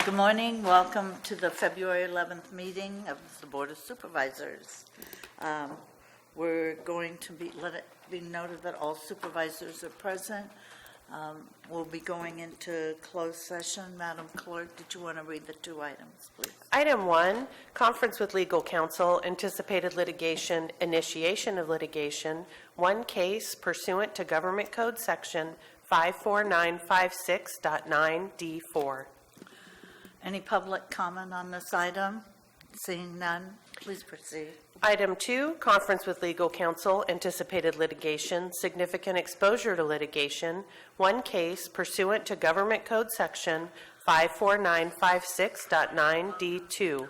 Good morning. Welcome to the February 11th meeting of the Board of Supervisors. We're going to let it be noted that all supervisors are present. We'll be going into closed session. Madam Clerk, did you want to read the two items, please? Item 1, conference with legal counsel, anticipated litigation, initiation of litigation, one case pursuant to Government Code Section 54956.9D4. Any public comment on this item? Seeing none, please proceed. Item 2, conference with legal counsel, anticipated litigation, significant exposure to litigation, one case pursuant to Government Code Section 54956.9D2.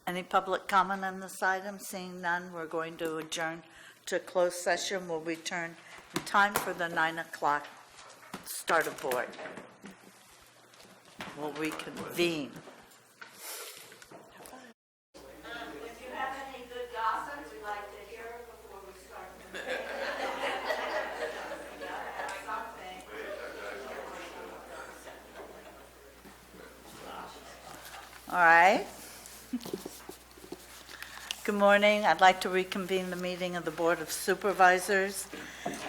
Any public comment on this item? Seeing none, we're going to adjourn to closed session. We'll return in time for the 9 o'clock start of board. We'll reconvene. If you have any good gossip, we'd like to hear it before we start. Something. All right. Good morning. I'd like to reconvene the meeting of the Board of Supervisors.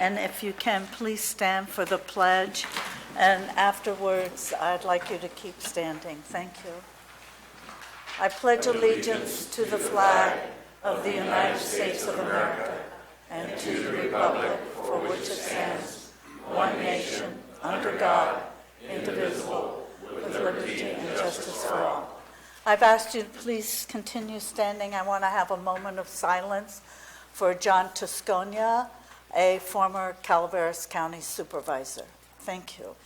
And if you can, please stand for the pledge. And afterwards, I'd like you to keep standing. Thank you. I pledge allegiance to the flag of the United States of America and to the republic for which it stands, one nation, under God, indivisible, with liberty and justice for all. I've asked you to please continue standing. I want to have a moment of silence for John Toscona, a former Calaveras County supervisor. Thank you.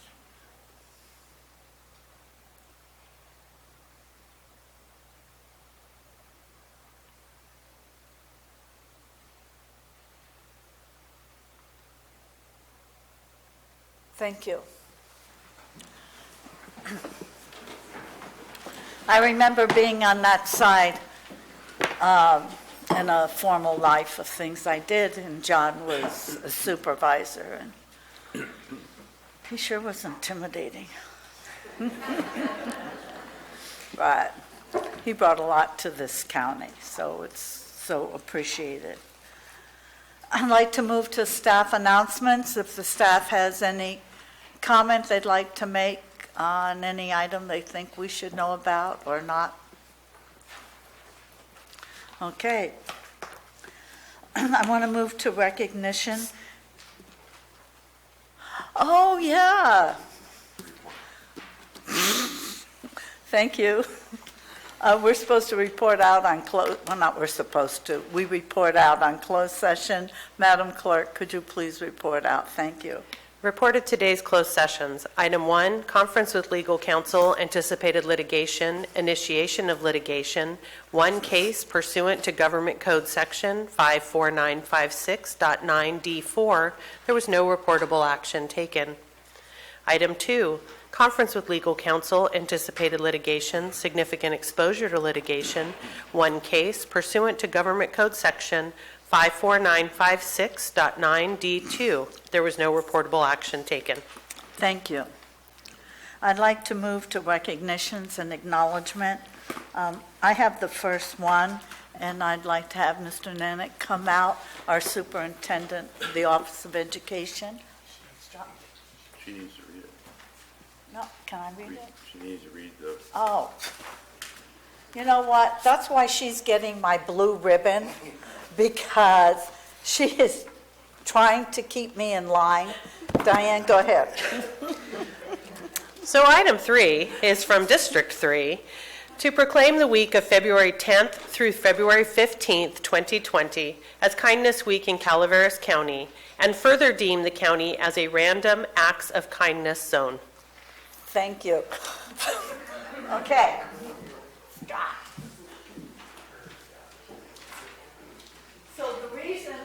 Thank you. I remember being on that side in a formal life of things I did, and John was a supervisor, and he sure was intimidating. But he brought a lot to this county, so it's so appreciated. I'd like to move to staff announcements. If the staff has any comment they'd like to make on any item they think we should know about or not. Okay. I want to move to recognition. Oh, yeah. Thank you. We're supposed to report out on we report out on closed session. Madam Clerk, could you please report out? Thank you. Reported today's closed sessions. Item 1, conference with legal counsel, anticipated litigation, initiation of litigation, one case pursuant to Government Code Section 54956.9D4. There was no reportable action taken. Item 2, conference with legal counsel, anticipated litigation, significant exposure to litigation, one case pursuant to Government Code Section 54956.9D2. There was no reportable action taken. Thank you. I'd like to move to recognitions and acknowledgement. I have the first one, and I'd like to have Mr. Nanick come out, our superintendent of the Office of Education. She needs to read it. No, can I read it? She needs to read the... Oh. You know what? That's why she's getting my blue ribbon, because she is trying to keep me in line. Diane, go ahead. So item 3 is from District 3 to proclaim the week of February 10th through February 15th, 2020 as Kindness Week in Calaveras County, and further deem the county as a random acts of kindness zone. Thank you. Okay. Scott. So the reason,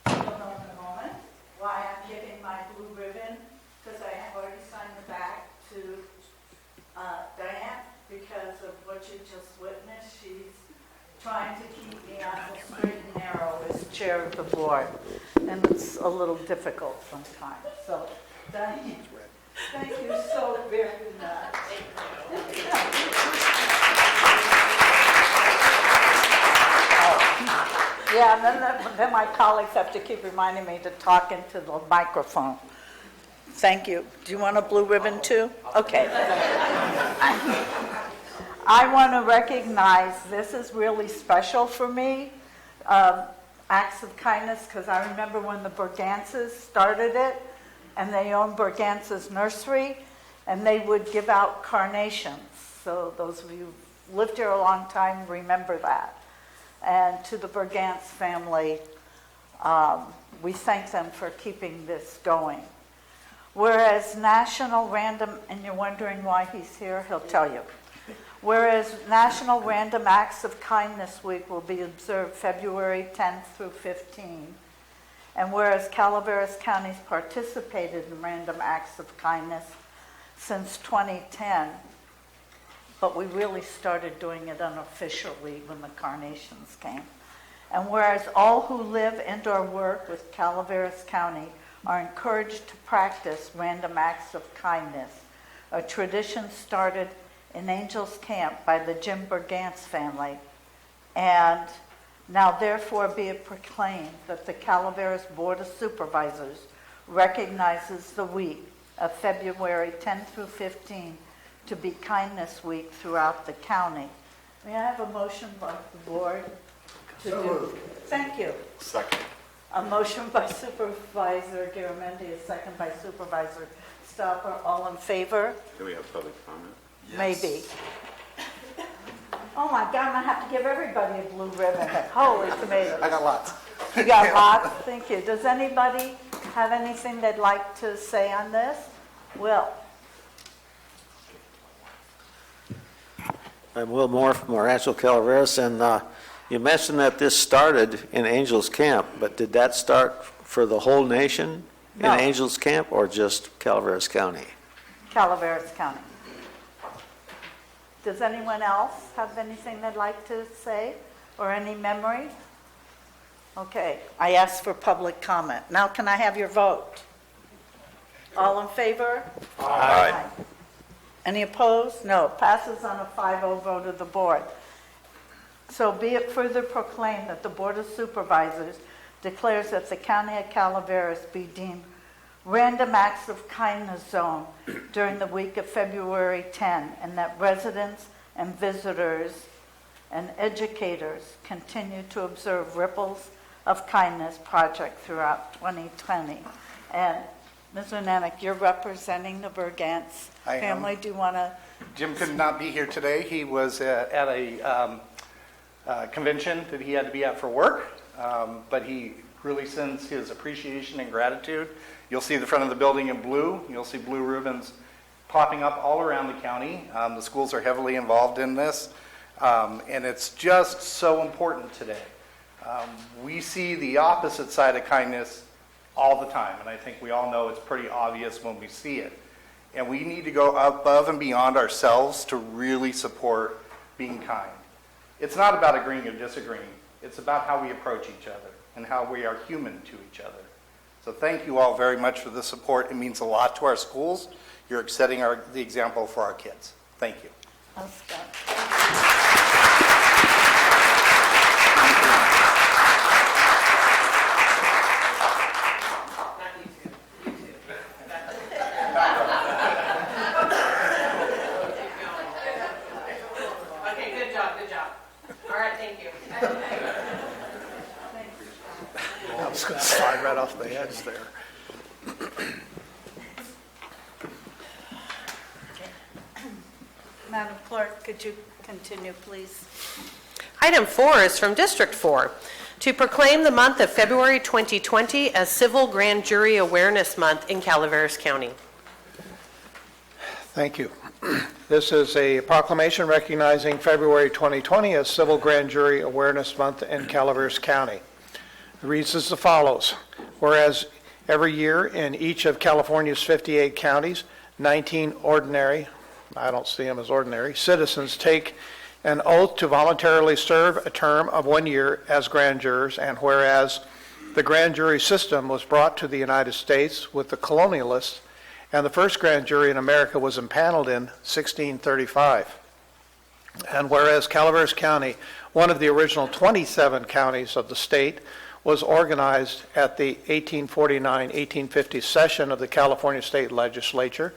hold on a moment, why I'm giving my blue ribbon, because I have already signed the back to Diane, because of what you just witnessed. She's trying to keep me on the straight and narrow as chair of the board, and it's a little difficult sometimes. So Thank you so very much. Yeah, and then my colleagues have to keep reminding me to talk into the microphone. Thank you. Do you want a blue ribbon too? Okay. I want to recognize, this is really special for me, acts of kindness, because I remember when the Bergances started it, and they owned Bergances Nursery, and they would give out carnations. So those of you who've lived here a long time remember that. And to the Bergance family, we thank them for keeping this going. Whereas National Random, and you're wondering why he's here, he'll tell you. Whereas National Random Acts of Kindness Week will be observed February 10th through 15th. And whereas Calaveras County's participated in Random Acts of Kindness since 2010, but we really started doing it unofficially when the carnations came. And whereas all who live and or work with Calaveras County are encouraged to practice random acts of kindness, a tradition started in Angels Camp by the Jim Bergance family, and now therefore be it proclaimed that the Calaveras Board of Supervisors recognizes the week of February 10 through 15 to be Kindness Week throughout the county. May I have a motion by the board to do? Thank you. Second. A motion by Supervisor Garamendi, a second by Supervisor Stopper. All in favor? Can we have public comment? Maybe. Oh my God, I'm gonna have to give everybody a blue ribbon. Holy tomatoes. I got lots. You got lots? Thank you. Does anybody have anything they'd like to say on this? Will? I'm Will Moore from Rancho Calaveras, and you mentioned that this started in Angels Camp, but did that start for the whole nation No. in Angels Camp or just Calaveras County? Calaveras County. Does anyone else have anything they'd like to say or any memory? Okay, I asked for public comment. Now can I have your vote? All in favor? Aye. Any opposed? No. Passes on a 5-0 vote of the board. So be it further proclaimed that the Board of Supervisors declares that the County of Calaveras be deemed Random Acts of Kindness Zone during the week of February 10, and that residents and visitors and educators continue to observe Ripples of Kindness project throughout 2020. And Ms. Unanek, you're representing the Bergance I am. family. Do you want to? Jim could not be here today. He was at a convention that he had to be at for work, but he really sends his appreciation and gratitude. You'll see the front of the building in blue. You'll see blue ribbons popping up all around the county. The schools are heavily involved in this, and it's just so important today. We see the opposite side of kindness all the time, and I think we all know it's pretty obvious when we see it. And we need to go above and beyond ourselves to really support being kind. It's not about agreeing or disagreeing. It's about how we approach each other and how we are human to each other. So thank you all very much for the support. It means a lot to our schools. You're setting the example for our kids. Thank you. Okay, good job. All right, thank you. I was going to slide right off the edge there. Madam Clerk, could you continue, please? Item 4 is from District 4, to proclaim the month of February 2020 as Civil Grand Jury Awareness Month in Calaveras County. Thank you. This is a proclamation recognizing February 2020 as Civil Grand Jury Awareness Month in Calaveras County. It reads as follows. Whereas every year in each of California's 58 counties, 19 ordinary, I don't see them as ordinary, citizens take an oath to voluntarily serve a term of 1 year as grand jurors, and whereas the grand jury system was brought to the United States with the colonialists and the first grand jury in America was impaneled in 1635. And whereas Calaveras County, one of the original 27 counties of the state, was organized at the 1849-1850 session of the California State Legislature,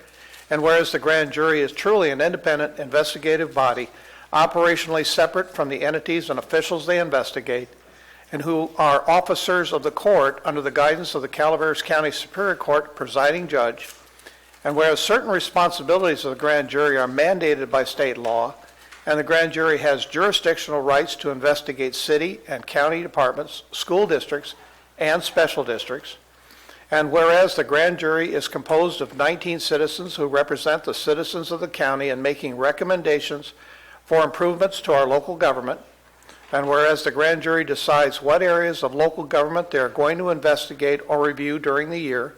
and whereas the grand jury is truly an independent investigative body, operationally separate from the entities and officials they investigate, and who are officers of the court under the guidance of the Calaveras County Superior Court presiding judge, and whereas certain responsibilities of the grand jury are mandated by state law, and the grand jury has jurisdictional rights to investigate city and county departments, school districts, and special districts, and whereas the grand jury is composed of 19 citizens who represent the citizens of the county in making recommendations for improvements to our local government, and whereas the grand jury decides what areas of local government they are going to investigate or review during the year,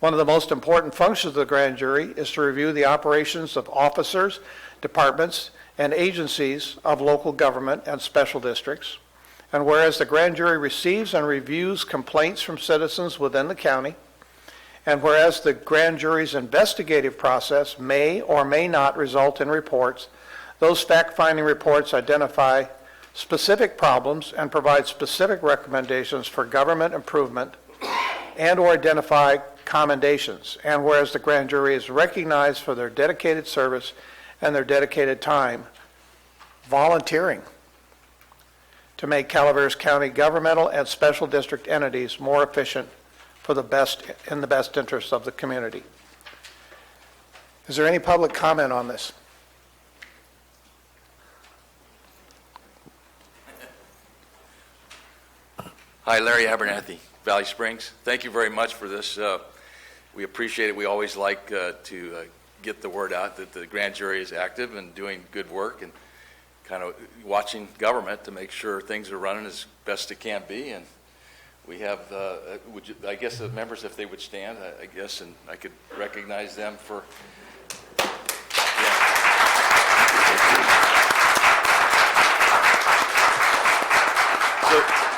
one of the most important functions of the grand jury is to review the operations of officers, departments, and agencies of local government and special districts. And whereas the grand jury receives and reviews complaints from citizens within the county, and whereas the grand jury's investigative process may or may not result in reports, those fact-finding reports identify specific problems and provide specific recommendations for government improvement and or identify commendations. And whereas the grand jury is recognized for their dedicated service and their dedicated time volunteering to make Calaveras County governmental and special district entities more efficient for the best, in the best interest of the community. Is there any public comment on this? Hi, Larry Abernathy, Valley Springs. Thank you very much for this. We appreciate it. We always like to get the word out that the grand jury is active and doing good work and kind of watching government to make sure things are running as best it can be. And we have, I guess the members, if they would stand, I guess, and I could recognize them for.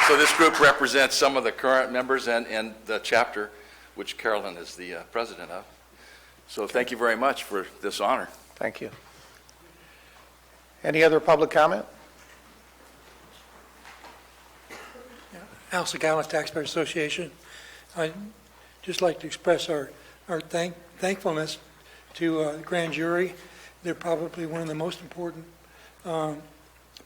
So this group represents some of the current members and the chapter, which Carolyn is the president of. So thank you very much for this honor. Thank you. Any other public comment? House of Commons Taxpayers Association. I'd just like to express our thankfulness to the grand jury. They're probably one of the most important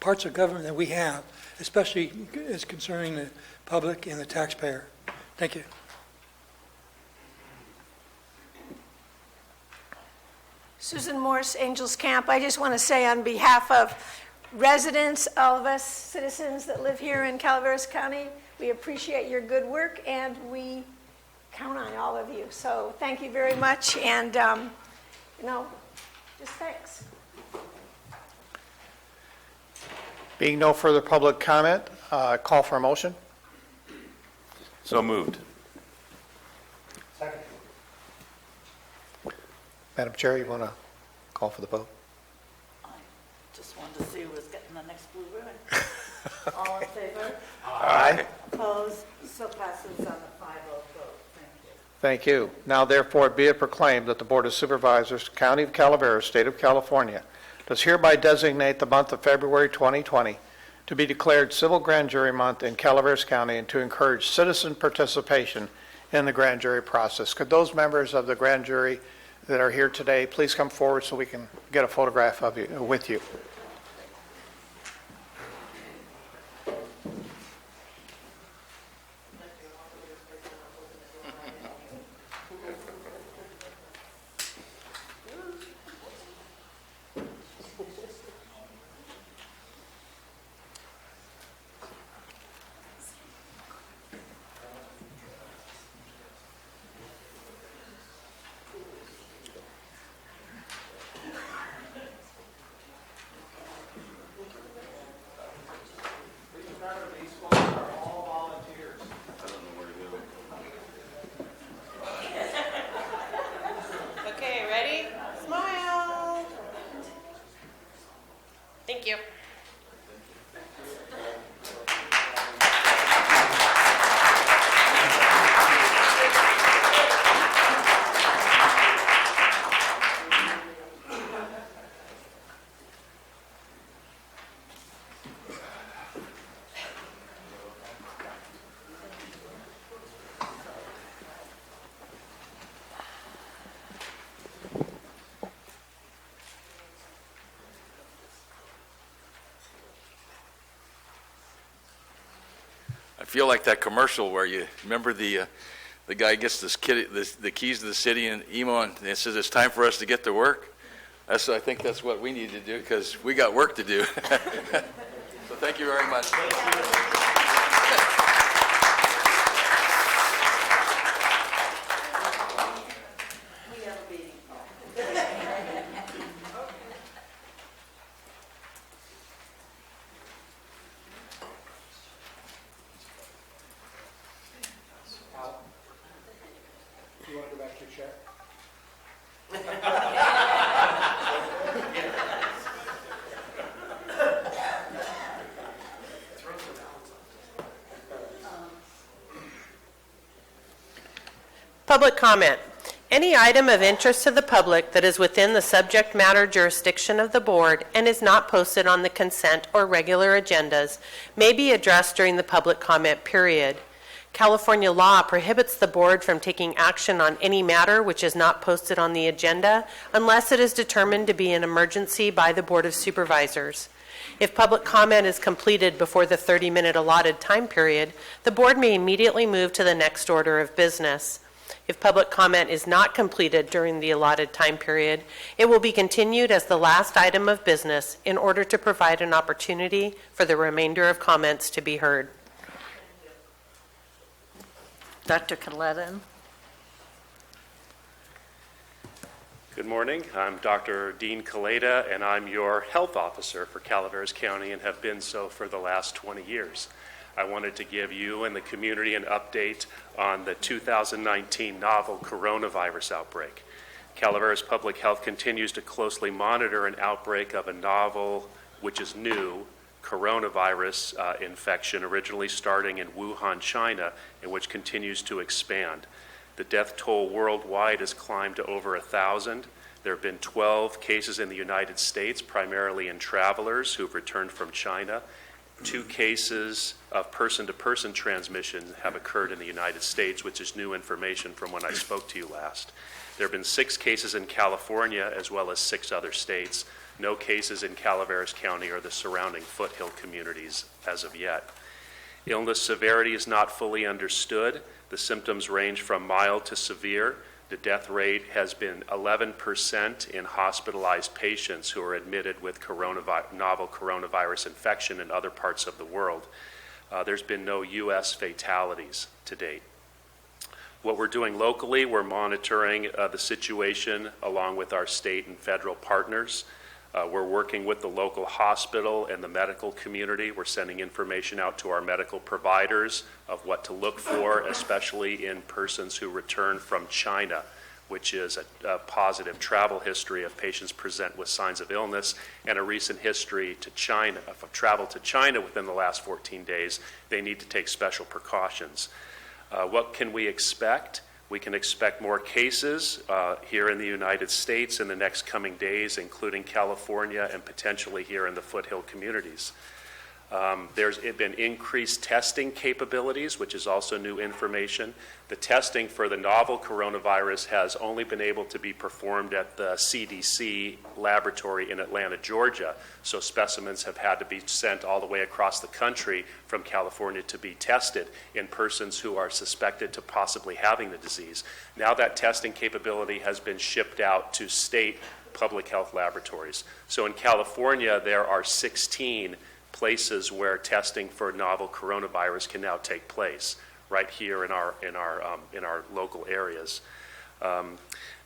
parts of government that we have, especially as concerning the public and the taxpayer. Thank you. Susan Morse, Angels Camp. I just want to say on behalf of residents, all of us citizens that live here in Calaveras County, we appreciate your good work and we count on all of you. So thank you very much, and just thanks. Being no further public comment, call for a motion. So moved. Madam Chair, you want to call for the vote? I just wanted to see who was getting the next blue ribbon. All in favor? Aye. Opposed? So passes on a 5-0 vote. Thank you. Thank you. Now therefore be it proclaimed that the Board of Supervisors, County of Calaveras, State of California, does hereby designate the month of February 2020 to be declared Civil Grand Jury Month in Calaveras County and to encourage citizen participation in the grand jury process. Could those members of the grand jury that are here today please come forward so we can get a photograph of you with you? feel like that commercial where you remember the guy gets the keys to the city in emo, and it says it's time for us to get to work. I think that's what we need to do, because we got work to do. So thank you very much. You want to go back to your chair? Public comment. Any item of interest to the public that is within the subject matter jurisdiction of the board and is not posted on the consent or regular agendas may be addressed during the public comment period. California law prohibits the board from taking action on any matter which is not posted on the agenda unless it is determined to be an emergency by the Board of Supervisors. If public comment is completed before the 30-minute allotted time period, the board may immediately move to the next order of business. If public comment is not completed during the allotted time period, it will be continued as the last item of business in order to provide an opportunity for the remainder of comments to be heard. Dr. Coletta? Good morning. I'm Dr. Dean Kaleda, and I'm your health officer for Calaveras County and have been so for the last 20 years. I wanted to give you and the community an update on the 2019 novel coronavirus outbreak. Calaveras Public Health continues to closely monitor an outbreak of a novel, which is new, coronavirus infection originally starting in Wuhan, China, and which continues to expand. The death toll worldwide has climbed to over 1,000. There have been 12 cases in the United States, primarily in travelers who've returned from China. 2 cases of person-to-person transmission have occurred in the United States, which is new information from when I spoke to you last. There have been 6 cases in California, as well as 6 other states. No cases in Calaveras County or the surrounding foothill communities as of yet. Illness severity is not fully understood. The symptoms range from mild to severe. The death rate has been 11% in hospitalized patients who are admitted with novel coronavirus infection in other parts of the world. There's been no U.S. fatalities to date. What we're doing locally, we're monitoring the situation along with our state and federal partners. We're working with the local hospital and the medical community. We're sending information out to our medical providers of what to look for, especially in persons who return from China, which is a positive travel history of patients present with signs of illness and a recent history to China, of travel to China within the last 14 days. They need to take special precautions. What can we expect? We can expect more cases here in the United States in the next coming days, including California and potentially here in the foothill communities. There's been increased testing capabilities, which is also new information. The testing for the novel coronavirus has only been able to be performed at the CDC laboratory in Atlanta, Georgia. So specimens have had to be sent all the way across the country from California to be tested in persons who are suspected to possibly having the disease. Now that testing capability has been shipped out to state public health laboratories. So in California, there are 16 places where testing for novel coronavirus can now take place, right here in our local areas. Now,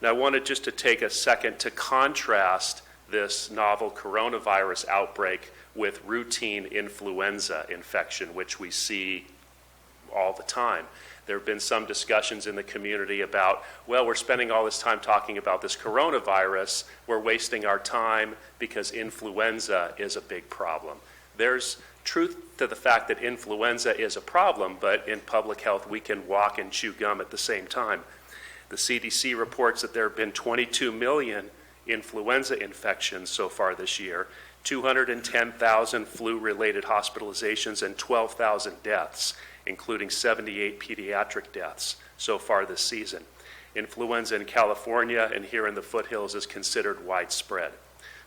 I wanted just to take a second to contrast this novel coronavirus outbreak with routine influenza infection, which we see all the time. There have been some discussions in the community about, well, we're spending all this time talking about this coronavirus, we're wasting our time because influenza is a big problem. There's truth to the fact that influenza is a problem, but in public health we can walk and chew gum at the same time. The CDC reports that there have been 22 million influenza infections so far this year, 210,000 flu-related hospitalizations, and 12,000 deaths, including 78 pediatric deaths so far this season. Influenza in California and here in the foothills is considered widespread.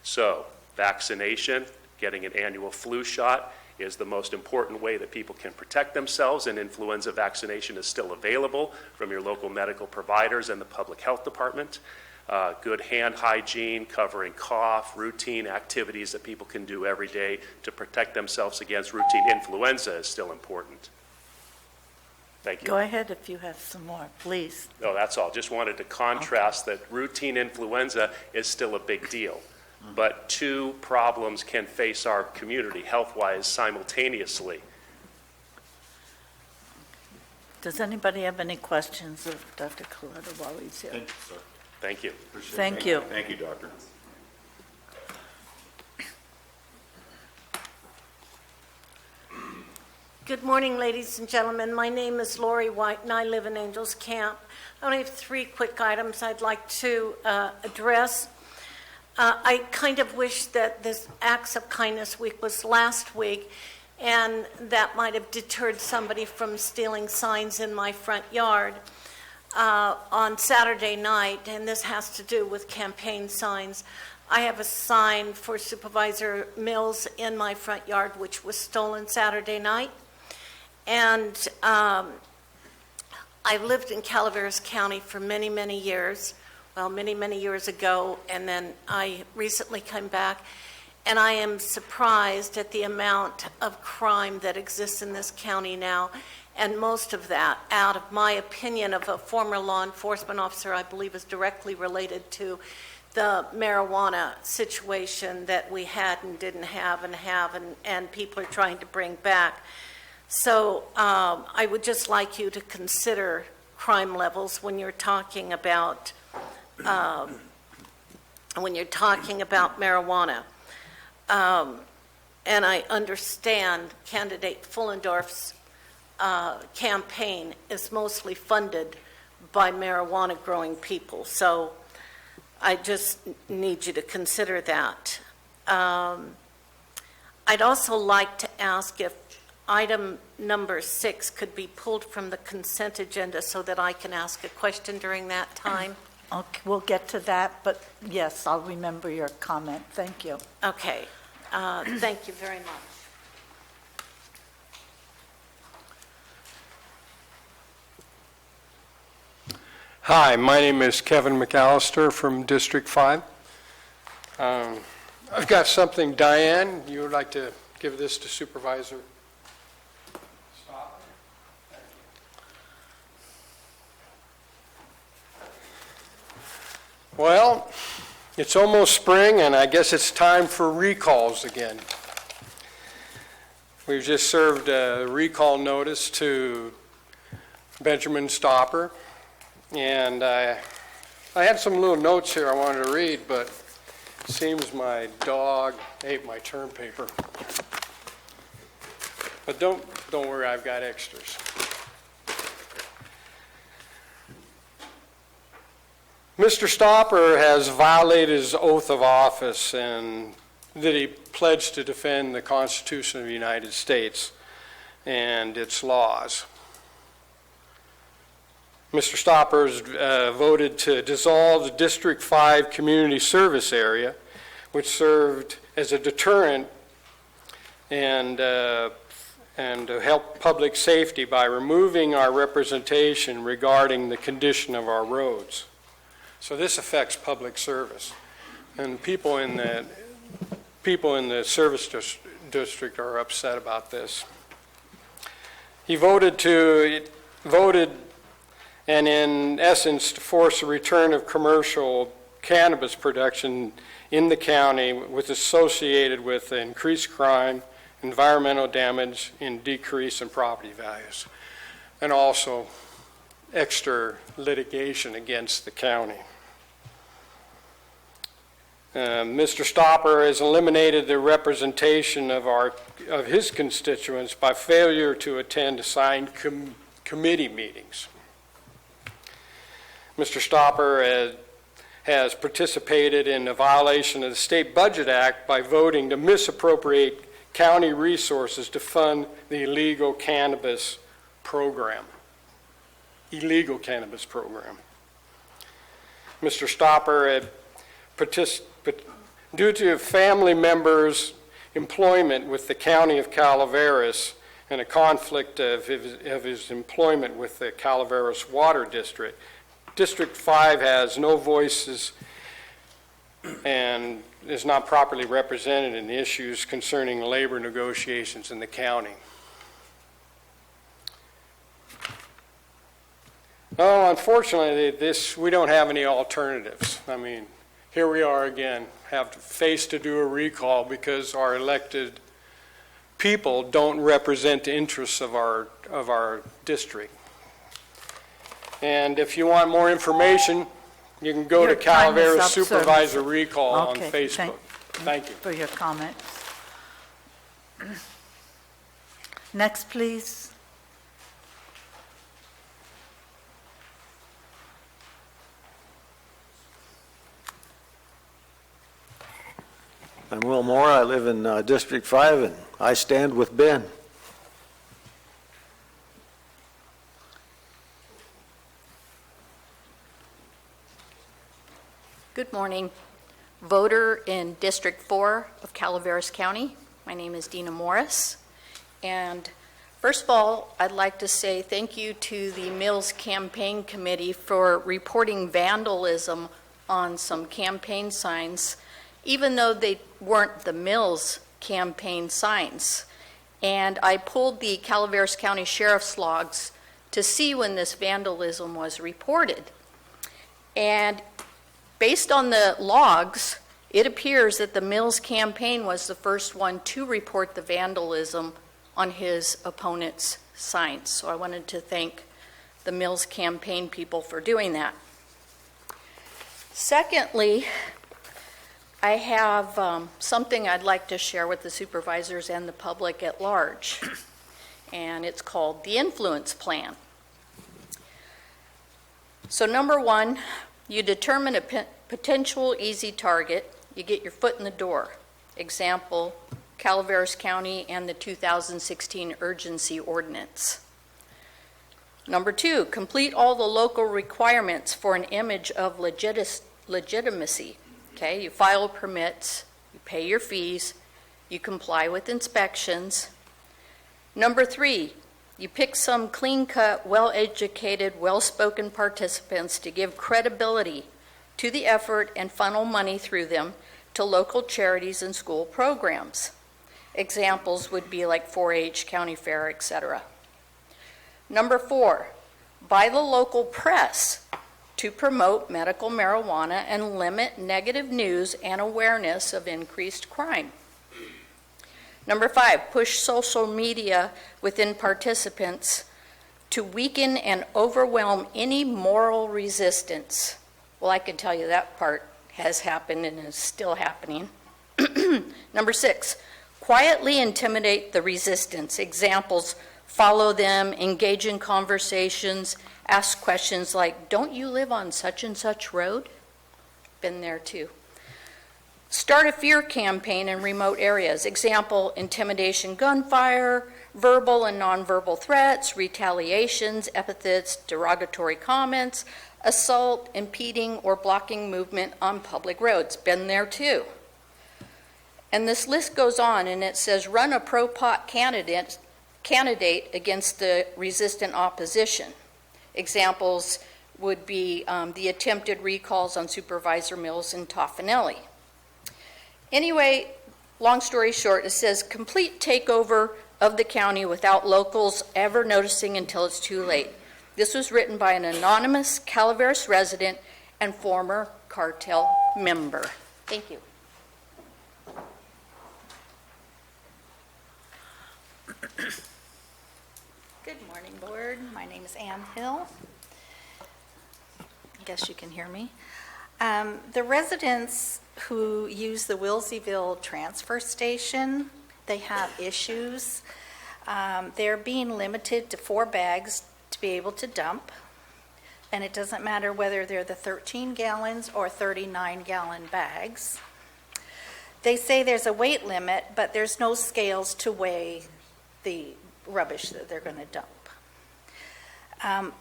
So, vaccination, getting an annual flu shot, is the most important way that people can protect themselves, and influenza vaccination is still available from your local medical providers and the public health department. Good hand hygiene, covering cough, routine activities that people can do every day to protect themselves against routine influenza is still important. Thank you. Go ahead if you have some more, please. No, that's all. Just wanted to contrast that routine influenza is still a big deal. But two problems can face our community health-wise simultaneously. Does anybody have any questions of Dr. Coletta while he's here? Thank you, sir. Thank you. Thank you. Thank you, Doctor. Good morning, ladies and gentlemen. My name is Lori White, and I live in Angels Camp. I only have 3 quick items I'd like to address. I kind of wish that this Acts of Kindness Week was last week, and that might have deterred somebody from stealing signs in my front yard on Saturday night, and this has to do with campaign signs. I have a sign for Supervisor Mills in my front yard, which was stolen Saturday night. And I've lived in Calaveras County for many, many years. Well, many, many years ago, and then I recently came back. And I am surprised at the amount of crime that exists in this county now. And most of that, out of my opinion of a former law enforcement officer, I believe is directly related to the marijuana situation that we had and didn't have and people are trying to bring back. So I would just like you to consider crime levels when you're talking about marijuana. And I understand candidate Fullendorf's campaign is mostly funded by marijuana growing people. So I just need you to consider that. I'd also like to ask if item number 6 could be pulled from the consent agenda so that I can ask a question during that time. Okay, we'll get to that, but yes, I'll remember your comment. Thank you. Okay. Thank you very much. Hi, my name is Kevin McAllister from District 5. I've got something, Diane, you would like to give this to Supervisor Stopper? Well, it's almost spring, and I guess it's time for recalls again. We've just served a recall notice to Benjamin Stopper. And I had some little notes here I wanted to read, but it seems my dog ate my term paper. But don't worry, I've got extras. Mr. Stopper has violated his oath of office and that he pledged to defend the Constitution of the United States and its laws. Mr. Stopper voted to dissolve the District 5 Community Service Area, which served as a deterrent and to help public safety by removing our representation regarding the condition of our roads. So this affects public service, and people in the service district are upset about this. He voted and in essence to force a return of commercial cannabis production in the county was associated with increased crime, environmental damage, and decrease in property values, and also extra litigation against the county. Mr. Stopper has eliminated the representation of his constituents by failure to attend assigned committee meetings. Mr. Stopper has participated in a violation of the State Budget Act by voting to misappropriate county resources to fund the illegal cannabis program. Mr. Stopper had due to family members employment with the County of Calaveras and a conflict of his employment with the Calaveras Water District. District 5 has no voices and is not properly represented in issues concerning labor negotiations in the county. Well, unfortunately, we don't have any alternatives. I mean, here we are again, have to face to do a recall because our elected people don't represent the interests of our district. And if you want more information, you can go Your to time is Calaveras up, sir. Supervisor Recall on Okay, Facebook. Thank you. For your comments. Next, please. I'm Will Moore. I live in District 5, and I stand with Ben. Good morning. Voter in District 4 of Calaveras County. My name is Dina Morris. And first of all, I'd like to say thank you to the Mills Campaign Committee for reporting vandalism on some campaign signs, even though they weren't the Mills campaign signs. And I pulled the Calaveras County Sheriff's logs to see when this vandalism was reported. And based on the logs, it appears that the Mills campaign was the first one to report the vandalism on his opponent's signs. So I wanted to thank the Mills campaign people for doing that. Secondly, I have something I'd like to share with the supervisors and the public at large, and it's called the Influence Plan. So number one, you determine a potential easy target, you get your foot in the door. Example, Calaveras County and the 2016 urgency ordinance. Number two, complete all the local requirements for an image of legitimacy. Okay, you file permits, you pay your fees, you comply with inspections. Number three, you pick some clean-cut, well-educated, well-spoken participants to give credibility to the effort and funnel money through them to local charities and school programs. Examples would be like 4-H, county fair, etc. Number four, buy the local press to promote medical marijuana and limit negative news and awareness of increased crime. Number five, push social media within participants to weaken and overwhelm any moral resistance. Well, I can tell you that part has happened and is still happening. Number six, quietly intimidate the resistance. Examples, follow them, engage in conversations, ask questions like, don't you live on such and such road? Been there too. Start a fear campaign in remote areas. Example, intimidation, gunfire, verbal and nonverbal threats, retaliations, epithets, derogatory comments, assault, impeding or blocking movement on public roads. Been there too. And this list goes on, and it says run a pro-pot candidate against the resistant opposition. Examples would be the attempted recalls on Supervisor Mills and Toffanelli. Anyway, long story short, it says complete takeover of the county without locals ever noticing until it's too late. This was written by an anonymous Calaveras resident and former cartel member. Thank you. Good morning, Board. My name is Ann Hill. I guess you can hear me. The residents who use the Wilseyville transfer station, they have issues. They're being limited to 4 bags to be able to dump, and it doesn't matter whether they're the 13 gallons or 39-gallon bags. They say there's a weight limit, but there's no scales to weigh the rubbish that they're going to dump.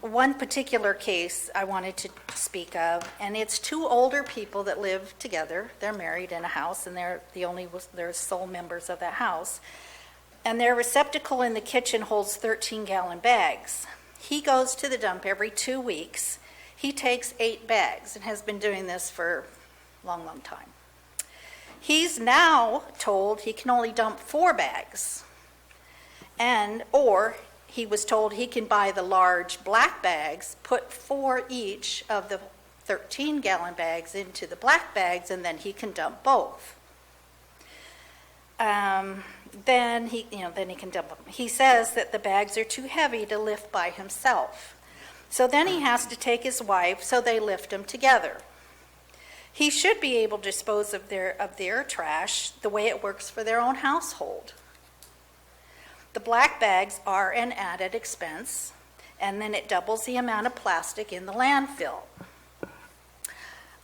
One particular case I wanted to speak of, and it's two older people that live together. They're married in a house, and they're sole members of that house. And their receptacle in the kitchen holds 13-gallon bags. He goes to the dump every 2 weeks. He takes 8 bags and has been doing this for a long, long time. He's now told he can only dump 4 bags, or he was told he can buy the large black bags, put 4 each of the 13-gallon bags into the black bags, and then he can dump both. Then he can dump them. He says that the bags are too heavy to lift by himself. So then he has to take his wife, so they lift them together. He should be able to dispose of their trash the way it works for their own household. The black bags are an added expense, and then it doubles the amount of plastic in the landfill.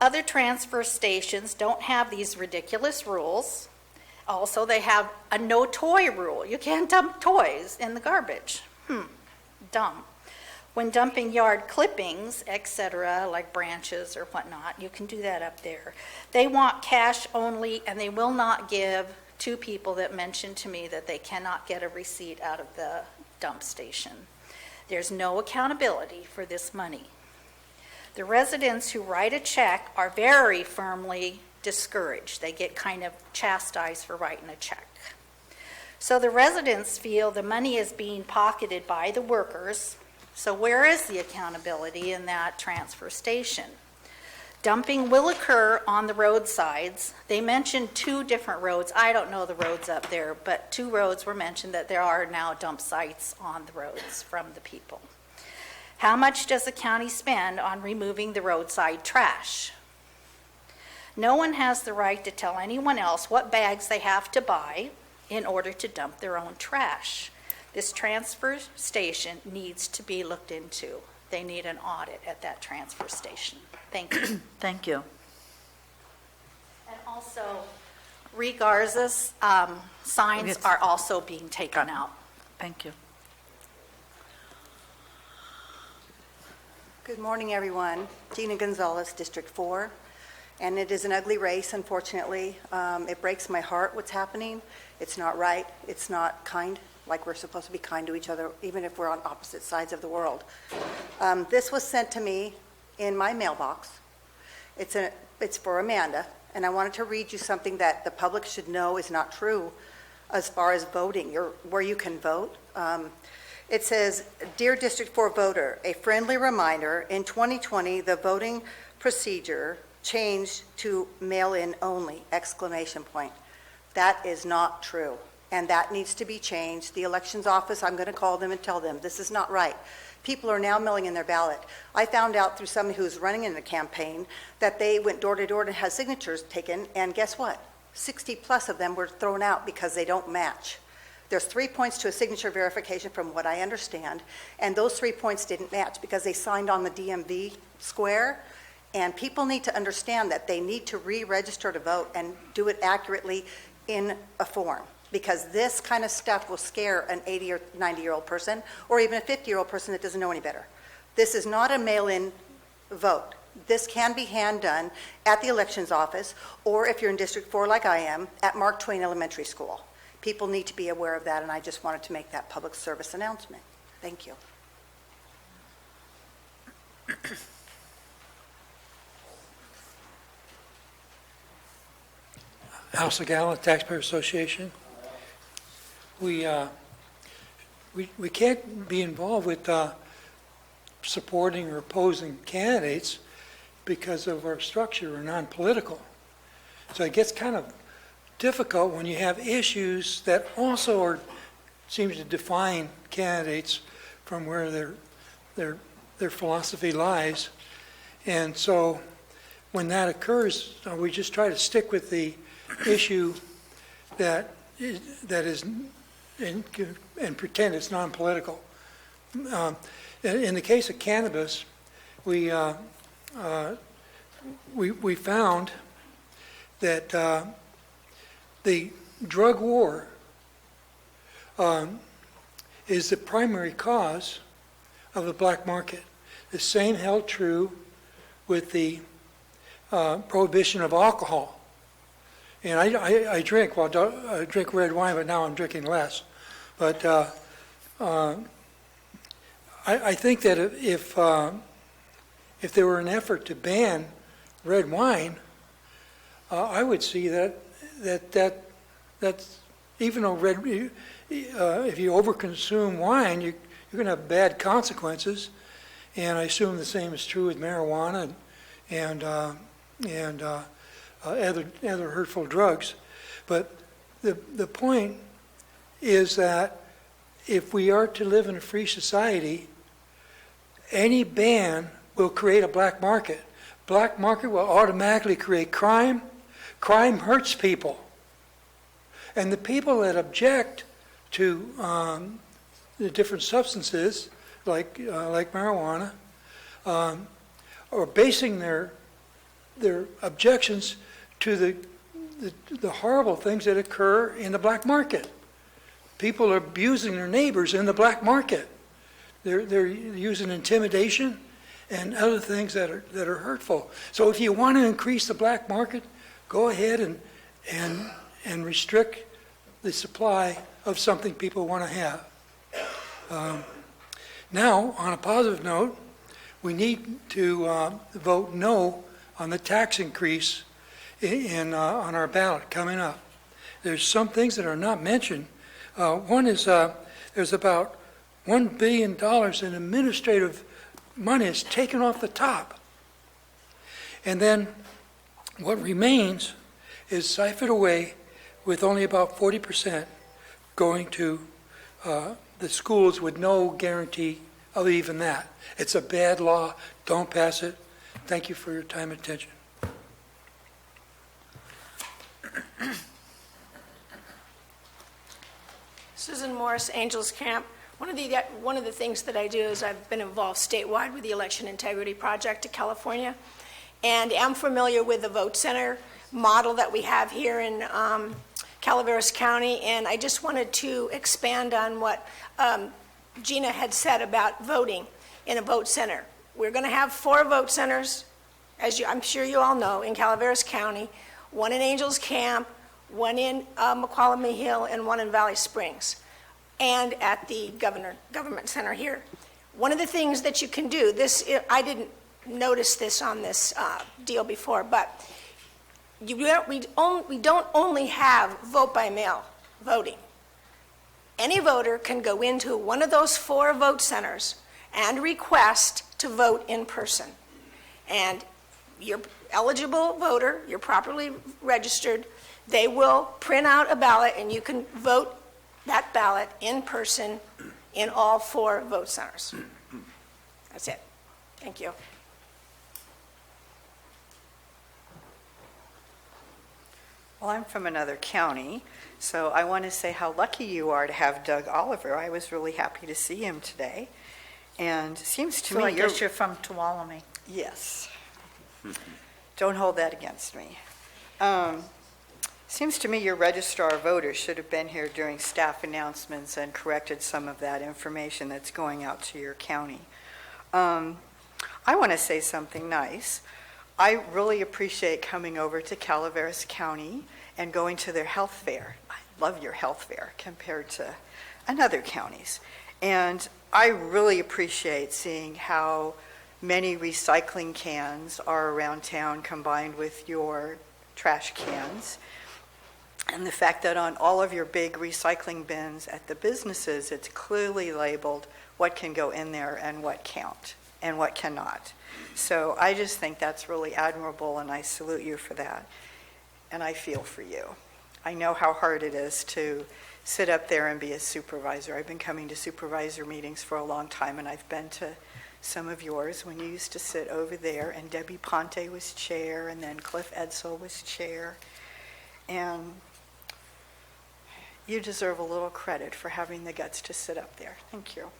Other transfer stations don't have these ridiculous rules. Also, they have a no toy rule. You can't dump toys in the garbage. Dumb. When dumping yard clippings, etc., like branches or whatnot, you can do that up there. They want cash only, and they will not give 2 people that mentioned to me that they cannot get a receipt out of the dump station. There's no accountability for this money. The residents who write a check are very firmly discouraged. They get kind of chastised for writing a check. So the residents feel the money is being pocketed by the workers. So where is the accountability in that transfer station? Dumping will occur on the roadsides. They mentioned 2 different roads. I don't know the roads up there, but 2 roads were mentioned that there are now dump sites on the roads from the people. How much does the county spend on removing the roadside trash? No one has the right to tell anyone else what bags they have to buy in order to dump their own trash. This transfer station needs to be looked into. They need an audit at that transfer station. Thank you. Thank you. And also, regardless, signs are also being taken out. Thank you. Good morning, everyone. Gina Gonzalez, District 4. And it is an ugly race, unfortunately. It breaks my heart what's happening. It's not right. It's not kind, like we're supposed to be kind to each other, even if we're on opposite sides of the world. This was sent to me in my mailbox. It's for Amanda, and I wanted to read you something that the public should know is not true as far as voting, where you can vote. It says, "Dear District 4 voter, a friendly reminder, in 2020, the voting procedure changed to mail-in only, !" That is not true, and that needs to be changed. The elections office, I'm going to call them and tell them, this is not right. People are now mailing in their ballot. I found out through somebody who's running in the campaign that they went door to door to have signatures taken, and guess what? 60 plus of them were thrown out because they don't match. There's 3 points to a signature verification from what I understand, and those 3 points didn't match because they signed on the DMV square, and people need to understand that they need to re-register to vote and do it accurately in a form, because this kind of stuff will scare an 80 or 90-year-old person, or even a 50-year-old person that doesn't know any better. This is not a mail-in vote. This can be hand done at the elections office, or if you're in District 4 like I am, at Mark Twain Elementary School. People need to be aware of that, and I just wanted to make that public service announcement. Thank you. House of Gallant Taxpayer Association. We can't be involved with supporting or opposing candidates because of our structure. We're non-political. So it gets kind of difficult when you have issues that also seems to define candidates from where their philosophy lies. And so when that occurs, we just try to stick with the issue that is and pretend it's non-political. In the case of cannabis, we found that the drug war is the primary cause of the black market. The same held true with the prohibition of alcohol. And I drink, I drink red wine, but now I'm drinking less. But I think that if there were an effort to ban red wine, I would see that's even though if you overconsume wine, you're going to have bad consequences. And I assume the same is true with marijuana and other hurtful drugs. But the point is that if we are to live in a free society, any ban will create a black market. Black market will automatically create crime. Crime hurts people. And the people that object to the different substances, like marijuana, are basing their objections to the horrible things that occur in the black market. People are abusing their neighbors in the black market. They're using intimidation and other things that are hurtful. So if you want to increase the black market, go ahead and restrict the supply of something people want to have. Now, on a positive note, we need to vote no on the tax increase on our ballot coming up. There's some things that are not mentioned. One is there's about $1 billion in administrative money is taken off the top. And then what remains is siphoned away with only about 40% going to the schools with no guarantee of even that. It's a bad law. Don't pass it. Thank you for your time and attention. Susan Morris, Angels Camp. One of the things that I do is I've been involved statewide with the Election Integrity Project of California, and am familiar with the vote center model that we have here in Calaveras County. And I just wanted to expand on what Gina had said about voting in a vote center. We're going to have 4 vote centers, I'm sure you all know, in Calaveras County, 1 in Angels Camp, 1 in McQualmie Hill, and 1 in Valley Springs, and at the government center here. One of the things that you can do, I didn't notice this on this deal before, but we don't only have vote by mail voting. Any voter can go into one of those 4 vote centers and request to vote in person. And you're eligible voter, you're properly registered, they will print out a ballot and you can vote that ballot in person in all 4 vote centers. That's it. Thank you. Well, I'm from another county, so I want to say how lucky you are to have Doug Oliver. I was really happy to see him today. And it seems to me I guess you're from Tuolumne. Yes. Don't hold that against me. Seems to me your registrar of voters should have been here during staff announcements and corrected some of that information that's going out to your county. I want to say something nice. I really appreciate coming over to Calaveras County and going to their health fair. I love your health fair compared to other counties. And I really appreciate seeing how many recycling cans are around town combined with your trash cans. And the fact that on all of your big recycling bins at the businesses, it's clearly labeled what can go in there and what can't and what cannot. So I just think that's really admirable, and I salute you for that. And I feel for you. I know how hard it is to sit up there and be a supervisor. I've been coming to supervisor meetings for a long time, and I've been to some of yours when you used to sit over there, and Debbie Ponte was chair, and then Cliff Edsel was chair. And you deserve a little credit for having the guts to sit up there. Thank you.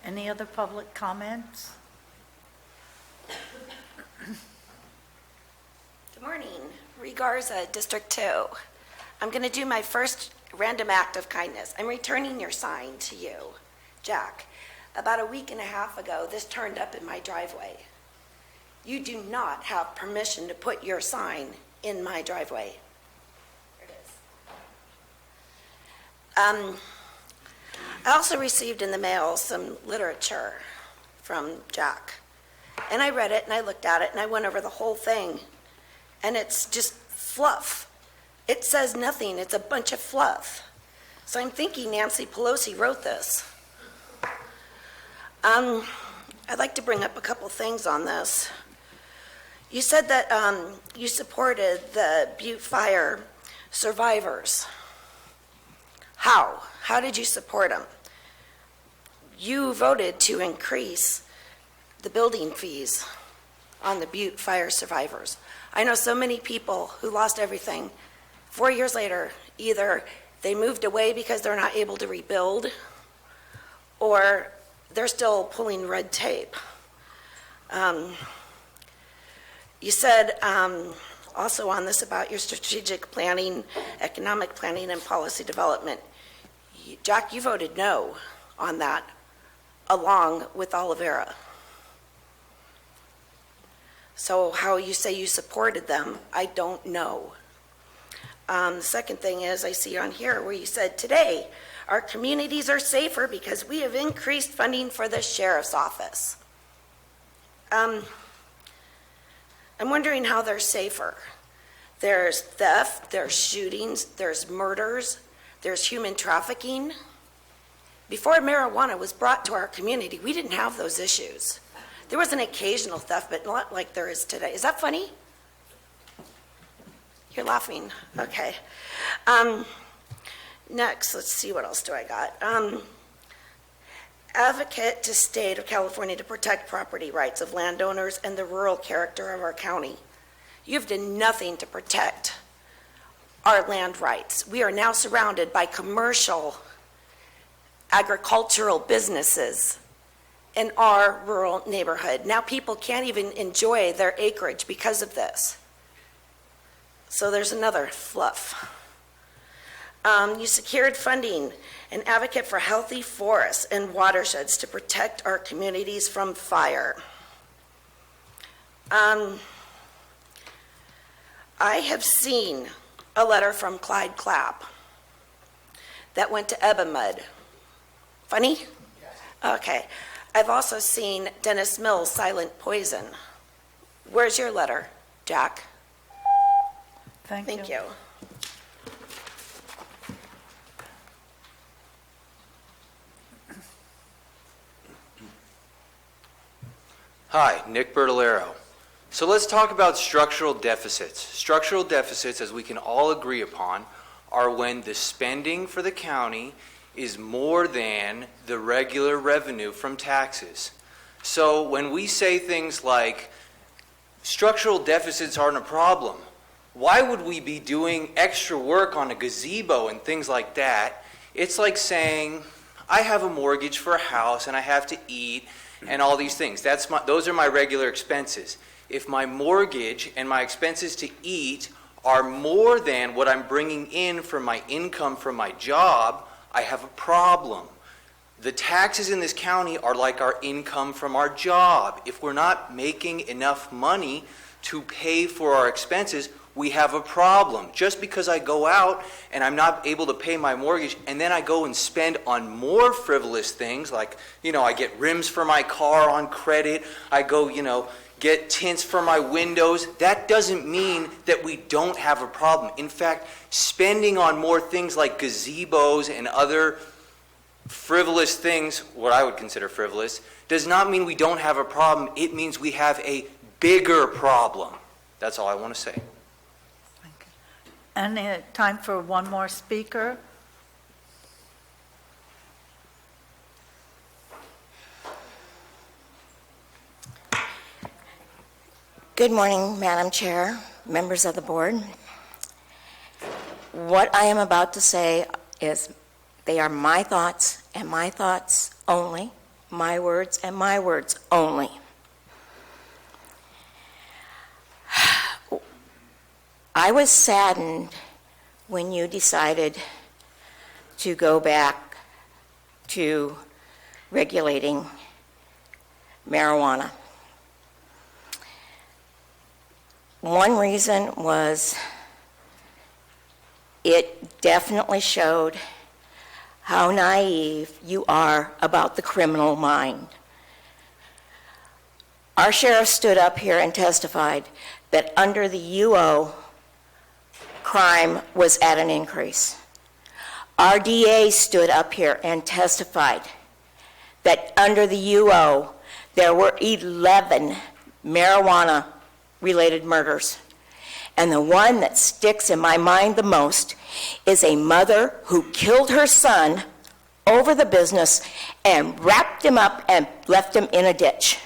Any other public comments? Good morning. Ree Garza, District 2. I'm going to do my first random act of kindness. I'm returning your sign to you, Jack. About a week and a half ago, this turned up in my driveway. You do not have permission to put your sign in my driveway. There it is. I also received in the mail some literature from Jack. And I read it, and I looked at it, and I went over the whole thing. And it's just fluff. It says nothing. It's a bunch of fluff. So I'm thinking Nancy Pelosi wrote this. I'd like to bring up a couple things on this. You said that you supported the Butte Fire survivors. How? How did you support them? You voted to increase the building fees on the Butte Fire survivors. I know so many people who lost everything. 4 years later, either they moved away because they're not able to rebuild, or they're still pulling red tape. You said also on this about your strategic planning, economic planning, and policy development. Jack, you voted no on that, along with Oliveira. So how you say you supported them, I don't know. The second thing is, I see on here where you said today, our communities are safer because we have increased funding for the sheriff's office. I'm wondering how they're safer. There's theft, there's shootings, there's murders, there's human trafficking. Before marijuana was brought to our community, we didn't have those issues. There was an occasional theft, but not like there is today. Is that funny? You're laughing. Okay. Next, let's see, what else do I got? Advocate to state of California to protect property rights of landowners and the rural character of our county. You've done nothing to protect our land rights. We are now surrounded by commercial agricultural businesses in our rural neighborhood. Now people can't even enjoy their acreage because of this. So there's another fluff. You secured funding, an advocate for healthy forests and watersheds to protect our communities from fire. I have seen a letter from Clyde Clapp that went to Ebamud. Funny? Yes. Okay. I've also seen Dennis Mills' Silent Poison. Where's your letter, Jack? Thank you. Hi, Nick Bertolero. So let's talk about structural deficits. Structural deficits, as we can all agree upon, are when the spending for the county is more than the regular revenue from taxes. So when we say things like structural deficits aren't a problem, why would we be doing extra work on a gazebo and things like that? It's like saying, I have a mortgage for a house and I have to eat and all these things. Those are my regular expenses. If my mortgage and my expenses to eat are more than what I'm bringing in from my income from my job, I have a problem. The taxes in this county are like our income from our job. If we're not making enough money to pay for our expenses, we have a problem. Just because I go out and I'm not able to pay my mortgage and then I go and spend on more frivolous things like, I get rims for my car on credit, I go, get tints for my windows, that doesn't mean that we don't have a problem. In fact, spending on more things like gazebos and other frivolous things, what I would consider frivolous, does not mean we don't have a problem. It means we have a bigger problem. That's all I want to say. And time for one more speaker. Good morning, Madam Chair, members of the board. What I am about to say is they are my thoughts and my thoughts only, my words and my words only. I was saddened when you decided to go back to regulating marijuana. One reason was it definitely showed how naive you are about the criminal mind. Our sheriff stood up here and testified that under the UO, crime was at an increase. Our DA stood up here and testified that under the UO, there were 11 marijuana-related murders. And the one that sticks in my mind the most is a mother who killed her son over the business and wrapped him up and left him in a ditch.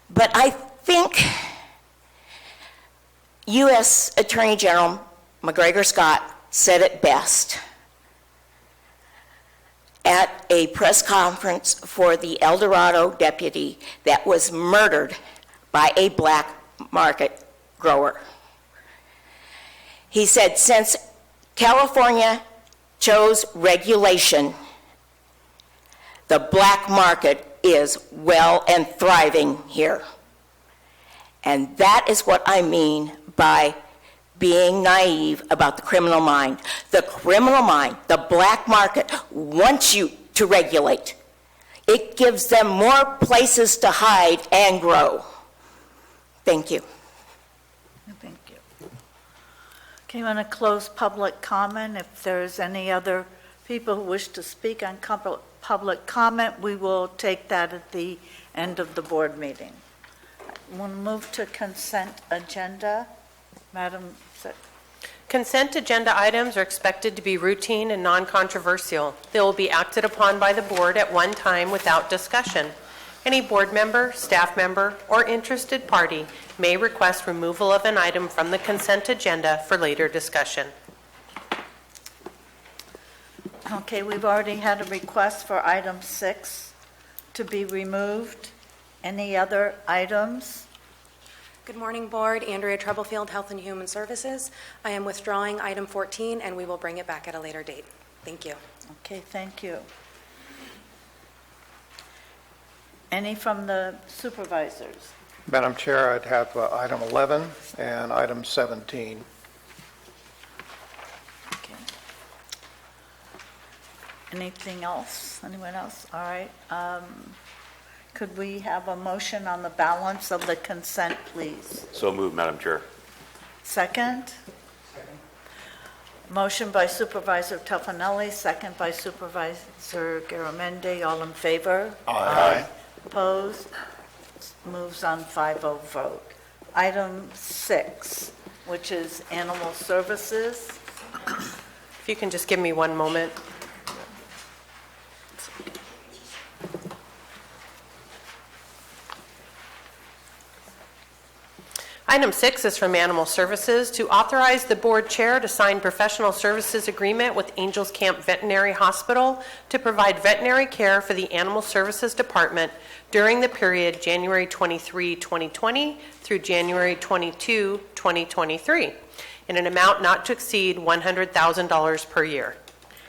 But I think U.S. Attorney General McGregor Scott said it best at a press conference for the El Dorado deputy that was murdered by a black market grower. He said, since California chose regulation, the black market is well and thriving here. And that is what I mean by being naive about the criminal mind. The criminal mind, the black market, wants you to regulate. It gives them more places to hide and grow. Thank you. Thank you. Okay, you want to close public comment? If there's any other people who wish to speak on public comment, we will take that at the end of the board meeting. We'll move to consent agenda. Madam Secretary. Consent agenda items are expected to be routine and non-controversial. They will be acted upon by the board at one time without discussion. Any board member, staff member, or interested party may request removal of an item from the consent agenda for later discussion. Okay, we've already had a request for item 6 to be removed. Any other items? Good morning, Board. Andrea Treblefield, Health and Human Services. I am withdrawing item 14, and we will bring it back at a later date. Thank you. Okay, thank you. Any from the supervisors? Madam Chair, I'd have item 11 and item 17. Okay. Anything else? Anyone else? All right. Could we have a motion on the balance of the consent, please? So moved, Madam Chair. Second? Motion by Supervisor Toffenelli, second by Supervisor Garamendi. All in favor? Aye. Opposed? Moves on 5-0 vote. Item 6, which is Animal Services. If you can just give me one moment. Item 6 is from Animal Services to authorize the board chair to sign professional services agreement with Angels Camp Veterinary Hospital to provide veterinary care for the Animal Services Department during the period January 23, 2020 through January 22, 2023, in an amount not to exceed $100,000 per year.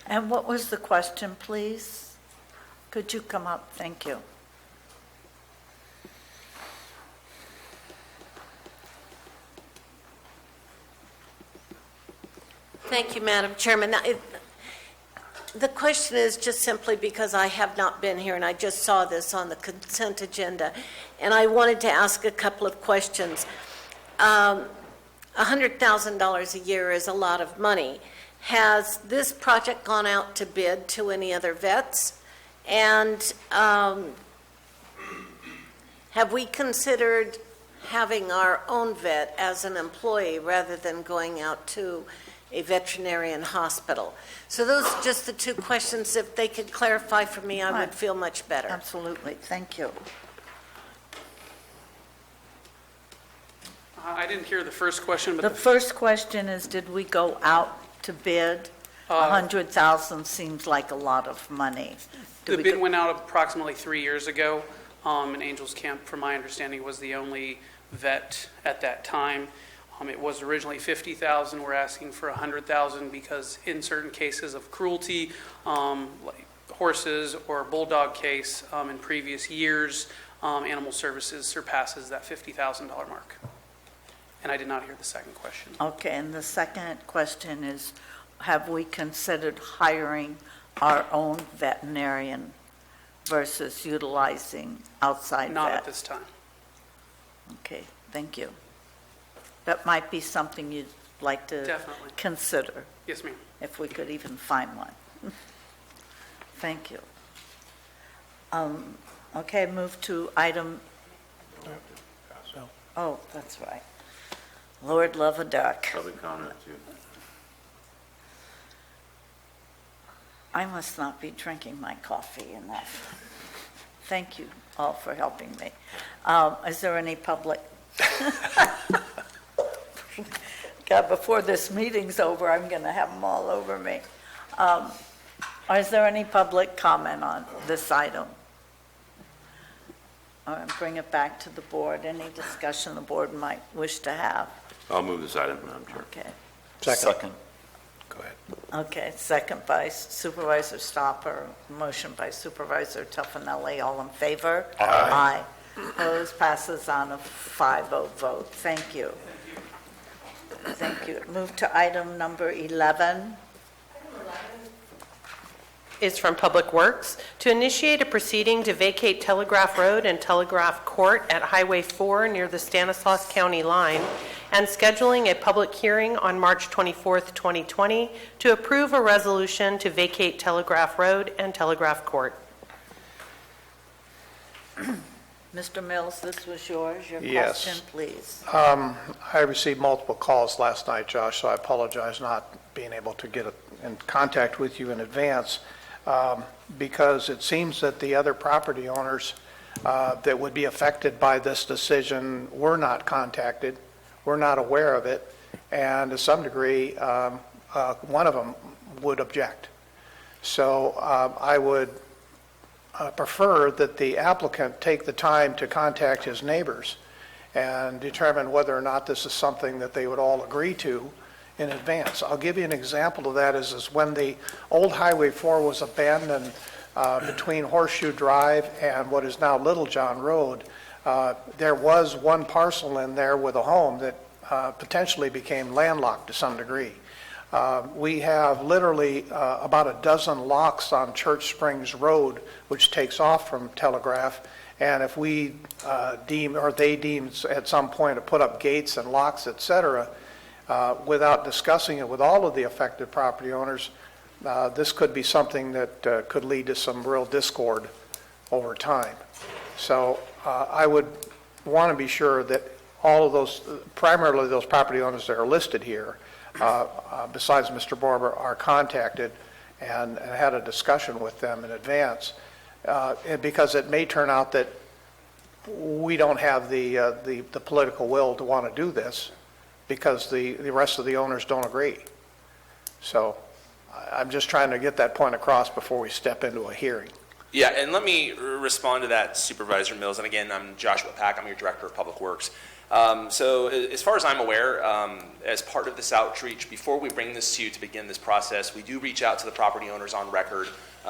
And what was the question, please? Could you come up? Thank you. Thank you, Madam Chairman. Now, the question is just simply because I have not been here and I just saw this on the consent agenda, and I wanted to ask a couple of questions. $100,000 a year is a lot of money. Has this project gone out to bid to any other vets? And have we considered having our own vet as an employee rather than going out to a veterinarian hospital? So those are just the two questions. If they could clarify for me, I would feel much better. Absolutely. Thank you. I didn't hear the first question, but The first question is, did we go out to bid? 100,000 seems like a lot of money. the bid went out approximately 3 years ago, and Angels Camp, from my understanding, was the only vet at that time. It was originally 50,000. We're asking for 100,000 because in certain cases of cruelty, like horses or bulldog case in previous years, Animal Services surpasses that $50,000 mark. And I did not hear the second question. Okay, and the second question is, have we considered hiring our own veterinarian versus utilizing outside Not vet? at this time. Okay, thank you. That might be something you'd like to Definitely. consider, Yes, ma'am. if we could even find one. Thank you. Okay, move to item, oh, that's right. Lord love a duck. Public comment too. I must not be drinking my coffee enough. Thank you all for helping me. Is there any public? God, before this meeting's over, I'm going to have them all over me. Is there any public comment on this item? All right, bring it back to the board. Any discussion the board might wish to have? I'll move this item, Madam Chair. Okay. Second. Go ahead. Okay, second by Supervisor Stopper, motion by Supervisor Tuffanelli. All in favor? Aye. Opposed, passes on a 5-0 vote. Thank you. Thank you. Move to item number 11. Is from Public Works to initiate a proceeding to vacate Telegraph Road and Telegraph Court at Highway 4 near the Stanislaus County line, and scheduling a public hearing on March 24th, 2020, to approve a resolution to vacate Telegraph Road and Telegraph Court. Mr. Mills, this was yours. Your Yes. question, please. I received multiple calls last night, Josh, so I apologize not being able to get in contact with you in advance, because it seems that the other property owners that would be affected by this decision were not contacted, were not aware of it, and to some degree, one of them would object. So I would prefer that the applicant take the time to contact his neighbors and determine whether or not this is something that they would all agree to in advance. I'll give you an example of that is when the old Highway 4 was abandoned between Horseshoe Drive and what is now Little John Road, there was one parcel in there with a home that potentially became landlocked to some degree. We have literally about a dozen locks on Church Springs Road, which takes off from Telegraph. And if we deem, or they deem at some point to put up gates and locks, et cetera, without discussing it with all of the affected property owners, this could be something that could lead to some real discord over time. So I would want to be sure that all of those, primarily those property owners that are listed here, besides Mr. Barber, are contacted and had a discussion with them in advance, because it may turn out that we don't have the political will to want to do this because the rest of the owners don't agree. So I'm just trying to get that point across before we step into a hearing. Yeah, and let me respond to that, Supervisor Mills. And again, I'm Joshua Pack. I'm your Director of Public Works. So as far as I'm aware, as part of this outreach, before we bring this to you to begin this process, we do reach out to the property owners on record,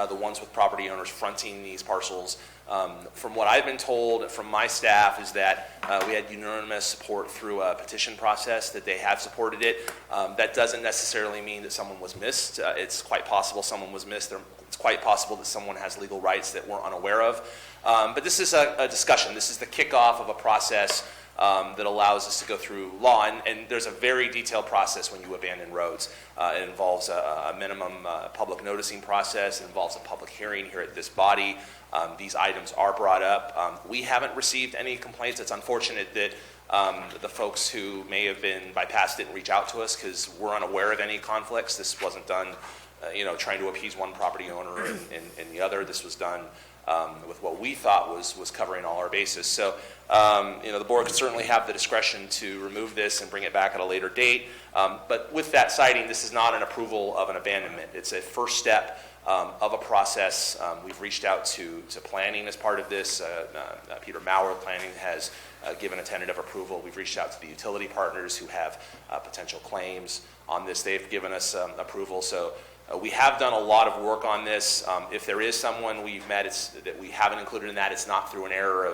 the ones with property owners fronting these parcels. From what I've been told from my staff is that we had unanimous support through a petition process, that they have supported it. That doesn't necessarily mean that someone was missed. It's quite possible someone was missed. It's quite possible that someone has legal rights that we're unaware of. But this is a discussion. This is the kickoff of a process that allows us to go through law, and there's a very detailed process when you abandon roads. It involves a minimum public noticing process. It involves a public hearing here at this body. These items are brought up. We haven't received any complaints. It's unfortunate that the folks who may have been bypassed didn't reach out to us because we're unaware of any conflicts. This wasn't done trying to appease one property owner and the other. This was done with what we thought was covering all our bases. So, the board could certainly have the discretion to remove this and bring it back at a later date. But with that citing, this is not an approval of an abandonment. It's a first step of a process. We've reached out to planning as part of this. Peter Maurer, planning, has given a tentative approval. We've reached out to the utility partners who have potential claims on this. They've given us approval. So we have done a lot of work on this. If there is someone we've met that we haven't included in that, it's not through an error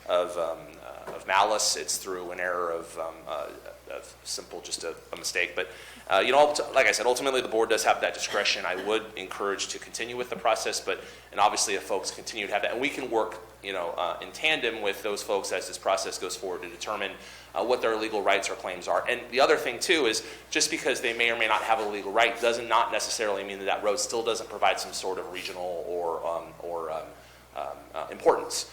of malice. It's through an error of simple, just a mistake. But like I said, ultimately the board does have that discretion. I would encourage to continue with the process, and obviously if folks continue to have that, and we can work in tandem with those folks as this process goes forward to determine what their legal rights or claims are. And the other thing too is, just because they may or may not have a legal right does not necessarily mean that road still doesn't provide some sort of regional or importance.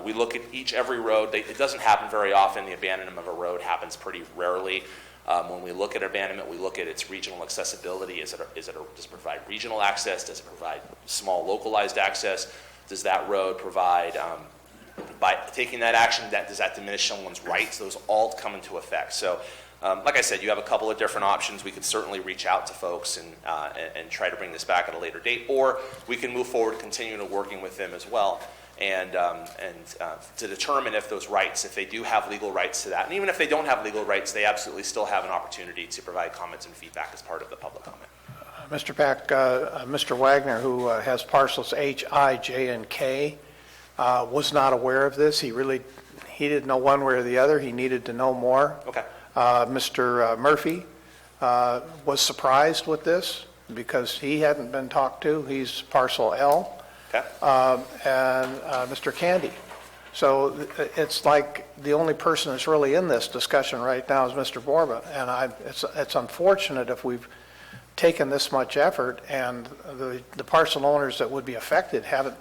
We look at every road. It doesn't happen very often. The abandonment of a road happens pretty rarely. When we look at abandonment, we look at its regional accessibility. Does it provide regional access? Does it provide small localized access? Does that road provide, by taking that action, does that diminish someone's rights? Those all come into effect. So, like I said, you have a couple of different options. We could certainly reach out to folks and try to bring this back at a later date, or we can move forward, continue to working with them as well. And to determine if those rights, if they do have legal rights to that, and even if they don't have legal rights, they absolutely still have an opportunity to provide comments and feedback as part of the public comment. Mr. Pack, Mr. Wagner, who has parcels H, I, J, and K, was not aware of this. He didn't know one way or the other. He needed to know more. Okay. Mr. Murphy was surprised with this because he hadn't been talked to. He's parcel L. Okay. And Mr. Candy. So it's like the only person that's really in this discussion right now is Mr. Borba. And it's unfortunate if we've taken this much effort and the parcel owners that would be affected haven't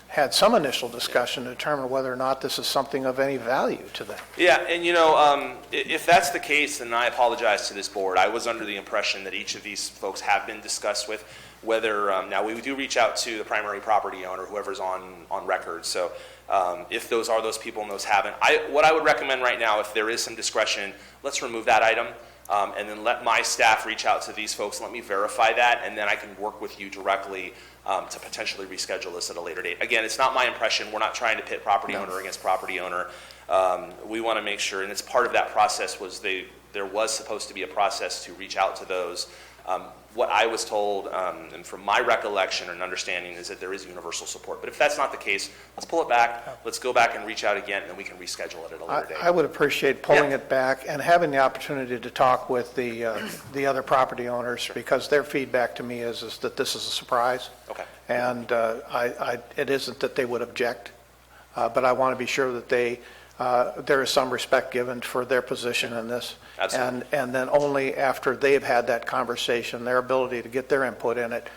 had some initial discussion to determine whether or not this is something of any value to them. Yeah, and if that's the case, then I apologize to this board. I was under the impression that each of these folks have been discussed with. Whether now we do reach out to the primary property owner, whoever's on record. So if those are those people and those haven't, what I would recommend right now, if there is some discretion, let's remove that item. And then let my staff reach out to these folks, let me verify that, and then I can work with you directly to potentially reschedule this at a later date. Again, it's not my impression. We're not trying to pit property owner against property owner. We want to make sure, and it's part of that process there was supposed to be a process to reach out to those. What I was told, and from my recollection and understanding, is that there is universal support. But if that's not the case, let's pull it back. Let's go back and reach out again, and then we can reschedule it at a later date. I would appreciate pulling it back and having the opportunity to talk with the other property owners, because their feedback to me is that this is a surprise. Okay. And it isn't that they would object, but I want to be sure that there is some respect given for their position in this. Absolutely. And then only after they've had that conversation, their ability to get their input in it,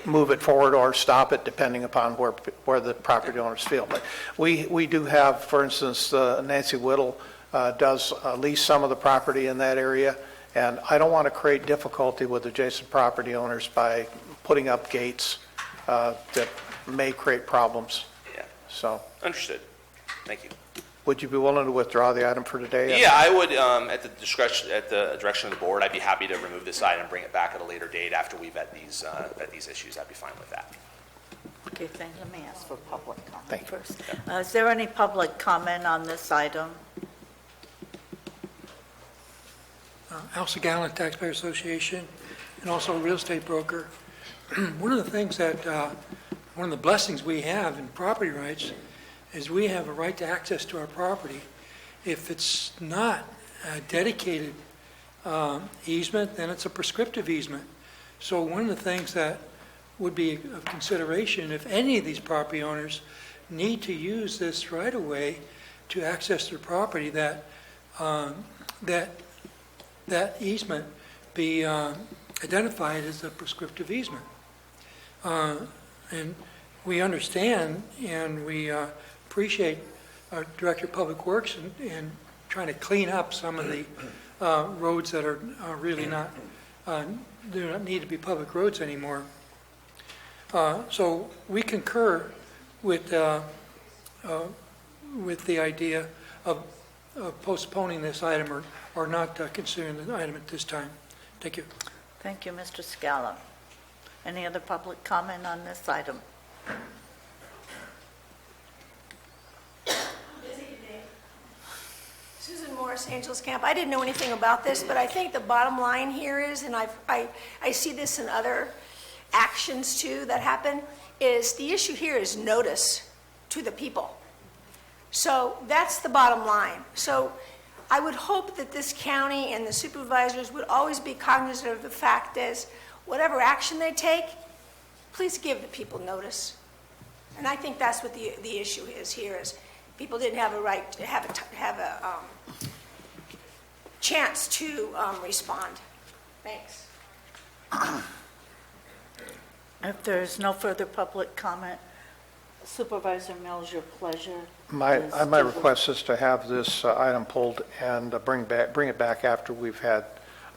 move it forward or stop it, depending upon where the property owners feel. But we do have, for instance, Nancy Whittle does lease some of the property in that area, and I don't want to create difficulty with adjacent property owners by putting up gates that may create problems. Yeah. So. Understood. Thank you. Would you be willing to withdraw the item for today? Yeah, I would, at the direction of the board, I'd be happy to remove this item and bring it back at a later date after we vet these issues. I'd be fine with that. Okay, let me ask for public comment Thank you. first. Is there any public comment on this item? Elsa Gallant, Taxpayer Association, and also a real estate broker. One of the things one of the blessings we have in property rights is we have a right to access to our property. If it's not a dedicated easement, then it's a prescriptive easement. So one of the things that would be of consideration, if any of these property owners need to use this right-of-way to access their property, that easement be identified as a prescriptive easement. And we understand and we appreciate our Director of Public Works in trying to clean up some of the roads that are really not there don't need to be public roads anymore. So we concur with the idea of postponing this item or not considering the item at this time. Thank you. Thank you, Mr. Scala. Any other public comment on this item? Susan Morris, Angels Camp. I didn't know anything about this, but I think the bottom line here is, and I see this in other actions too that happen, is the issue here is notice to the people. So that's the bottom line. So I would hope that this county and the supervisors would always be cognizant of the fact is, whatever action they take, please give the people notice. And I think that's what the issue is here, is people didn't have a right to have a chance to respond. Thanks. If there's no further public comment, Supervisor Mills, your pleasure. My request is to have this item pulled and bring it back after we've had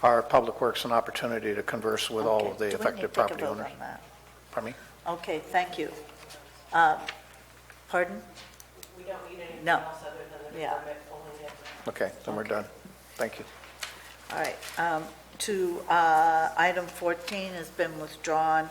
our Public Works an opportunity to converse with all of the affected property owners. Pardon me? Okay, thank you. Pardon? We don't need anything No. else other than the Yeah. permit pulling it. Okay, then we're done. Thank you. All right. Item 14 has been withdrawn.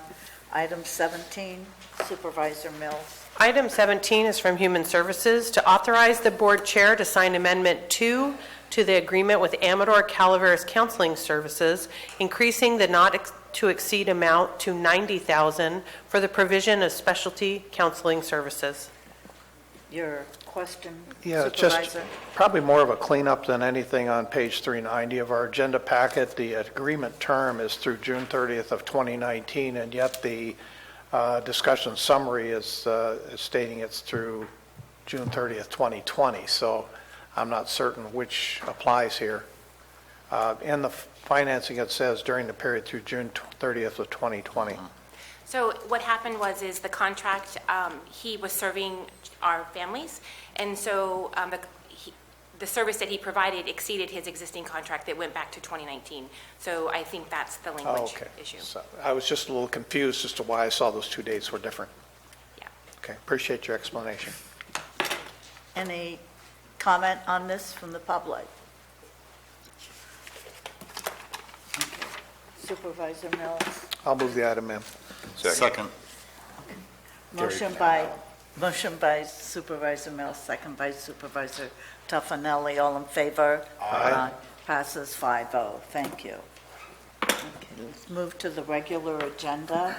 Item 17, Supervisor Mills. Item 17 is from Human Services to authorize the board chair to sign Amendment 2 to the agreement with Amador Calaveras Counseling Services, increasing the not to exceed amount to $90,000 for the provision of specialty counseling services. Your question, Yeah, it's just Supervisor? probably more of a cleanup than anything on page 390 of our agenda packet. The agreement term is through June 30th of 2019, and yet the discussion summary is stating it's through June 30th, 2020. So I'm not certain which applies here. In the financing, it says during the period through June 30th of 2020. So what happened is the contract, he was serving our families, and so the service that he provided exceeded his existing contract that went back to 2019. So I think that's the language issue. So I was just a little confused as to why I saw those two dates were different. Yeah. Okay, appreciate your explanation. Any comment on this from the public? Supervisor Mills? I'll move the item, ma'am. Second. Motion by Supervisor Mills, second by Supervisor Tuffanelli. All in favor? Aye. Passes 5-0. Thank you. Okay, let's move to the regular agenda.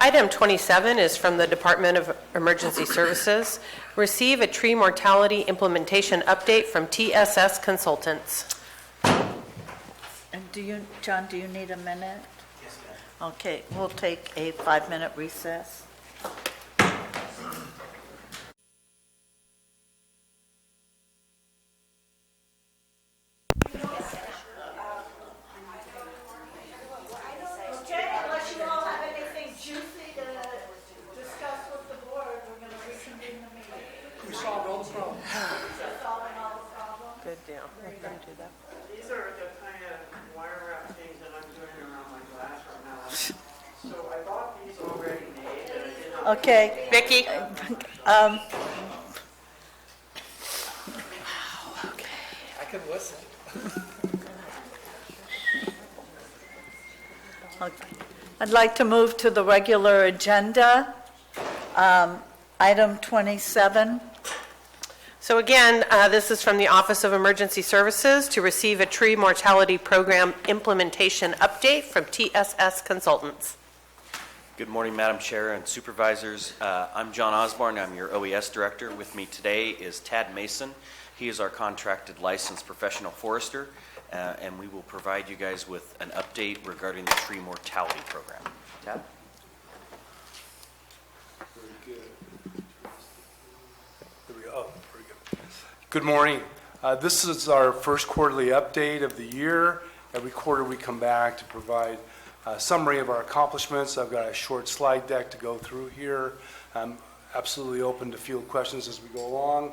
Item 27 is from the Department of Emergency Services. Receive a tree mortality implementation update from TSS Consultants. And John, do you need a minute? Yes, ma'am. Okay, we'll take a 5-minute recess. Good deal. Let them do that. These are the kind of wire wrap things that I'm doing around my glass right now. So I bought these already made, and I did not. Okay. Vicki? I can listen. I'd like to move to the regular agenda. Item 27. So again, this is from the Office of Emergency Services to receive a tree mortality program implementation update from TSS Consultants. Good morning, Madam Chair and Supervisors. I'm John Osborne. I'm your OES Director. With me today is Tad Mason. He is our contracted licensed professional forester, and we will provide you guys with an update regarding the tree mortality program. Tad? Good morning. This is our first quarterly update of the year. Every quarter we come back to provide a summary of our accomplishments. I've got a short slide deck to go through here. absolutely open to field questions as we go along.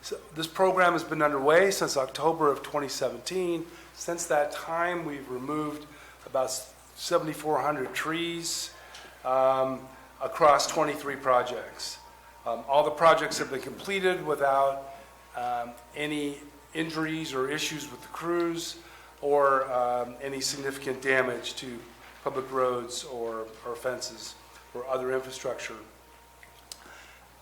So this program has been underway since October of 2017. Since that time, we've removed about 7,400 trees across 23 projects. All the projects have been completed without any injuries or issues with the crews or any significant damage to public roads or fences or other infrastructure.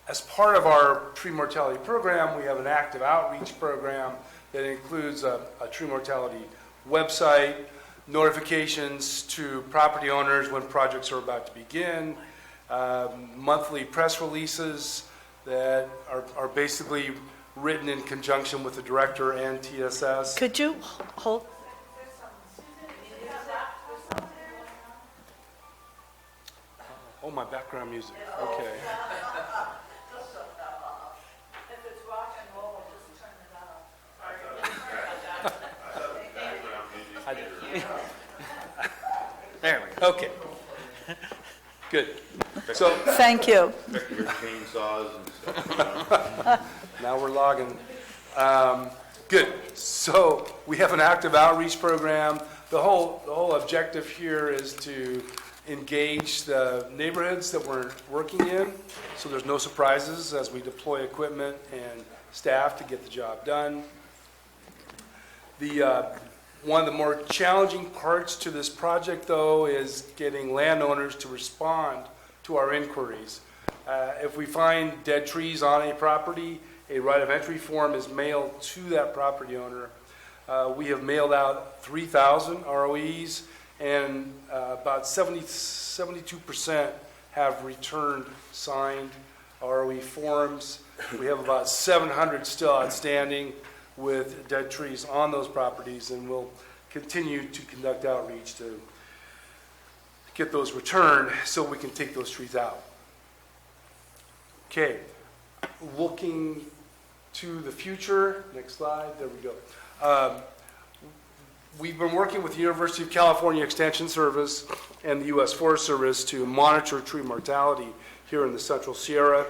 As part of our tree mortality program, we have an active outreach program that includes a tree mortality website, notifications to property owners when projects are about to begin, monthly press releases that are basically written in conjunction with the director and TSS. Could you hold? Oh, my background music, okay. There we go. Okay. Good. So. Thank you. Your chainsaws and stuff. Now we're logging. Good. So we have an active outreach program. The whole objective here is to engage the neighborhoods that we're working in, so there's no surprises as we deploy equipment and staff to get the job done. One of the more challenging parts to this project, though, is getting landowners to respond to our inquiries. If we find dead trees on a property, a right of entry form is mailed to that property owner. We have mailed out 3,000 ROEs, and about 72% have returned signed ROE forms. We have about 700 still outstanding with dead trees on those properties, and we'll continue to conduct outreach to get those returned so we can take those trees out. Okay, looking to the future, next slide, there we go. We've been working with the University of California Extension Service and the U.S. Forest Service to monitor tree mortality here in the Central Sierra.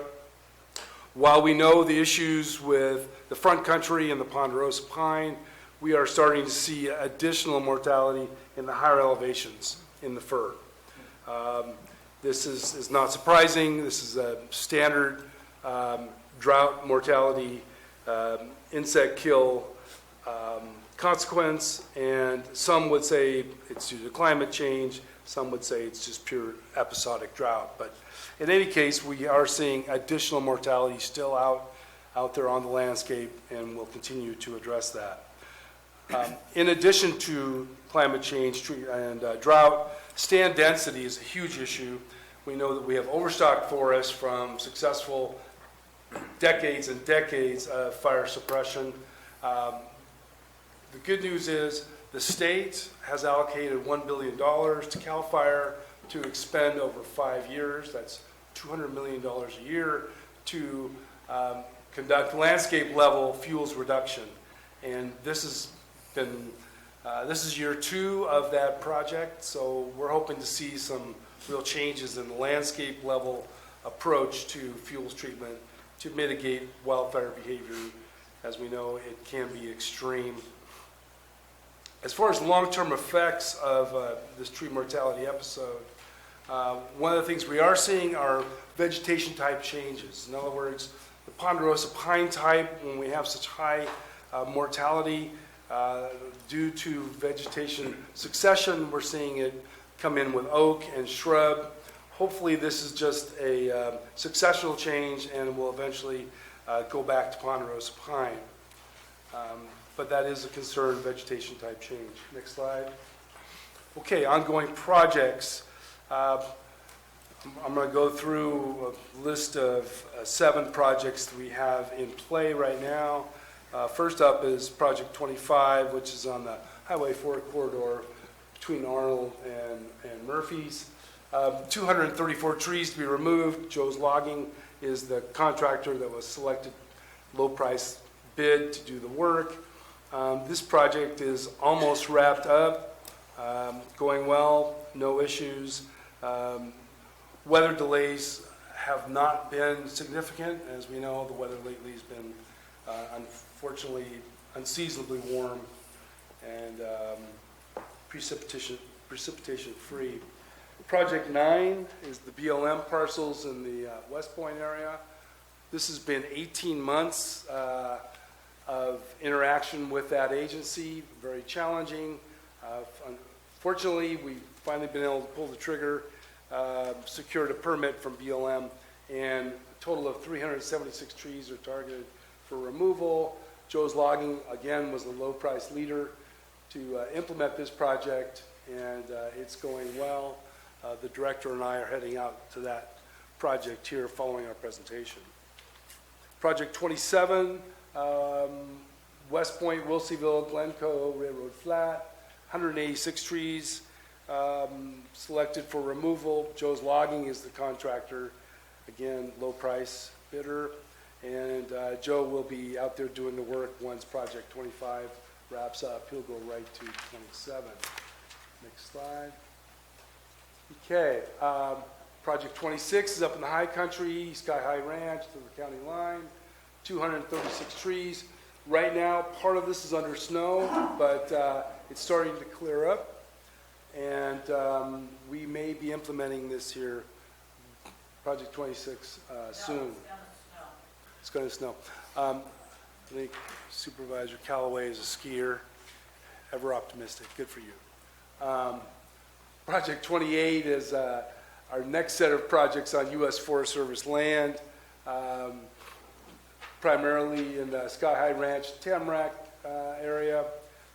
While we know the issues with the front country and the ponderosa pine, we are starting to see additional mortality in the higher elevations in the fir. This is not surprising. This is a standard drought mortality, insect kill consequence, and some would say it's due to climate change, some would say it's just pure episodic drought. But in any case, we are seeing additional mortality still out there on the landscape, and we'll continue to address that. In addition to climate change and drought, stand density is a huge issue. We know that we have overstocked forests from successful decades and decades of fire suppression. The good news is the state has allocated $1 billion to CAL FIRE to expend over 5 years. That's $200 million a year to conduct landscape level fuels reduction. And this has been, this is year 2 of that project, so we're hoping to see some real changes in the landscape level approach to fuels treatment to mitigate wildfire behavior. As we know, it can be extreme. As far as long-term effects of this tree mortality episode, one of the things we are seeing are vegetation type changes. In other words, the ponderosa pine type, when we have such high mortality due to vegetation succession, we're seeing it come in with oak and shrub. Hopefully this is just a successional change and will eventually go back to ponderosa pine. But that is a concern, vegetation type change. Next slide. Okay, ongoing projects. I'm going to go through a list of 7 projects that we have in play right now. First up is Project 25, which is on the Highway 4 corridor between Arnold and Murphy's. 234 trees to be removed. Joe's Logging is the contractor that was selected, low price bid to do the work. This project is almost wrapped up, going well, no issues. Weather delays have not been significant. As we know, the weather lately has been unfortunately unseasonably warm and precipitation free. Project 9 is the BLM parcels in the West Point area. This has been 18 months of interaction with that agency, very challenging. Fortunately, we've finally been able to pull the trigger, secured a permit from BLM, and a total of 376 trees are targeted for removal. Joe's Logging, again, was the low price leader to implement this project, and it's going well. The director and I are heading out to that project here following our presentation. Project 27, West Point, Wilseyville, Glencoe, Railroad Flat, 186 trees selected for removal. Joe's Logging is the contractor, again, low price bidder. And Joe will be out there doing the work once Project 25 wraps up. He'll go right to 27. Next slide. Okay, Project 26 is up in the high country, Sky High Ranch to the county line, 236 trees. Right now, part of this is under snow, but it's starting to clear up, and we may be implementing this here, Project 26, soon. It's going to snow. I think Supervisor Callaway is a skier, ever optimistic. Good for you. Project 28 is our next set of projects on U.S. Forest Service land, primarily in the Sky High Ranch, Tamarack area,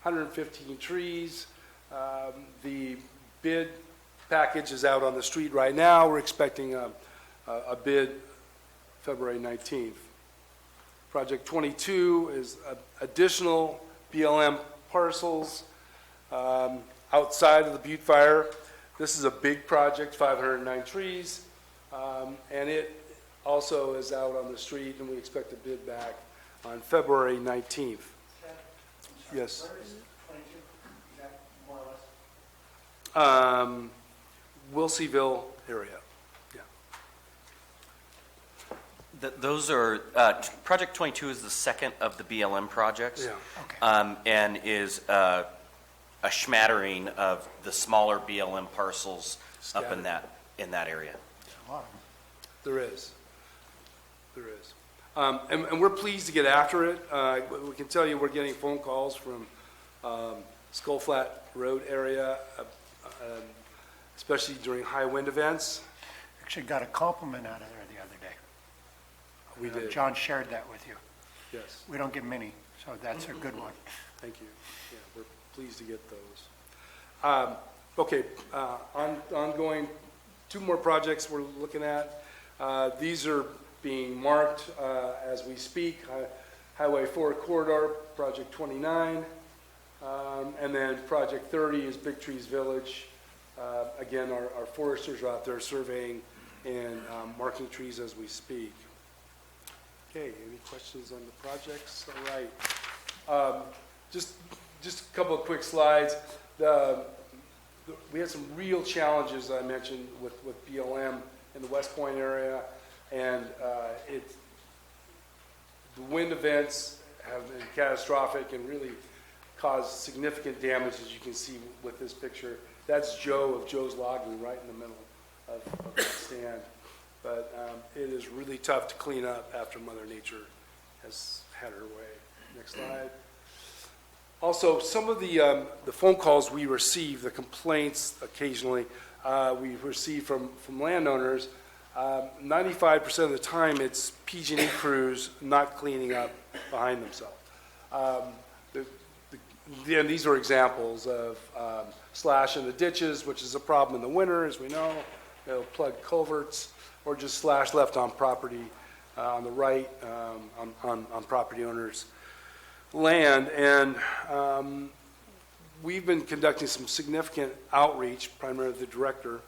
115 trees. The bid package is out on the street right now. We're expecting a bid February 19th. Project 22 is additional BLM parcels outside of the Butte Fire. This is a big project, 509 trees, and it also is out on the street, and we expect a bid back on February 19th. Yes. Where is 22? Is that more or less? Wilseyville area. Those are, Project 22 is the second of the BLM projects. Yeah. Okay. And is a smattering of the smaller BLM parcels up in that area. There is. And we're pleased to get after it. We can tell you we're getting phone calls from Skull Flat Road area, especially during high wind events. Actually got a compliment out of there the other day. We did. John shared that with you. Yes. We don't get many, so that's a good one. Thank you. Yeah, we're pleased to get those. Okay, ongoing, 2 more projects we're looking at. These are being marked as we speak. Highway 4 corridor, Project 29, and then Project 30 is Big Trees Village. Again, our foresters are out there surveying and marking trees as we speak. Okay, any questions on the projects? All right. Just a couple of quick slides. We had some real challenges, I mentioned, with BLM in the West Point area, and the wind events have been catastrophic and really caused significant damage, as you can see with this picture. That's Joe of Joe's Logging right in the middle of that stand. But it is really tough to clean up after Mother Nature has had her way. Next slide. Also, some of the phone calls we receive, the complaints occasionally we receive from landowners, 95% of the time it's PG&E crews not cleaning up behind themselves. And these are examples of slash in the ditches, which is a problem in the winter, as we know. They'll plug culverts, or just slash left on property on the right on property owners' land. And we've been conducting some significant outreach, primarily the director,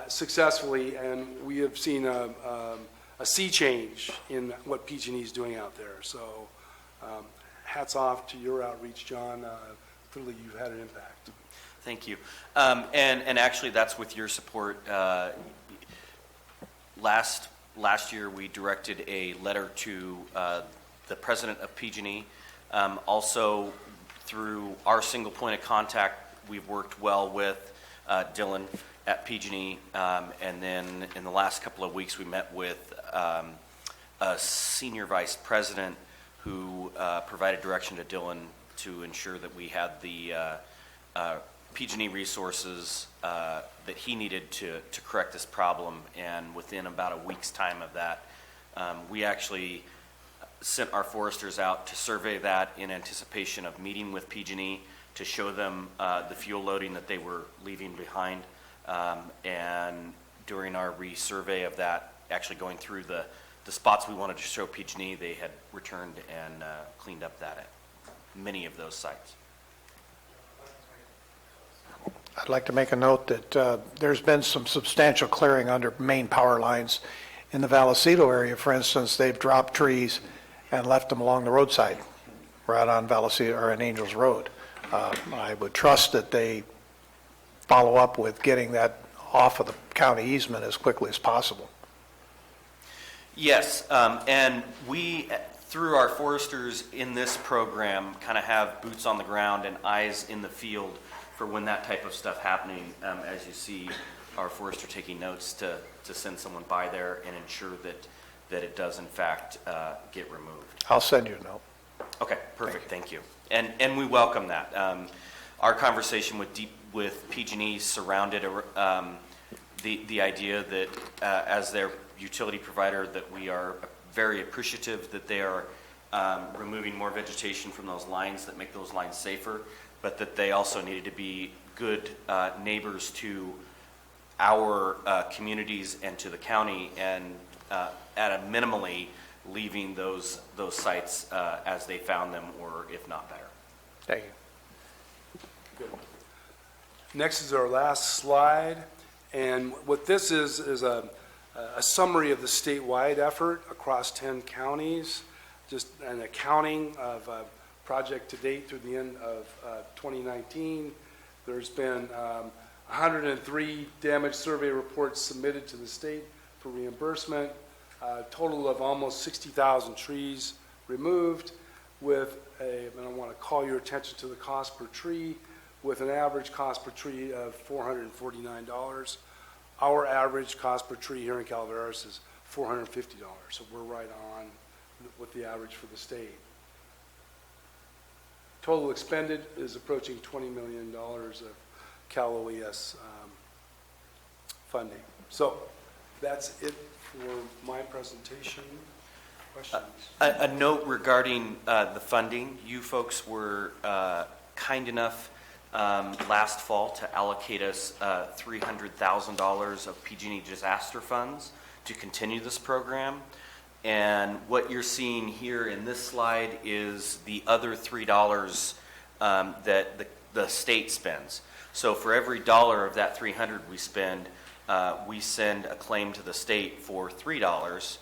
successfully, and we have seen a sea change in what PG&E is doing out there. So hats off to your outreach, John. Clearly you've had an impact. Thank you. And actually, that's with your support. Last last year, we directed a letter to the president of PG&E. Also, through our single point of contact, we've worked well with Dylan at PG&E. And then in the last couple of weeks, we met with a senior vice president who provided direction to Dylan to ensure that we had the PG&E resources that he needed to correct this problem. And within about a week's time of that, we actually sent our foresters out to survey that in anticipation of meeting with PG&E to show them the fuel loading that they were leaving behind. And during our resurvey of that, actually going through the spots we wanted to show PG&E, they had returned and cleaned up that at many of those sites. I'd like to make a note that there's been some substantial clearing under main power lines in the Vallecito area. For instance, they've dropped trees and left them along the roadside, right on Vallecito or on Angels Road. I would trust that they follow up with getting that off of the county easement as quickly as possible. Yes, and we, through our foresters in this program, kind of have boots on the ground and eyes in the field for when that type of stuff happening. As you see, our forester taking notes to send someone by there and ensure that it does in fact get removed. I'll send you a note. Okay, perfect, thank you. And we welcome that. Our conversation with PG&E surrounded the idea that as their utility provider, that we are very appreciative that they are removing more vegetation from those lines that make those lines safer, but that they also needed to be good neighbors to our communities and to the county, and at a minimally leaving those sites as they found them, or if not better. Thank you. Good. Next is our last slide, and what this is a summary of the statewide effort across 10 counties, just an accounting of project to date through the end of 2019. There's been 103 damage survey reports submitted to the state for reimbursement, a total of almost 60,000 trees removed, with and I want to call your attention to the cost per tree, with an average cost per tree of $449. Our average cost per tree here in Calaveras is $450, so we're right on with the average for the state. Total expended is approaching $20 million of Cal OES funding. So that's it for my presentation. Questions? A note regarding the funding. You folks were kind enough last fall to allocate us $300,000 of PG&E disaster funds to continue this program. And what you're seeing here in this slide is the other $3 that the state spends. So for every dollar of that $300 we spend, we send a claim to the state for $3.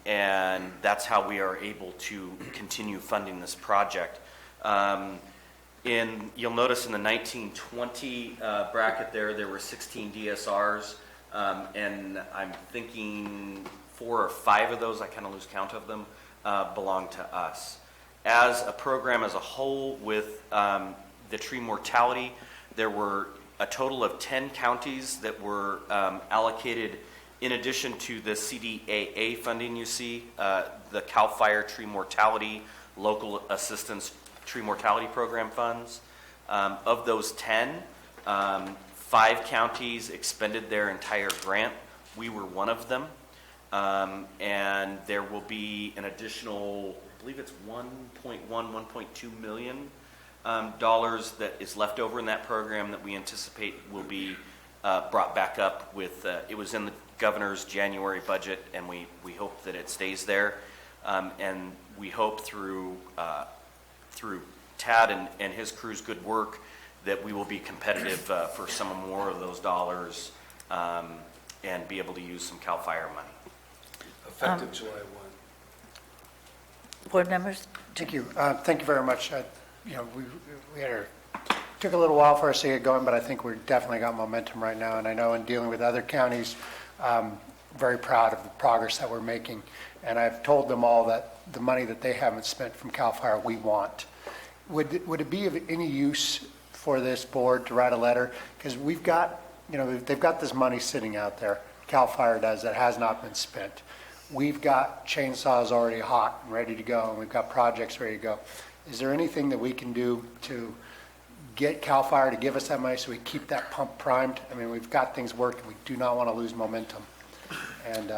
And that's how we are able to continue funding this project. You'll notice in the 1920 bracket there were 16 DSRs, and I'm thinking 4 or 5 of those, I kind of lose count of them, belong to us. As a program as a whole with the tree mortality, there were a total of 10 counties that were allocated, in addition to the CDAA funding you see, the CAL FIRE Tree Mortality Local Assistance Tree Mortality Program funds. Of those 10, 5 counties expended their entire grant. We were one of them. And there will be an additional, I believe it's $1.2 million that is left over in that program that we anticipate will be brought back up with, it was in the governor's January budget, and we hope that it stays there. And we hope through Tad and his crew's good work that we will be competitive for some more of those dollars and be able to use some CAL FIRE money. Effective July 1. Board members? Thank you. Thank you very much. We took a little while for us to get going, but I think we've definitely got momentum right now. And I know in dealing with other counties, very proud of the progress that we're making. And I've told them all that the money that they haven't spent from CAL FIRE, we want. Would it be of any use for this board to write a letter? Because we've got, they've got this money sitting out there, CAL FIRE does, that has not been spent. We've got chainsaws already hot and ready to go, and we've got projects ready to go. Is there anything that we can do to get CAL FIRE to give us that money so we keep that pump primed? I mean, we've got things working. We do not want to lose momentum. And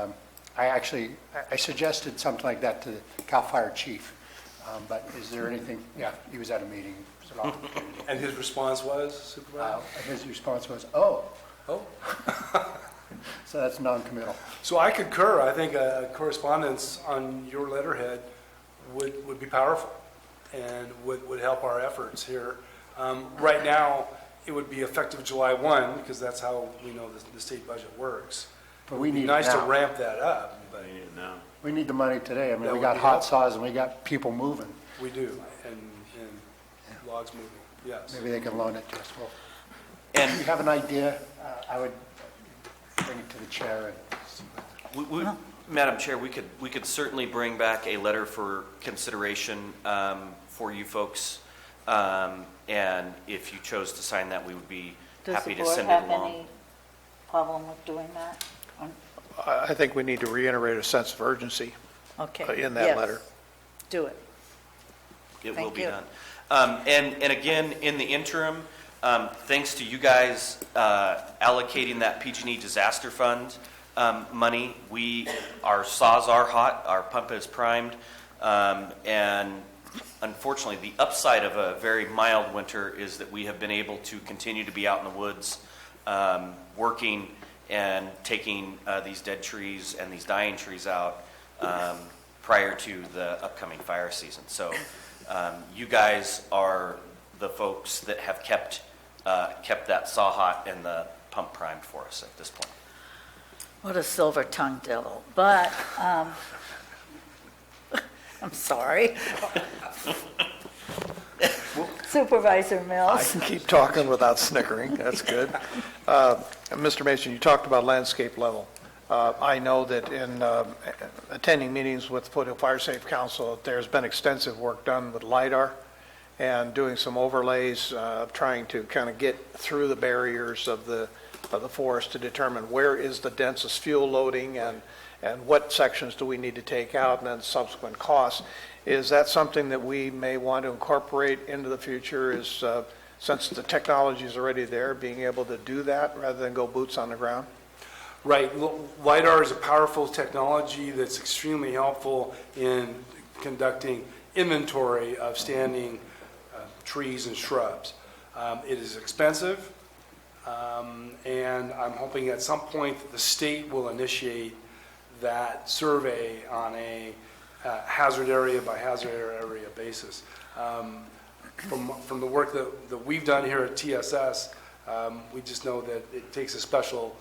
I suggested something like that to the CAL FIRE chief. But is there anything? Yeah, he was at a meeting. And his response was, Supervisor? His response was, oh. So that's non-committal. So I concur. I think a correspondence on your letterhead would be powerful and would help our efforts here. Right now, it would be effective July 1, because that's how we know the state budget works. But we It'd be need nice it to now. ramp that up. But We need the money today. I mean, That we would got be hot helpful. saws and we got people moving. We do, and logs moving, yes. Maybe they can loan it to us. Well, if you have an idea, I would bring it to the chair and Madam Chair, we could certainly bring back a letter for consideration for you folks. And if you chose to sign that, we would be happy to send it Does the board have along. any problem with doing that? I think we need to reiterate a sense of urgency Okay. in that Yes. letter. Do it. It will Thank be you. done. And again, in the interim, thanks to you guys allocating that PG&E disaster fund money, our saws are hot, our pump is primed, and unfortunately, the upside of a very mild winter is that we have been able to continue to be out in the woods working and taking these dead trees and these dying trees out prior to the upcoming fire season. So you guys are the folks that have kept that saw hot and the pump primed for us at this point. What a silver-tongued devil. But, I'm sorry. Supervisor I Mills. can keep talking without snickering, that's good. Mr. Mason, you talked about landscape level. I know that in attending meetings with Foothill Fire Safe Council, there's been extensive work done with LiDAR and doing some overlays, trying to kind of get through the barriers of the forest to determine where is the densest fuel loading and what sections do we need to take out, and then subsequent costs. Is that something that we may want to incorporate into the future, is since the technology is already there, being able to do that rather than go boots on the ground? Right. LiDAR is a powerful technology that's extremely helpful in conducting inventory of standing trees and shrubs. It is expensive, and I'm hoping at some point that the state will initiate that survey on a hazard area by hazard area basis. From the work that we've done here at TSS, we just know that it takes a special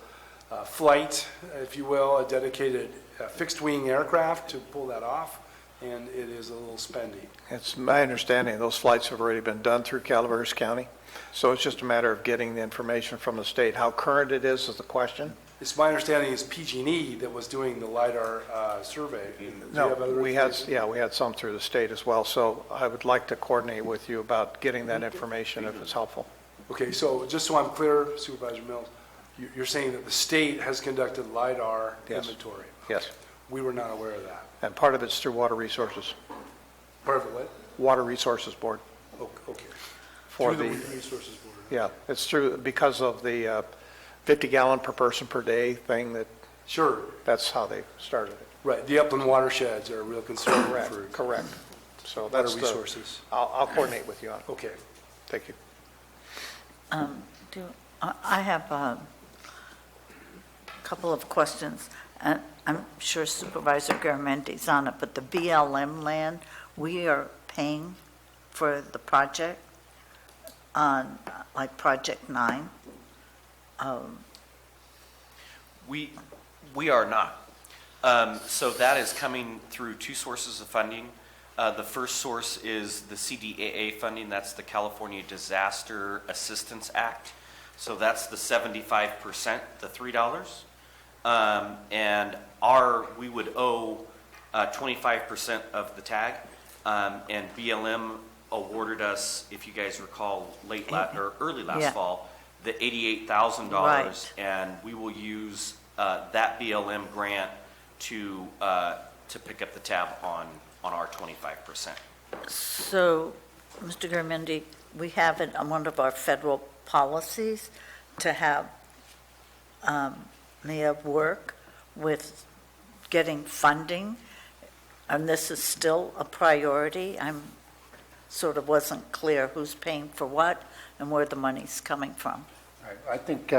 flight, if you will, a dedicated fixed-wing aircraft to pull that off, and it is a little spendy. It's my understanding those flights have already been done through Calaveras County, so it's just a matter of getting the information from the state. How current it is the question. It's my understanding it's PG&E that was doing the LiDAR survey. Do you have other No, we had information? some through the state as well, so I would like to coordinate with you about getting that information if it's helpful. Okay, so just so I'm clear, Supervisor Mills, you're saying that the state has conducted LiDAR Yes. inventory? Yes, We were not aware of that. and part of it's through Water Resources, Part of it what? Water Resources Board. Okay. For Through the, the Resources Board. yeah, it's through, because of the 50 gallon per person per day thing that. Sure. That's how they started it. Right, the upland watersheds are a real concern for Correct. So water that's the, resources. I'll coordinate with you on it. Okay. Thank you. I have a couple of questions. I'm sure Supervisor Garamendi's on it, but the BLM land, we are paying for the project on, like, Project 9? We are not. So that is coming through two sources of funding. The first source is the CDAA funding. That's the California Disaster Assistance Act. So that's the 75%, the $3. and we would owe 25% of the tag, and BLM awarded us, if you guys recall, early last Yeah. fall, the $88,000, Right. and we will use that BLM grant to pick up the tab on our 25%. So, Mr. Garamendi, we have it on one of our federal policies to have MIA work with getting funding, and this is still a priority. I'm sort of wasn't clear who's paying for what and where the money's coming from. Right. I think,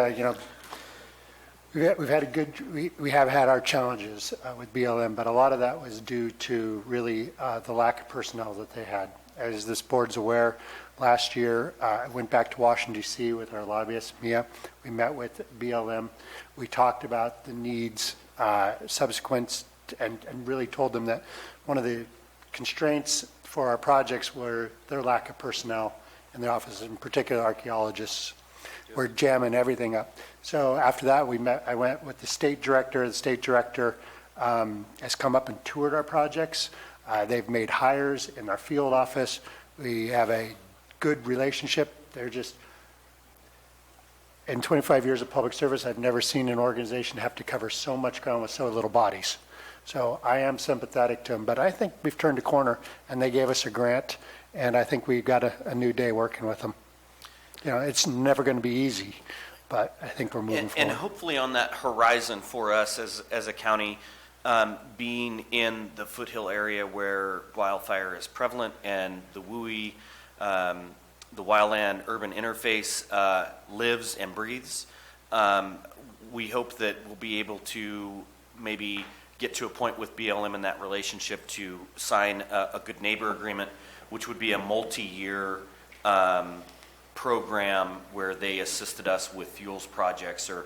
we've had we have had our challenges with BLM, but a lot of that was due to really the lack of personnel that they had. As this board's aware, last year, I went back to Washington, D.C. with our lobbyist, Mia. We met with BLM. We talked about the needs subsequent and really told them that one of the constraints for our projects were their lack of personnel in the office, in particular archaeologists. We're jamming everything up. So after that, I went with the state director. The state director has come up and toured our projects. They've made hires in our field office. We have a good relationship. They're just, in 25 years of public service, I've never seen an organization have to cover so much ground with so little bodies. So I am sympathetic to them, but I think we've turned a corner, and they gave us a grant, and I think we got a new day working with them. It's never going to be easy, but I think we're moving forward. And hopefully on that horizon for us as a county, being in the foothill area where wildfire is prevalent and the WUI, the wildland urban interface lives and breathes, we hope that we'll be able to maybe get to a point with BLM in that relationship to sign a good neighbor agreement, which would be a multi-year program where they assisted us with fuels projects or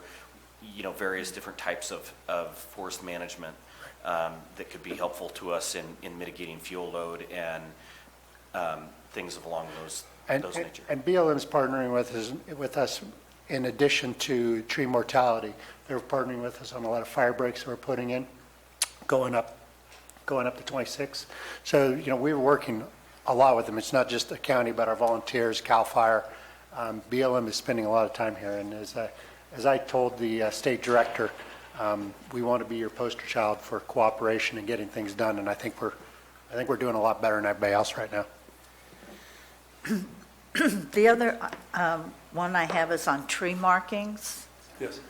various different types of forest management that could be helpful to us in mitigating fuel load and things along those nature. And BLM's partnering with us in addition to tree mortality. They're partnering with us on a lot of fire breaks we're putting in, going up to 26. So, we're working a lot with them. It's not just the county, but our volunteers, CAL FIRE. BLM is spending a lot of time here, and as I told the state director, we want to be your poster child for cooperation and getting things done, and I think we're doing a lot better than everybody else right now. The other one I have is on tree markings. Yes.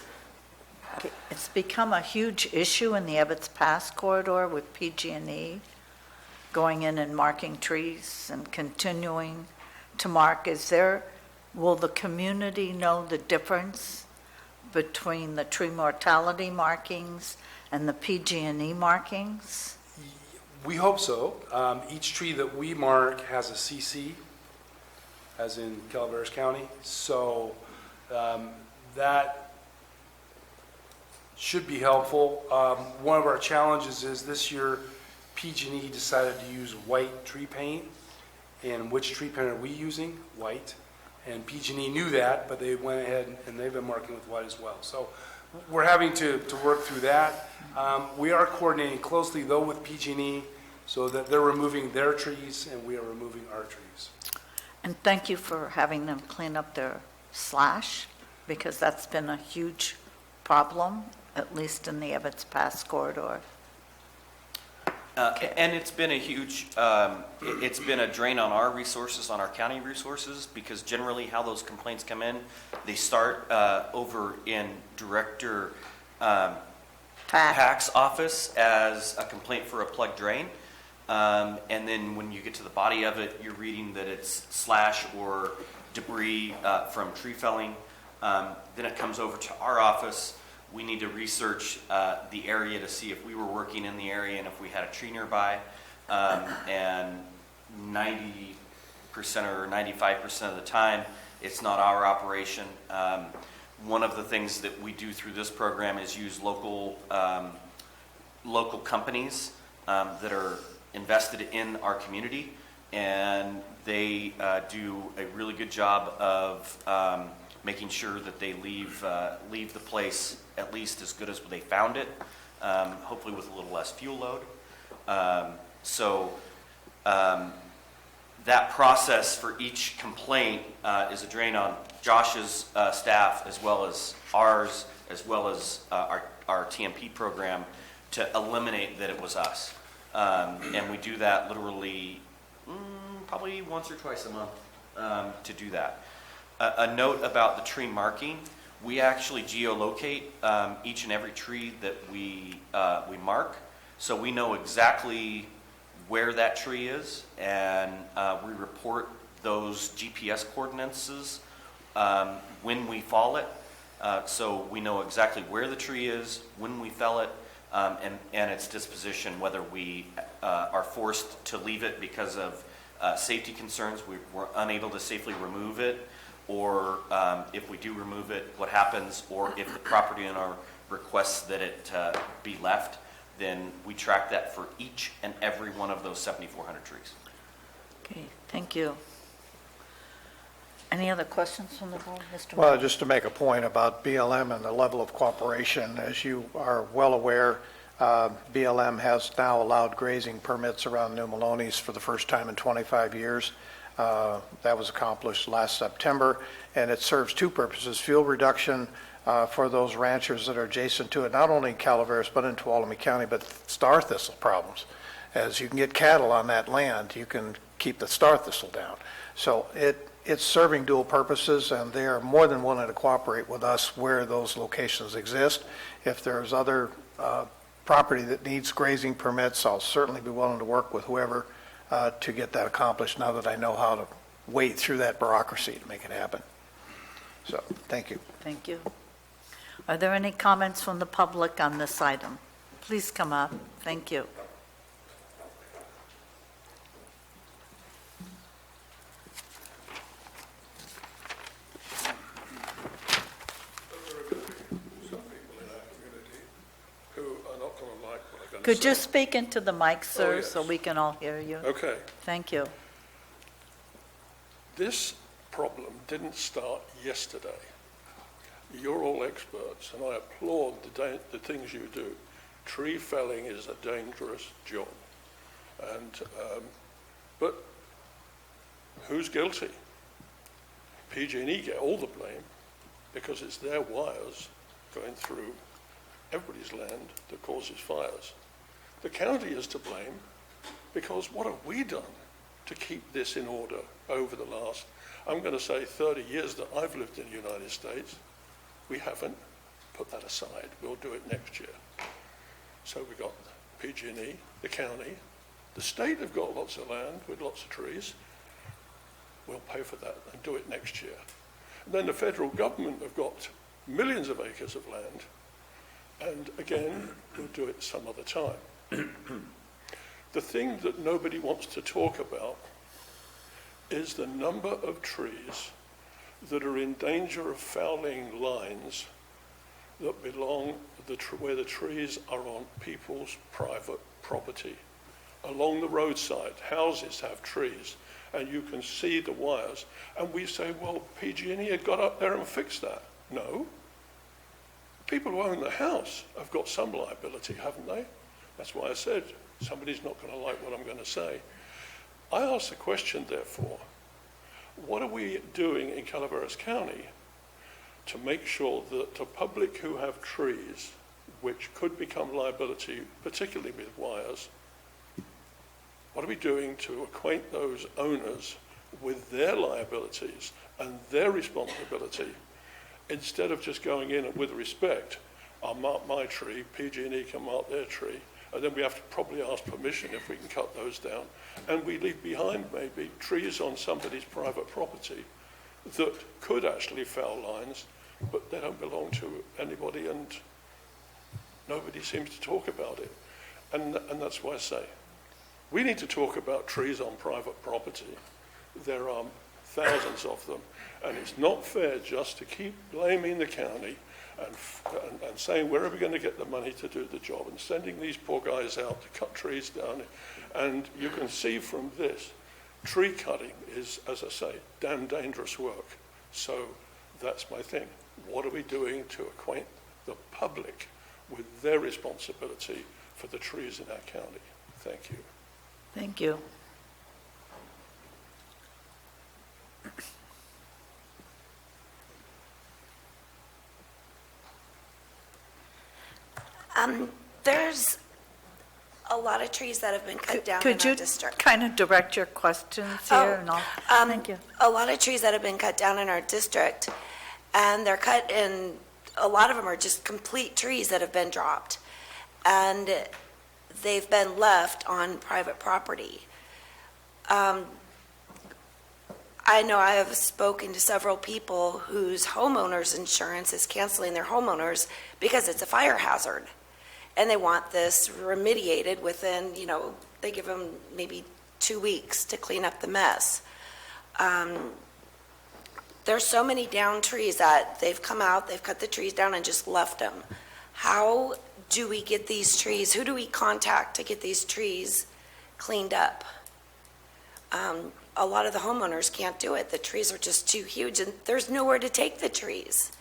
It's become a huge issue in the Ebbets Pass corridor with PG&E going in and marking trees and continuing to mark. Will the community know the difference between the tree mortality markings and the PG&E markings? We hope so. Each tree that we mark has a CC, as in Calaveras County. So that should be helpful. One of our challenges is this year PG&E decided to use white tree paint. And which tree paint are we using? White. And PG&E knew that, but they went ahead and they've been marking with white as well. So we're having to work through that. We are coordinating closely, though, with PG&E so that they're removing their trees and we are removing our trees. And thank you for having them clean up their slash, because that's been a huge problem, at least in the Ebbets Pass corridor. And it's been a huge, it's been a drain on our resources, on our county resources, because generally how those complaints come in, they start over in Director Pack's office as a complaint for a plugged drain. And then when you get to the body of it, you're reading that it's slash or debris from tree felling. Then it comes over to our office. We need to research the area to see if we were working in the area and if we had a tree nearby. And 90% or 95% of the time, it's not our operation. One of the things that we do through this program is use local companies that are invested in our community, and they do a really good job of making sure that they leave the place at least as good as they found it, hopefully with a little less fuel load. That process for each complaint is a drain on Josh's staff as well as ours, as well as our TMP program to eliminate that it was us. And we do that literally probably once or twice a month to do that. A note about the tree marking, we actually geolocate each and every tree that we mark, so we know exactly where that tree is, and we report those GPS coordinates when we fall it, so we know exactly where the tree is, when we fell it, and its disposition, whether we are forced to leave it because of safety concerns, we're unable to safely remove it, or if we do remove it, what happens, or if the property owner requests that it be left, then we track that for each and every one of those 7,400 trees. Okay, thank you. Any other questions from the board, Mr. Well, Mayor? just to make a point about BLM and the level of cooperation, as you are well aware, BLM has now allowed grazing permits around New Melones for the first time in 25 years. That was accomplished last September, and it serves two purposes: fuel reduction for those ranchers that are adjacent to it, not only in Calaveras but in Tuolumne County, but star thistle problems. As you can get cattle on that land, you can keep the star thistle down. So it's serving dual purposes, and they are more than willing to cooperate with us where those locations exist. If there's other property that needs grazing permits, I'll certainly be willing to work with whoever to get that accomplished, now that I know how to wade through that bureaucracy to make it happen. So, thank you. Thank you. Are there any comments from the public on this item? Please come up. Thank you. Could you speak into the mic, sir, yes. so we can all hear you? Okay. Thank you. This problem didn't start yesterday. You're all experts, and I applaud the things you do. Tree felling is a dangerous job. But who's guilty? PG&E get all the blame because it's their wires going through everybody's land that causes fires. The county is to blame because what have we done to keep this in order over the last, I'm going to say 30 years that I've lived in the United States? We haven't. Put that aside. We'll do it next year. So we've got PG&E, the county, the state have got lots of land with lots of trees. We'll pay for that and do it next year. And then the federal government have got millions of acres of land, and again, we'll do it some other time. The thing that nobody wants to talk about is the number of trees that are in danger of fouling lines that belong where the trees are on people's private property. Along the roadside, houses have trees, and you can see the wires. And we say, well, PG&E had got up there and fixed that. No. People who own the house have got some liability, haven't they? That's why I said somebody's not going to like what I'm going to say. I ask the question, therefore, what are we doing in Calaveras County to make sure that the public who have trees, which could become liability, particularly with wires, what are we doing to acquaint those owners with their liabilities and their responsibility, instead of just going in and with respect, I'll mark my tree, PG&E can mark their tree, and then we have to probably ask permission if we can cut those down, and we leave behind maybe trees on somebody's private property that could actually foul lines, but they don't belong to anybody, and nobody seems to talk about it. And that's why I say, we need to talk about trees on private property. There are thousands of them, and it's not fair just to keep blaming the county and saying, where are we going to get the money to do the job, and sending these poor guys out to cut trees down. And you can see from this, tree cutting is, as I say, damn dangerous work. So That's my thing. What are we doing to acquaint the public with their responsibility for the trees in our county? Thank you. Thank you. There's a lot of trees that have been cut down in Could our you district. kind of direct your questions here and all? Thank you. A lot of trees that have been cut down in our district, and they're cut in, a lot of them are just complete trees that have been dropped, and they've been left on private property. I know I have spoken to several people whose homeowners insurance is canceling their homeowners because it's a fire hazard. And they want this remediated within, they give them maybe 2 weeks to clean up the mess. There's so many down trees that they've come out, they've cut the trees down and just left them. How do we get these trees, who do we contact to get these trees cleaned up? A lot of the homeowners can't do it. The trees are just too huge, and there's nowhere to take the trees.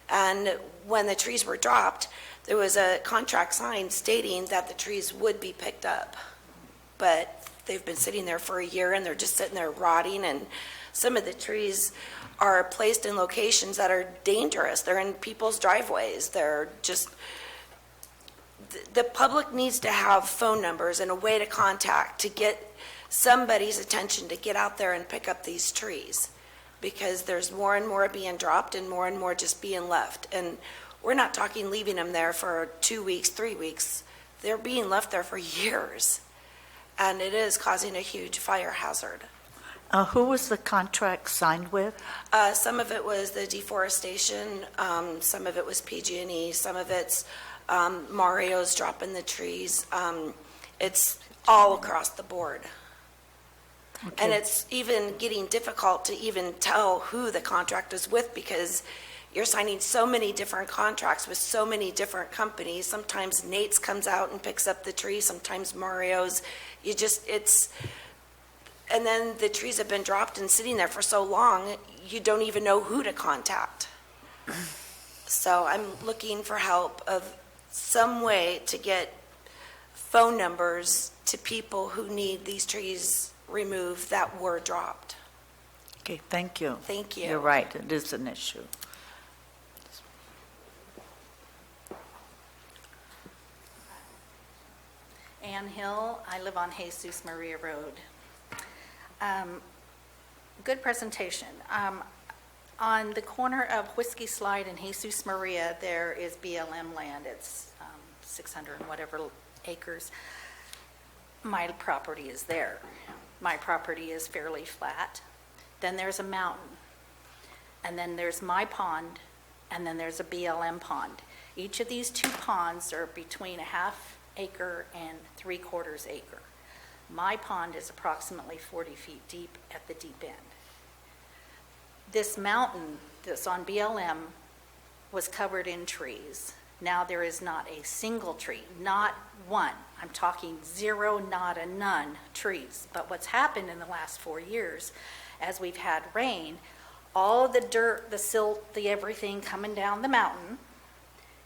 And when the trees were dropped, there was a contract signed stating that the trees would be picked up. But they've been sitting there for a year, and they're just sitting there rotting, and some of the trees are placed in locations that are dangerous. They're in people's driveways. They're just, the public needs to have phone numbers and a way to contact to get somebody's attention to get out there and pick up these trees, because there's more and more being dropped and more just being left. And we're not talking leaving them there for 2 weeks, 3 weeks. They're being left there for years, and it is causing a huge fire hazard. Who was the contract signed with? Some of it was the deforestation, some of it was PG&E, some of it's Mario's dropping the trees. It's all across the board. Okay. And it's even getting difficult to even tell who the contract is with, because you're signing so many different contracts with so many different companies. Sometimes Nate's comes out and picks up the tree, sometimes Mario's. And then the trees have been dropped and sitting there for so long, you don't even know who to contact. So I'm looking for help of some way to get phone numbers to people who need these trees removed that were dropped. Okay, thank you. Thank you. You're right, it is an issue. Ann Hill, I live on Jesus Maria Road. Good presentation. On the corner of Whiskey Slide and Jesus Maria, there is BLM land. It's 600 and whatever acres. My property is there. My property is fairly flat. Then there's a mountain. And then there's my pond, and then there's a BLM pond. Each of these two ponds are between a half acre and 3/4 acre. My pond is approximately 40 feet deep at the deep end. This mountain that's on BLM was covered in trees. Now there is not a single tree, not one. I'm talking zero, nada, none trees. But what's happened in the last 4 years, as we've had rain, all the dirt, the silt, the everything coming down the mountain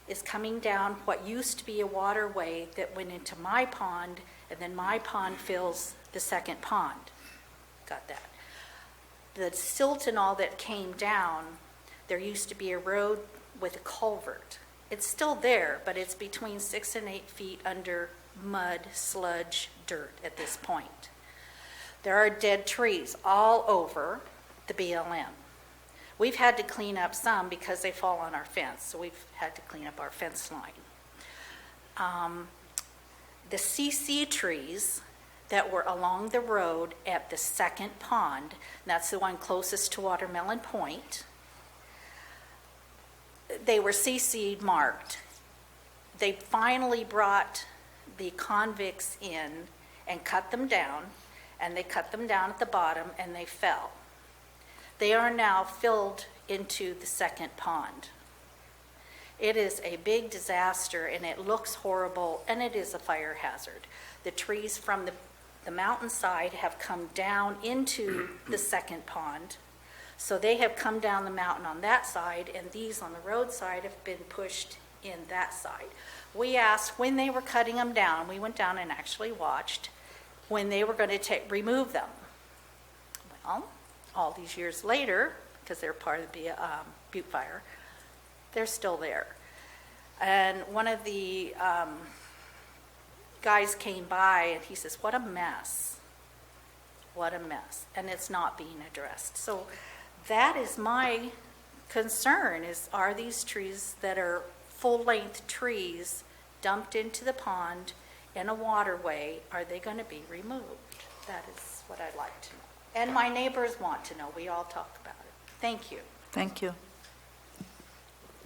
is coming down what used to be a waterway that went into my pond, and then my pond fills the second pond. Got that? The silt and all that came down, there used to be a road with a culvert. It's still there, but it's between 6 and 8 feet under mud, sludge, dirt at this point. There are dead trees all over the BLM. We've had to clean up some because they fall on our fence, so we've had to clean up our fence line. The CC trees that were along the road at the second pond, that's the one closest to Watermelon Point, they were CC marked. They finally brought the convicts in and cut them down, and they cut them down at the bottom and they fell. They are now filled into the second pond. It is a big disaster, and it looks horrible, and it is a fire hazard. The trees from the mountainside have come down into the second pond. So they have come down the mountain on that side, and these on the roadside have been pushed in that side. We asked when they were cutting them down, we went down and actually watched when they were going to remove them. Well, all these years later, because they're part of the Butte Fire, they're still there. And one of the guys came by and he says, what a mess. What a mess. And it's not being addressed. So that is my concern, is are these trees that are full-length trees dumped into the pond in a waterway, are they going to be removed? That is what I'd like to know. And my neighbors want to know. We all talk about it. Thank you. Thank you.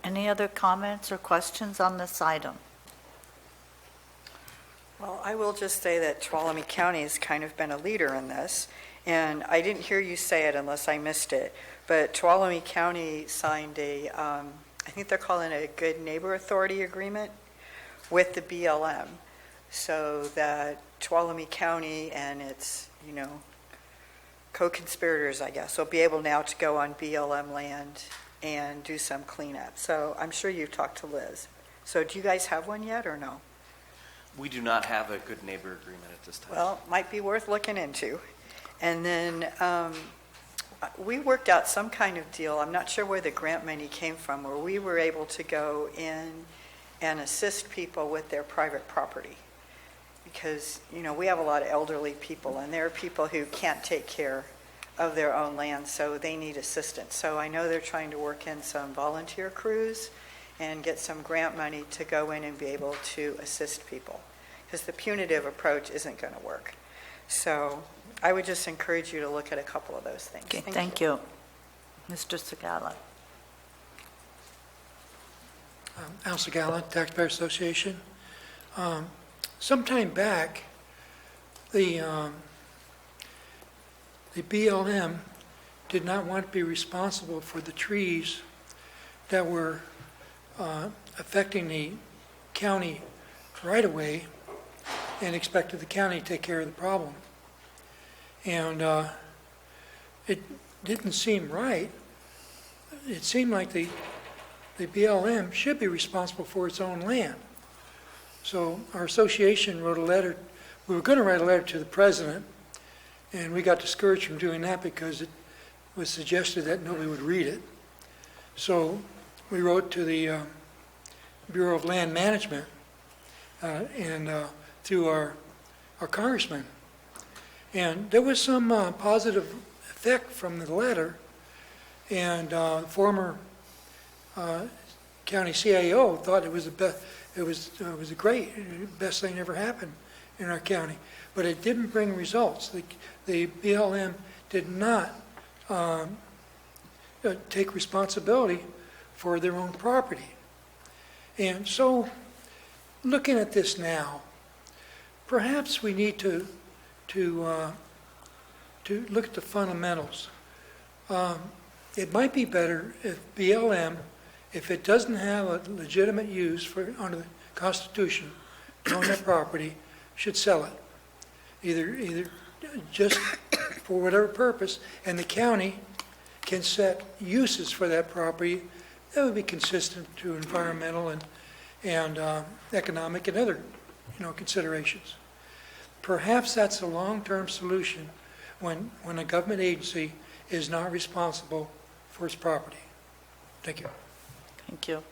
Any other comments or questions on this item? Well, I will just say that Tuolumne County has kind of been a leader in this, and I didn't hear you say it unless I missed it, but Tuolumne County signed I think they're calling it a Good Neighbor Authority Agreement with the BLM, so that Tuolumne County and its, co-conspirators, I guess, will be able now to go on BLM land and do some cleanup. So I'm sure you've talked to Liz. So do you guys have one yet or no? We do not have a good neighbor agreement at this time. Well, might be worth looking into. And then we worked out some kind of deal, I'm not sure where the grant money came from, where we were able to go in and assist people with their private property. Because, we have a lot of elderly people, and there are people who can't take care of their own land, so they need assistance. So I know they're trying to work in some volunteer crews and get some grant money to go in and be able to assist people, because the punitive approach isn't going to work. So I would just encourage you to look at a couple of those things. Okay, thank you. Mr. Segala. Al Segala, Taxpayer Association. Sometime back, the BLM did not want to be responsible for the trees that were affecting the county right-of-way and expected the county to take care of the problem. And it didn't seem right. It seemed like the BLM should be responsible for its own land. So our association wrote a letter. We were going to write a letter to the president, and we got discouraged from doing that because it was suggested that nobody would read it. So we wrote to the Bureau of Land Management and through our congressman. And there was some positive effect from the letter, and the former county CAO thought it was the best. It was a great, best thing ever happened in our county, but it didn't bring results. The BLM did not take responsibility for their own property. And so, looking at this now, perhaps we need to look at the fundamentals. It might be better if BLM, if it doesn't have a legitimate use under the Constitution on that property, should sell it. Either just for whatever purpose, and the county can set uses for that property that would be consistent to environmental and economic and other considerations. Perhaps that's a long-term solution when a government agency is not responsible for its property. Thank you. Thank you.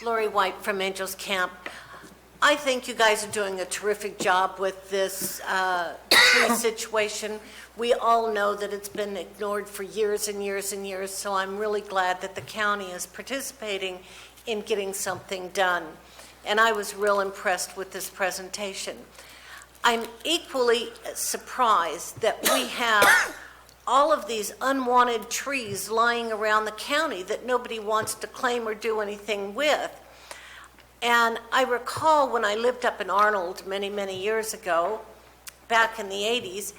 Lori White from Angels Camp. I think you guys are doing a terrific job with this tree situation. We all know that it's been ignored for years and years and years, so I'm really glad that the county is participating in getting something done. And I was real impressed with this presentation. I'm equally surprised that we have all of these unwanted trees lying around the county that nobody wants to claim or do anything with. And I recall when I lived up in Arnold many, many years ago, back in the 80s,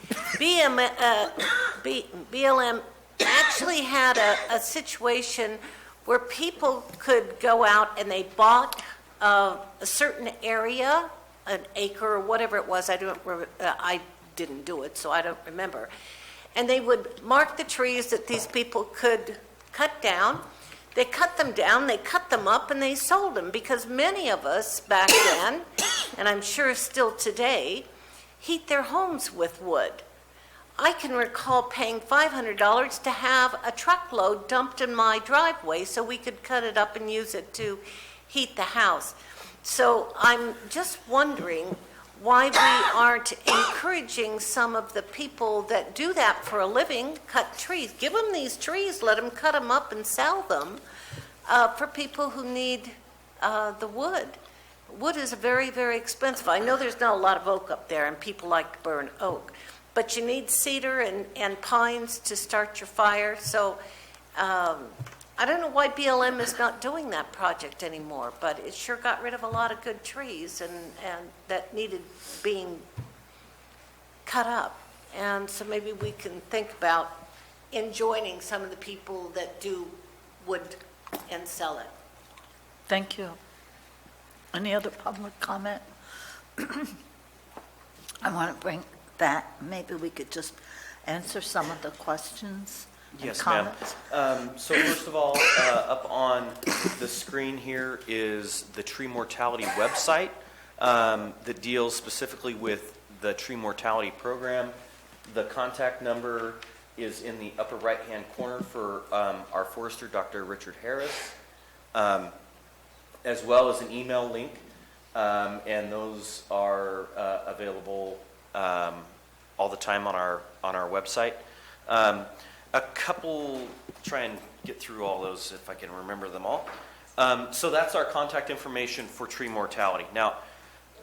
BLM actually had a situation where people could go out and they bought a certain area, an acre or whatever it was. I didn't do it, so I don't remember. And they would mark the trees that these people could cut down. They cut them down, they cut them up, and they sold them, because many of us back then, and I'm sure still today, heat their homes with wood. I can recall paying $500 to have a truckload dumped in my driveway so we could cut it up and use it to heat the house. So I'm just wondering why we aren't encouraging some of the people that do that for a living, cut trees. Give them these trees, let them cut them up and sell them for people who need the wood. Wood is very, very expensive. I know there's not a lot of oak up there, and people like to burn oak, but you need cedar and pines to start your fire. So I don't know why BLM is not doing that project anymore, but it sure got rid of a lot of good trees and that needed being cut up. And so maybe we can think about enjoining some of the people that do wood and sell it. Thank you. Any other public comment? I want to bring that, maybe we could just answer some of the questions. Yes, ma'am. So first of all, up on the screen here is the tree mortality website that deals specifically with the tree mortality program. The contact number is in the upper right-hand corner for our forester, Dr. Richard Harris, as well as an email link, and those are available all the time on our website. A couple, try and get through all those if I can remember them all. So that's our contact information for tree mortality. Now,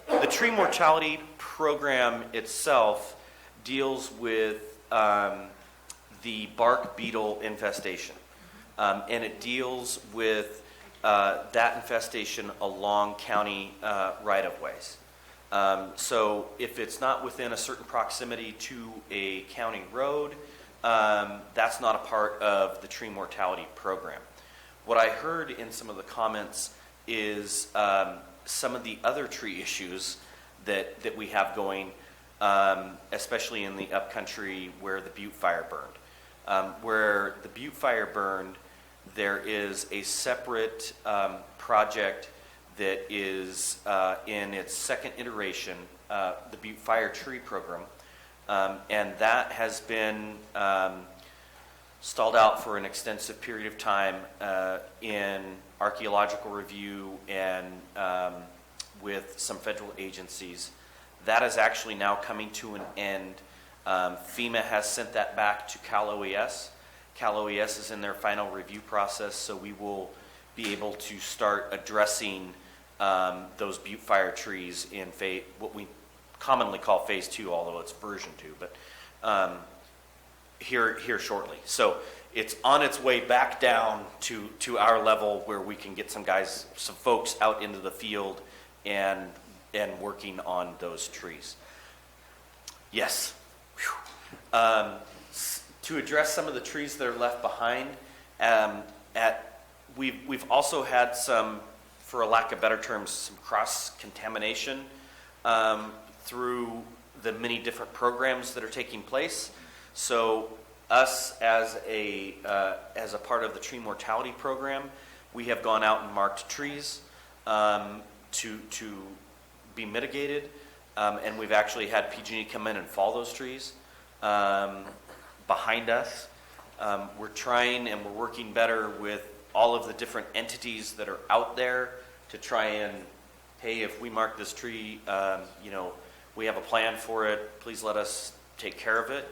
the tree mortality program itself deals with the bark beetle infestation. And it deals with that infestation along county right-of-ways. So if it's not within a certain proximity to a county road, that's not a part of the tree mortality program. What I heard in some of the comments is some of the other tree issues that we have going, especially in the upcountry where the Butte Fire burned. Where the Butte Fire burned, there is a separate project that is in its second iteration, the Butte Fire Tree Program. And that has been stalled out for an extensive period of time in archaeological review and with some federal agencies. That is actually now coming to an end. FEMA has sent that back to Cal OES. Cal OES is in their final review process, so we will be able to start addressing those Butte Fire trees in what we commonly call phase 2, although it's version 2, but here shortly. So it's on its way back down to our level where we can get some folks out into the field and working on those trees. Yes. To address some of the trees that are left behind, we've also had some, for a lack of better terms, some cross-contamination through the many different programs that are taking place. So us as a part of the tree mortality program, we have gone out and marked trees to be mitigated, and we've actually had PG&E come in and fall those trees behind us. We're trying and we're working better with all of the different entities that are out there to try and, hey, if we mark this tree, we have a plan for it, please let us take care of it.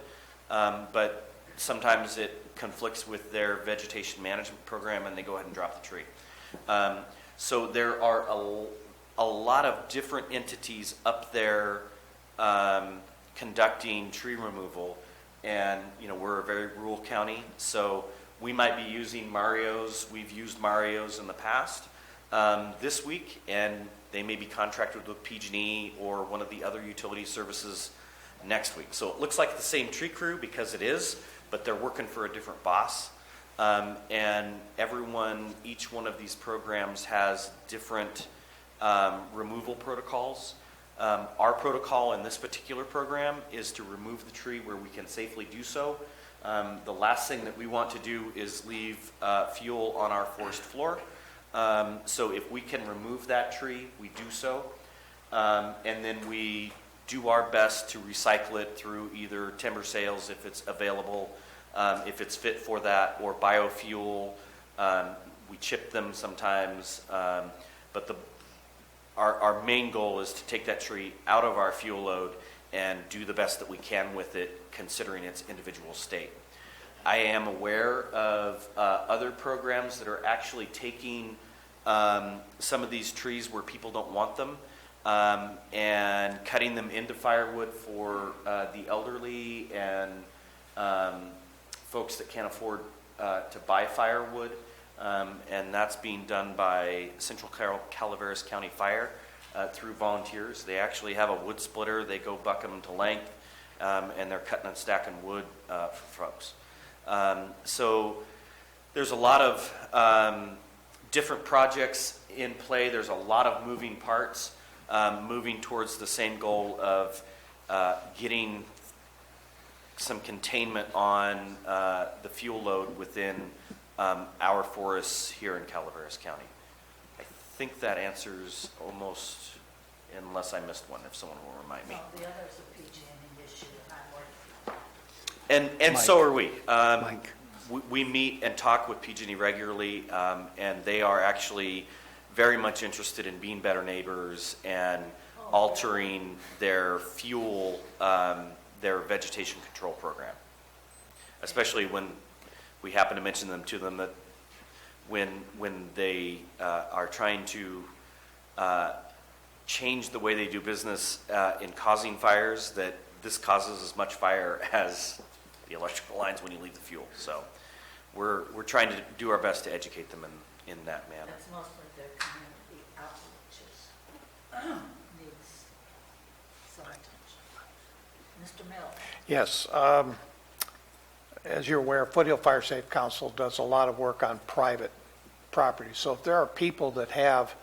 But sometimes it conflicts with their vegetation management program and they go ahead and drop the tree. So there are a lot of different entities up there conducting tree removal, and we're a very rural county, so we might be using Marios. We've used Marios in the past this week, and they may be contracted with PG&E or one of the other utility services next week. So it looks like the same tree crew because it is, but they're working for a different boss. And each one of these programs has different removal protocols. Our protocol in this particular program is to remove the tree where we can safely do so. The last thing that we want to do is leave fuel on our forest floor. So if we can remove that tree, we do so. And then we do our best to recycle it through either timber sales if it's available, if it's fit for that, or biofuel. We chip them sometimes, but our main goal is to take that tree out of our fuel load and do the best that we can with it, considering its individual state. I am aware of other programs that are actually taking some of these trees where people don't want them and cutting them into firewood for the elderly and folks that can't afford to buy firewood. And that's being done by Central Calaveras County Fire through volunteers. They actually have a wood splitter. They go buck them to length, and they're cutting and stacking wood for folks. So there's a lot of different projects in play. There's a lot of moving parts moving towards the same goal of getting some containment on the fuel load within our forests here in Calaveras County. I think that answers almost, unless I missed one, if someone will remind me. The other's a PG&E issue, And so are we. We meet and talk with PG&E regularly, and they are actually very much interested in being better neighbors and altering their fuel, their vegetation control program. Especially when we happen to mention them to them that when they are trying to change the way they do business in causing fires, that this causes as much fire as the electrical lines when you leave the fuel. So we're trying to do our best to educate them in that manner. That's mostly their community outreaches. Needs some attention. Mr. Mills. Yes. As you're aware, Foothill Fire Safe Council does a lot of work on private property. So if there are people that have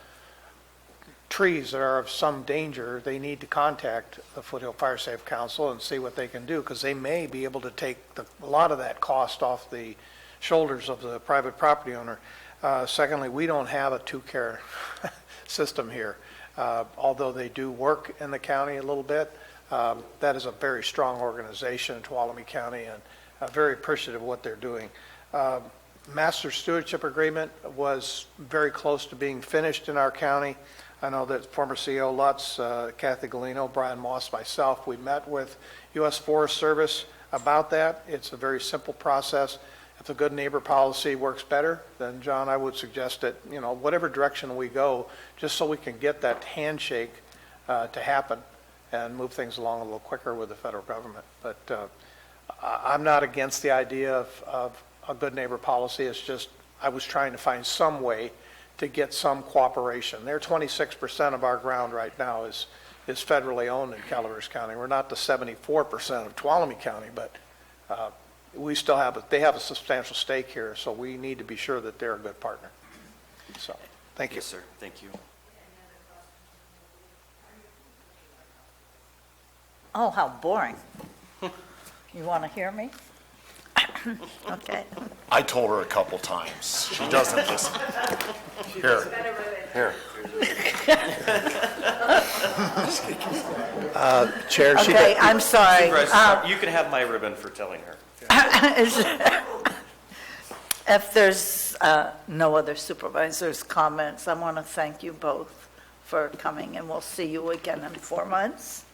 trees that are of some danger, they need to contact the Foothill Fire Safe Council and see what they can do, because they may be able to take a lot of that cost off the shoulders of the private property owner. Secondly, we don't have a two-care system here. Although they do work in the county a little bit, that is a very strong organization in Tuolumne County, and very appreciative of what they're doing. Master Stewardship Agreement was very close to being finished in our county. I know that former CEO Lutz, Kathy Galino, Brian Moss, myself, we met with U.S. Forest Service about that. It's a very simple process. If a good neighbor policy works better, then John, I would suggest that, whatever direction we go, just so we can get that handshake to happen and move things along a little quicker with the federal government. But I'm not against the idea of a good neighbor policy. It's just I was trying to find some way to get some cooperation. There, 26% of our ground right now is federally owned in Calaveras County. We're not the 74% of Tuolumne County, but we still they have a substantial stake here, so we need to be sure that they're a good partner. So, thank you. Yes, sir. Thank you. Oh, how boring. You want to hear me? Okay. I told her a couple times. She doesn't listen. Here. Chair, she Okay, I'm sorry. Supervisor, you can have my ribbon for telling her. If there's no other supervisors' comments, I want to thank you both for coming, and we'll see you again in 4 months.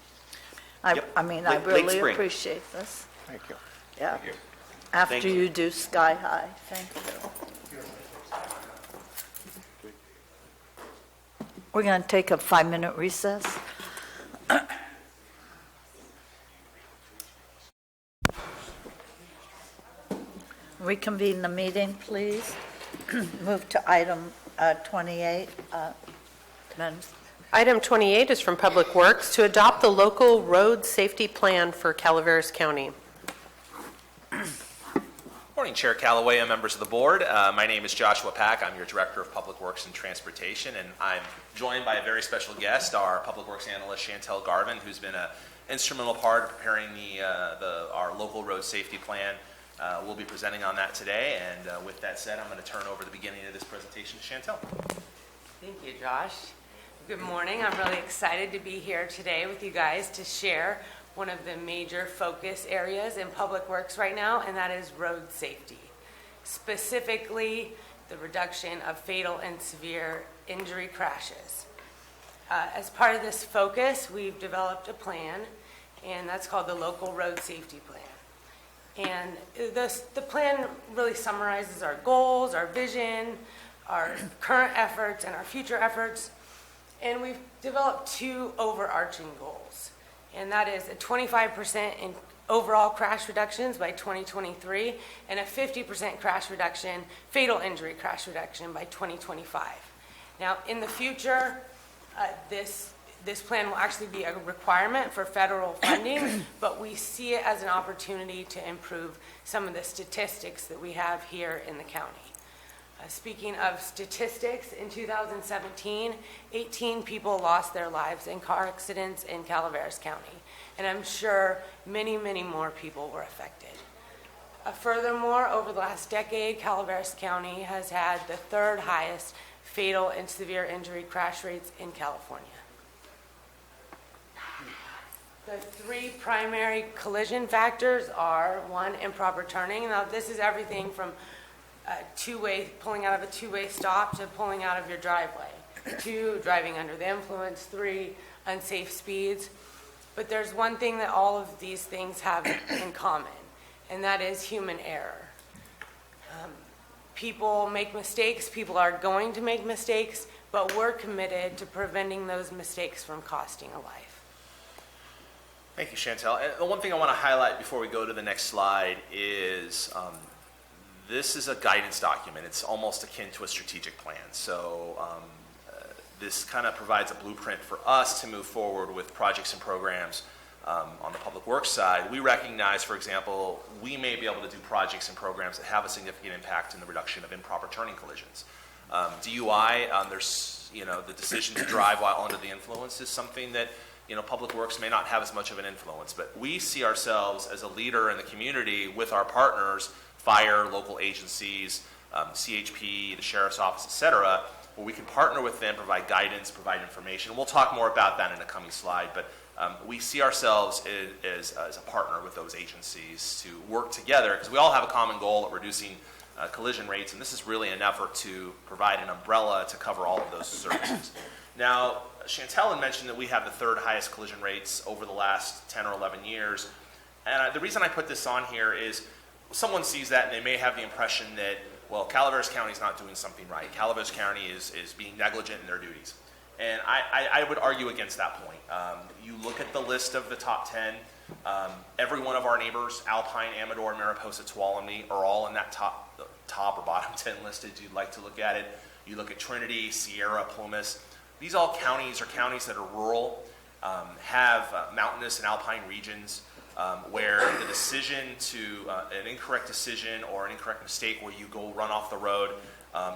Yep. I mean, I Late really spring. appreciate this. Thank you. Yeah. Thank you. After Thank you. you do Sky High. Thank you. We're going to take a 5-minute recess. Reconvene the meeting, please. Move to item 28. Item 28 is from Public Works to adopt the local road safety plan for Calaveras County. Morning, Chair Callaway and members of the board. My name is Joshua Pack. I'm your Director of Public Works and Transportation, and I'm joined by a very special guest, our Public Works Analyst, Chantel Garvin, who's been an instrumental part of preparing our local road safety plan. We'll be presenting on that today, and with that said, I'm going to turn over the beginning of this presentation to Chantel. Thank you, Josh. Good morning. I'm really excited to be here today with you guys to share one of the major focus areas in Public Works right now, and that is road safety. Specifically, the reduction of fatal and severe injury crashes. As part of this focus, we've developed a plan, and that's called the Local Road Safety Plan. And the plan really summarizes our goals, our vision, our current efforts, and our future efforts. And we've developed two overarching goals. And that is a 25% in overall crash reductions by 2023 and a 50% crash reduction, fatal injury crash reduction by 2025. Now, in the future, this plan will actually be a requirement for federal funding, but we see it as an opportunity to improve some of the statistics that we have here in the county. Speaking of statistics, in 2017, 18 people lost their lives in car accidents in Calaveras County, and I'm sure many, many more people were affected. Furthermore, over the last decade, Calaveras County has had the third highest fatal and severe injury crash rates in California. The three primary collision factors are, one, improper turning. Now, this is everything from pulling out of a two-way stop to pulling out of your driveway. 2, driving under the influence. 3, unsafe speeds. But there's one thing that all of these things have in common, and that is human error. People make mistakes. People are going to make mistakes, but we're committed to preventing those mistakes from costing a life. Thank you, Chantel. And the one thing I want to highlight before we go to the next slide is this is a guidance document. It's almost akin to a strategic plan. So this kind of provides a blueprint for us to move forward with projects and programs on the public works side. We recognize, for example, we may be able to do projects and programs that have a significant impact in the reduction of improper turning collisions. DUI, there's, the decision to drive while under the influence is something that, Public Works may not have as much of an influence, but we see ourselves as a leader in the community with our partners, fire, local agencies, CHP, the Sheriff's Office, et cetera, where we can partner with them, provide guidance, provide information. We'll talk more about that in a coming slide, but we see ourselves as a partner with those agencies to work together because we all have a common goal of reducing collision rates, and this is really an effort to provide an umbrella to cover all of those services. Now, Chantel had mentioned that we have the third highest collision rates over the last 10 or 11 years, and the reason I put this on here is someone sees that and they may have the impression that, well, Calaveras County is not doing something right. Calaveras County is being negligent in their duties. And I would argue against that point. You look at the list of the top 10, every one of our neighbors, Alpine, Amador, Mariposa, Tuolumne, are all in that top or bottom 10 list if you'd like to look at it. You look at Trinity, Sierra, Plumas. These all counties that are rural, have mountainous and alpine regions where the decision to, an incorrect decision or an incorrect mistake where you go run off the road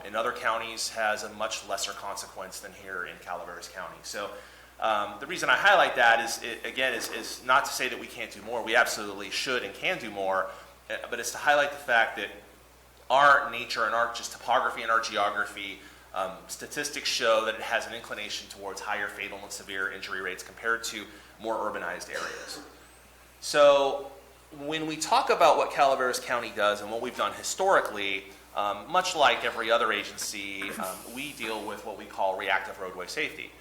in other counties has a much lesser consequence than here in Calaveras County. So the reason I highlight that is not to say that we can't do more. We absolutely should and can do more, but it's to highlight the fact that our nature and our just topography and our geography, statistics show that it has an inclination towards higher fatal and severe injury rates compared to more urbanized areas. So when we talk about what Calaveras County does and what we've done historically, much like every other agency, we deal with what we call reactive roadway safety.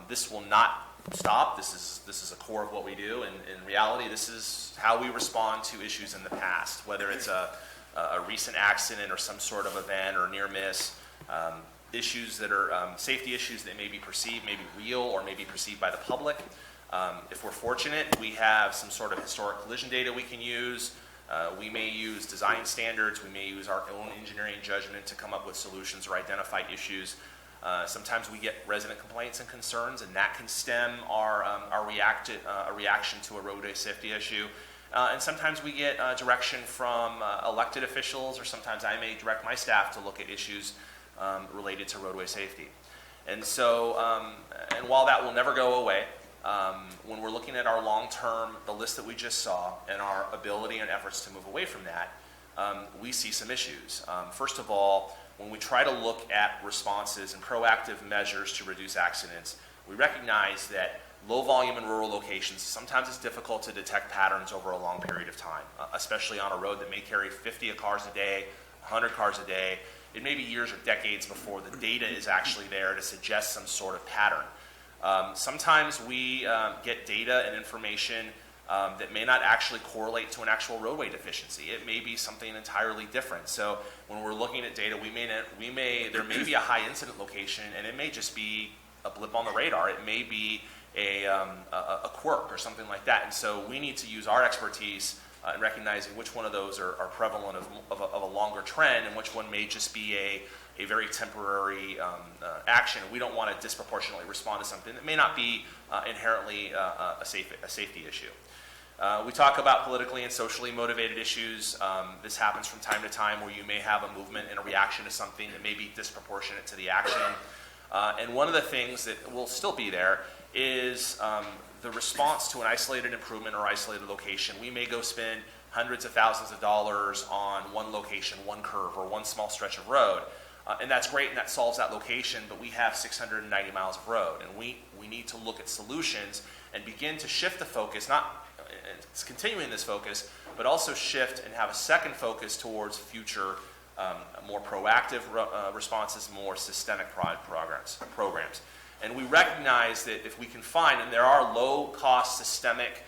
This will not stop. This is a core of what we do, and in reality, this is how we respond to issues in the past, whether it's a recent accident or some sort of event or near miss. Issues that are safety issues that may be perceived, may be real, or may be perceived by the public. If we're fortunate, we have some sort of historic collision data we can use. We may use design standards. We may use our own engineering judgment to come up with solutions or identify issues. Sometimes we get resident complaints and concerns, and that can stem a reaction to a roadway safety issue. And sometimes we get direction from elected officials, or sometimes I may direct my staff to look at issues related to roadway safety. And so, and while that will never go away, when we're looking at our long-term, the list that we just saw, and our ability and efforts to move away from that, we see some issues. First of all, when we try to look at responses and proactive measures to reduce accidents, we recognize that low volume in rural locations, sometimes it's difficult to detect patterns over a long period of time, especially on a road that may carry 50 cars a day, 100 cars a day. It may be years or decades before the data is actually there to suggest some sort of pattern. Sometimes we get data and information that may not actually correlate to an actual roadway deficiency. It may be something entirely different. So when we're looking at data, there may be a high incident location, and it may just be a blip on the radar. It may be a quirk or something like that. And so we need to use our expertise in recognizing which one of those are prevalent of a longer trend, and which one may just be a very temporary action. We don't want to disproportionately respond to something that may not be inherently a safety issue. We talk about politically and socially motivated issues. This happens from time to time, where you may have a movement and a reaction to something that may be disproportionate to the action. And one of the things that will still be there is the response to an isolated improvement or isolated location. We may go spend hundreds of thousands of dollars on one location, one curve, or one small stretch of road. And that's great, and that solves that location, but we have 690 miles of road, and we need to look at solutions and begin to shift the focus, not continuing this focus, but also shift and have a second focus towards future, more proactive responses, more systemic programs. And we recognize that if we can find, and there are low-cost, systemic,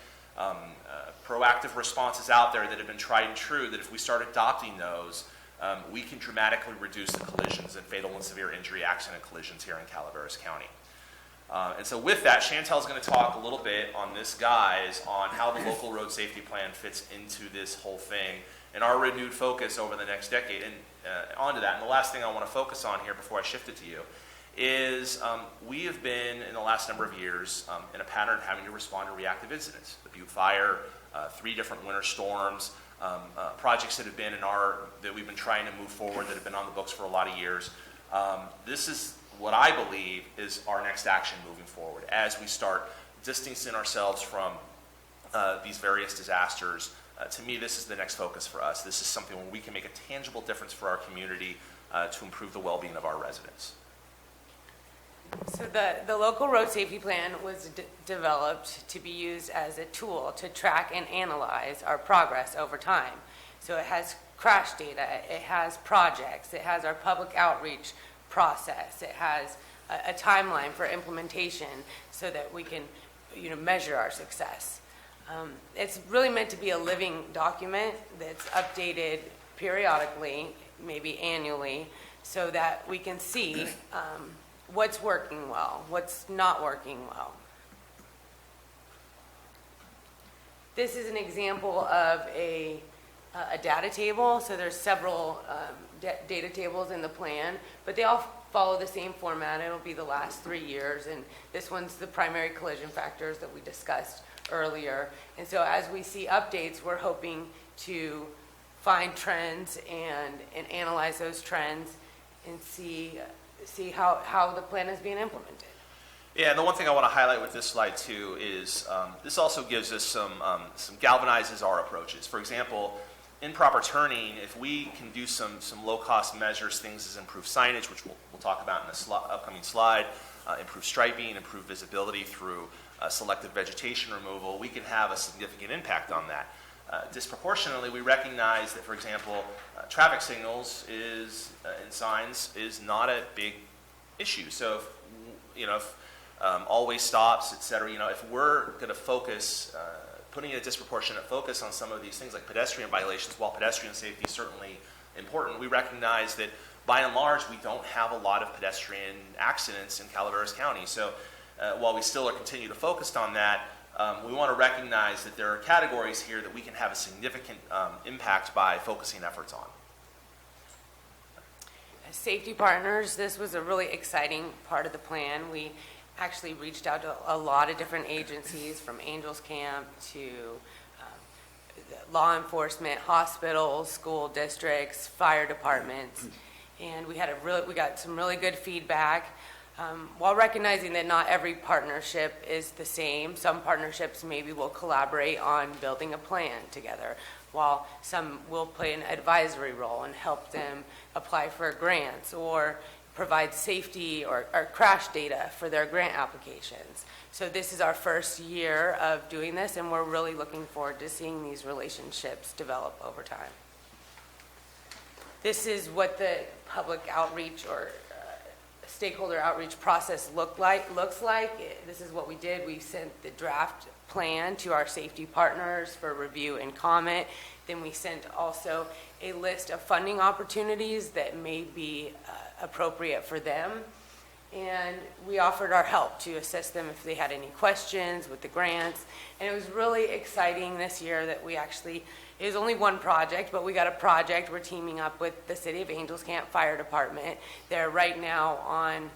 proactive responses out there that have been tried and true, that if we start adopting those, we can dramatically reduce the collisions and fatal and severe injury accident collisions here in Calaveras County. And so with that, Chantel's going to talk a little bit on this, guys, on how the local road safety plan fits into this whole thing and our renewed focus over the next decade. And onto that, and the last thing I want to focus on here before I shift it to you is we have been, in the last number of years, in a pattern of having to respond to reactive incidents. The Butte Fire, 3 different winter storms, projects that have been that we've been trying to move forward, that have been on the books for a lot of years. This is what I believe is our next action moving forward as we start distancing ourselves from these various disasters. To me, this is the next focus for us. This is something where we can make a tangible difference for our community to improve the well-being of our residents. So the local road safety plan was developed to be used as a tool to track and analyze our progress over time. So it has crash data, it has projects, it has our public outreach process, it has a timeline for implementation so that we can, measure our success. It's really meant to be a living document that's updated periodically, maybe annually, so that we can see what's working well, what's not working well. This is an example of a data table. So there's several data tables in the plan, but they all follow the same format. It'll be the last 3 years, and this one's the primary collision factors that we discussed earlier. And so as we see updates, we're hoping to find trends and analyze those trends and see how the plan is being implemented. Yeah, and the one thing I want to highlight with this slide too is this also gives us some galvanizes our approaches. For example, improper turning, if we can do some low-cost measures, things as improved signage, which we'll talk about in the upcoming slide, improve striping, improve visibility through selective vegetation removal, we can have a significant impact on that. Disproportionately, we recognize that, for example, traffic signals and signs is not a big issue. So, if always stops, et cetera, if we're going to focus, putting a disproportionate focus on some of these things like pedestrian violations, while pedestrian safety is certainly important, we recognize that by and large we don't have a lot of pedestrian accidents in Calaveras County. So while we still are continue to focus on that, we want to recognize that there are categories here that we can have a significant impact by focusing efforts on. Safety Partners, this was a really exciting part of the plan. We actually reached out to a lot of different agencies, from Angels Camp to law enforcement, hospitals, school districts, fire departments, and we got some really good feedback. While recognizing that not every partnership is the same, some partnerships maybe will collaborate on building a plan together, while some will play an advisory role and help them apply for grants or provide safety or crash data for their grant applications. So this is our first year of doing this, and we're really looking forward to seeing these relationships develop over time. This is what the public outreach or stakeholder outreach process looks like. This is what we did. We sent the draft plan to our safety partners for review and comment. Then we sent also a list of funding opportunities that may be appropriate for them. And we offered our help to assist them if they had any questions with the grants. And it was really exciting this year that we actually, it was only one project, but we got a project. We're teaming up with the City of Angels Camp Fire Department. They're right now on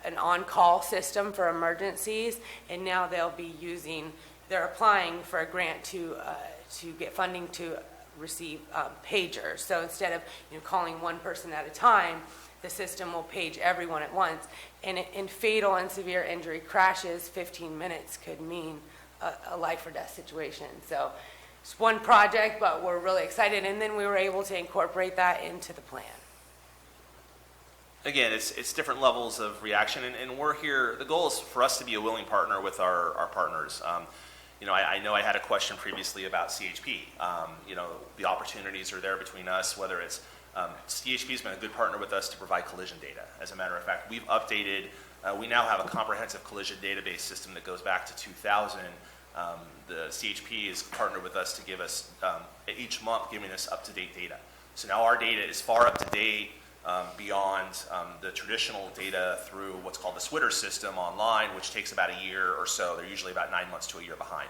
an on-call system for emergencies, and now they're applying for a grant to get funding to receive pagers. So instead of calling one person at a time, the system will page everyone at once. And in fatal and severe injury crashes, 15 minutes could mean a life or death situation. So it's one project, but we're really excited. And then we were able to incorporate that into the plan. Again, it's different levels of reaction, and we're here, the goal is for us to be a willing partner with our partners. I know I had a question previously about CHP. The opportunities are there between us, whether it's CHP has been a good partner with us to provide collision data. As a matter of fact, we've updated, we now have a comprehensive collision database system that goes back to 2000. The CHP is partnered with us to give us, each month, giving us up-to-date data. So now our data is far up-to-date beyond the traditional data through what's called the Switter system online, which takes about a year or so. They're usually about 9 months to a year behind.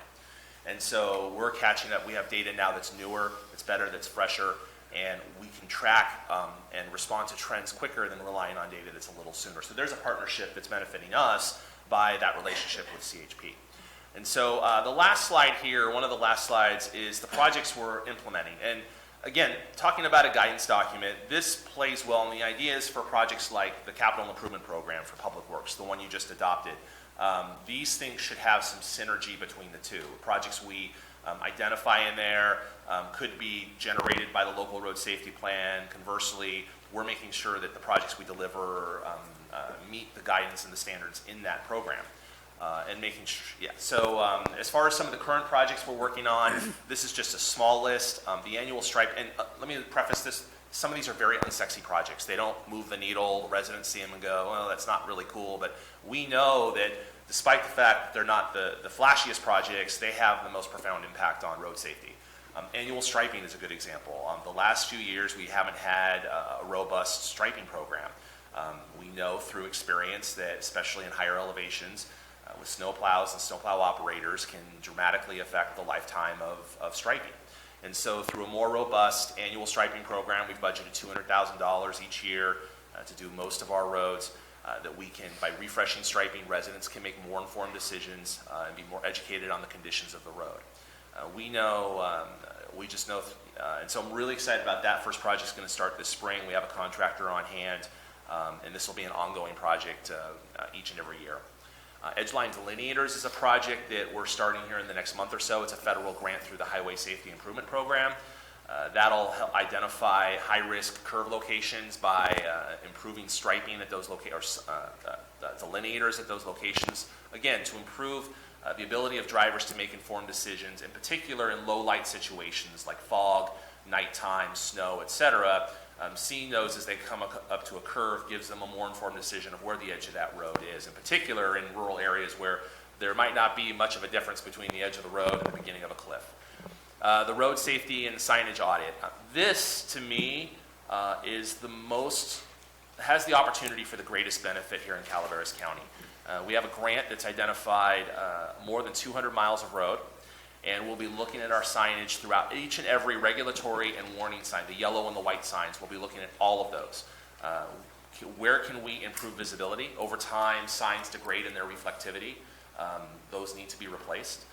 And so we're catching up. We have data now that's newer, that's better, that's fresher, and we can track and respond to trends quicker than relying on data that's a little sooner. So there's a partnership that's benefiting us by that relationship with CHP. And so the last slide here, one of the last slides, is the projects we're implementing. And again, talking about a guidance document, this plays well, and the idea is for projects like the Capital Improvement Program for Public Works, the one you just adopted. These things should have some synergy between the two. Projects we identify in there could be generated by the local road safety plan. Conversely, we're making sure that the projects we deliver meet the guidance and the standards in that program. And making sure, So as far as some of the current projects we're working on, this is just a small list. The annual stripe, and let me preface this, some of these are very unsexy projects. They don't move the needle. Residents see them and go, well, that's not really cool. But we know that despite the fact that they're not the flashiest projects, they have the most profound impact on road safety. Annual striping is a good example. The last few years, we haven't had a robust striping program. We know through experience that, especially in higher elevations, with snowplows and snowplow operators can dramatically affect the lifetime of striping. And so through a more robust annual striping program, we've budgeted $200,000 each year to do most of our roads, that we can, by refreshing striping, residents can make more informed decisions and be more educated on the conditions of the road. We just know, and so I'm really excited about that. First project's going to start this spring. We have a contractor on hand, and this will be an ongoing project each and every year. Edgeline Delineators is a project that we're starting here in the next month or so. It's a federal grant through the Highway Safety Improvement Program. That'll help identify high-risk curve locations by improving striping at those delineators at those locations. Again, to improve the ability of drivers to make informed decisions, in particular in low-light situations like fog, nighttime, snow, etc. Seeing those as they come up to a curve gives them a more informed decision of where the edge of that road is, in particular in rural areas where there might not be much of a difference between the edge of the road and the beginning of a cliff. The road safety and signage audit. This, to me, has the opportunity for the greatest benefit here in Calaveras County. We have a grant that's identified more than 200 miles of road, And we'll be looking at our signage throughout each and every regulatory and warning sign, the yellow and the white signs. We'll be looking at all of those. Where can we improve visibility? Over time, signs degrade in their reflectivity. Those need to be replaced.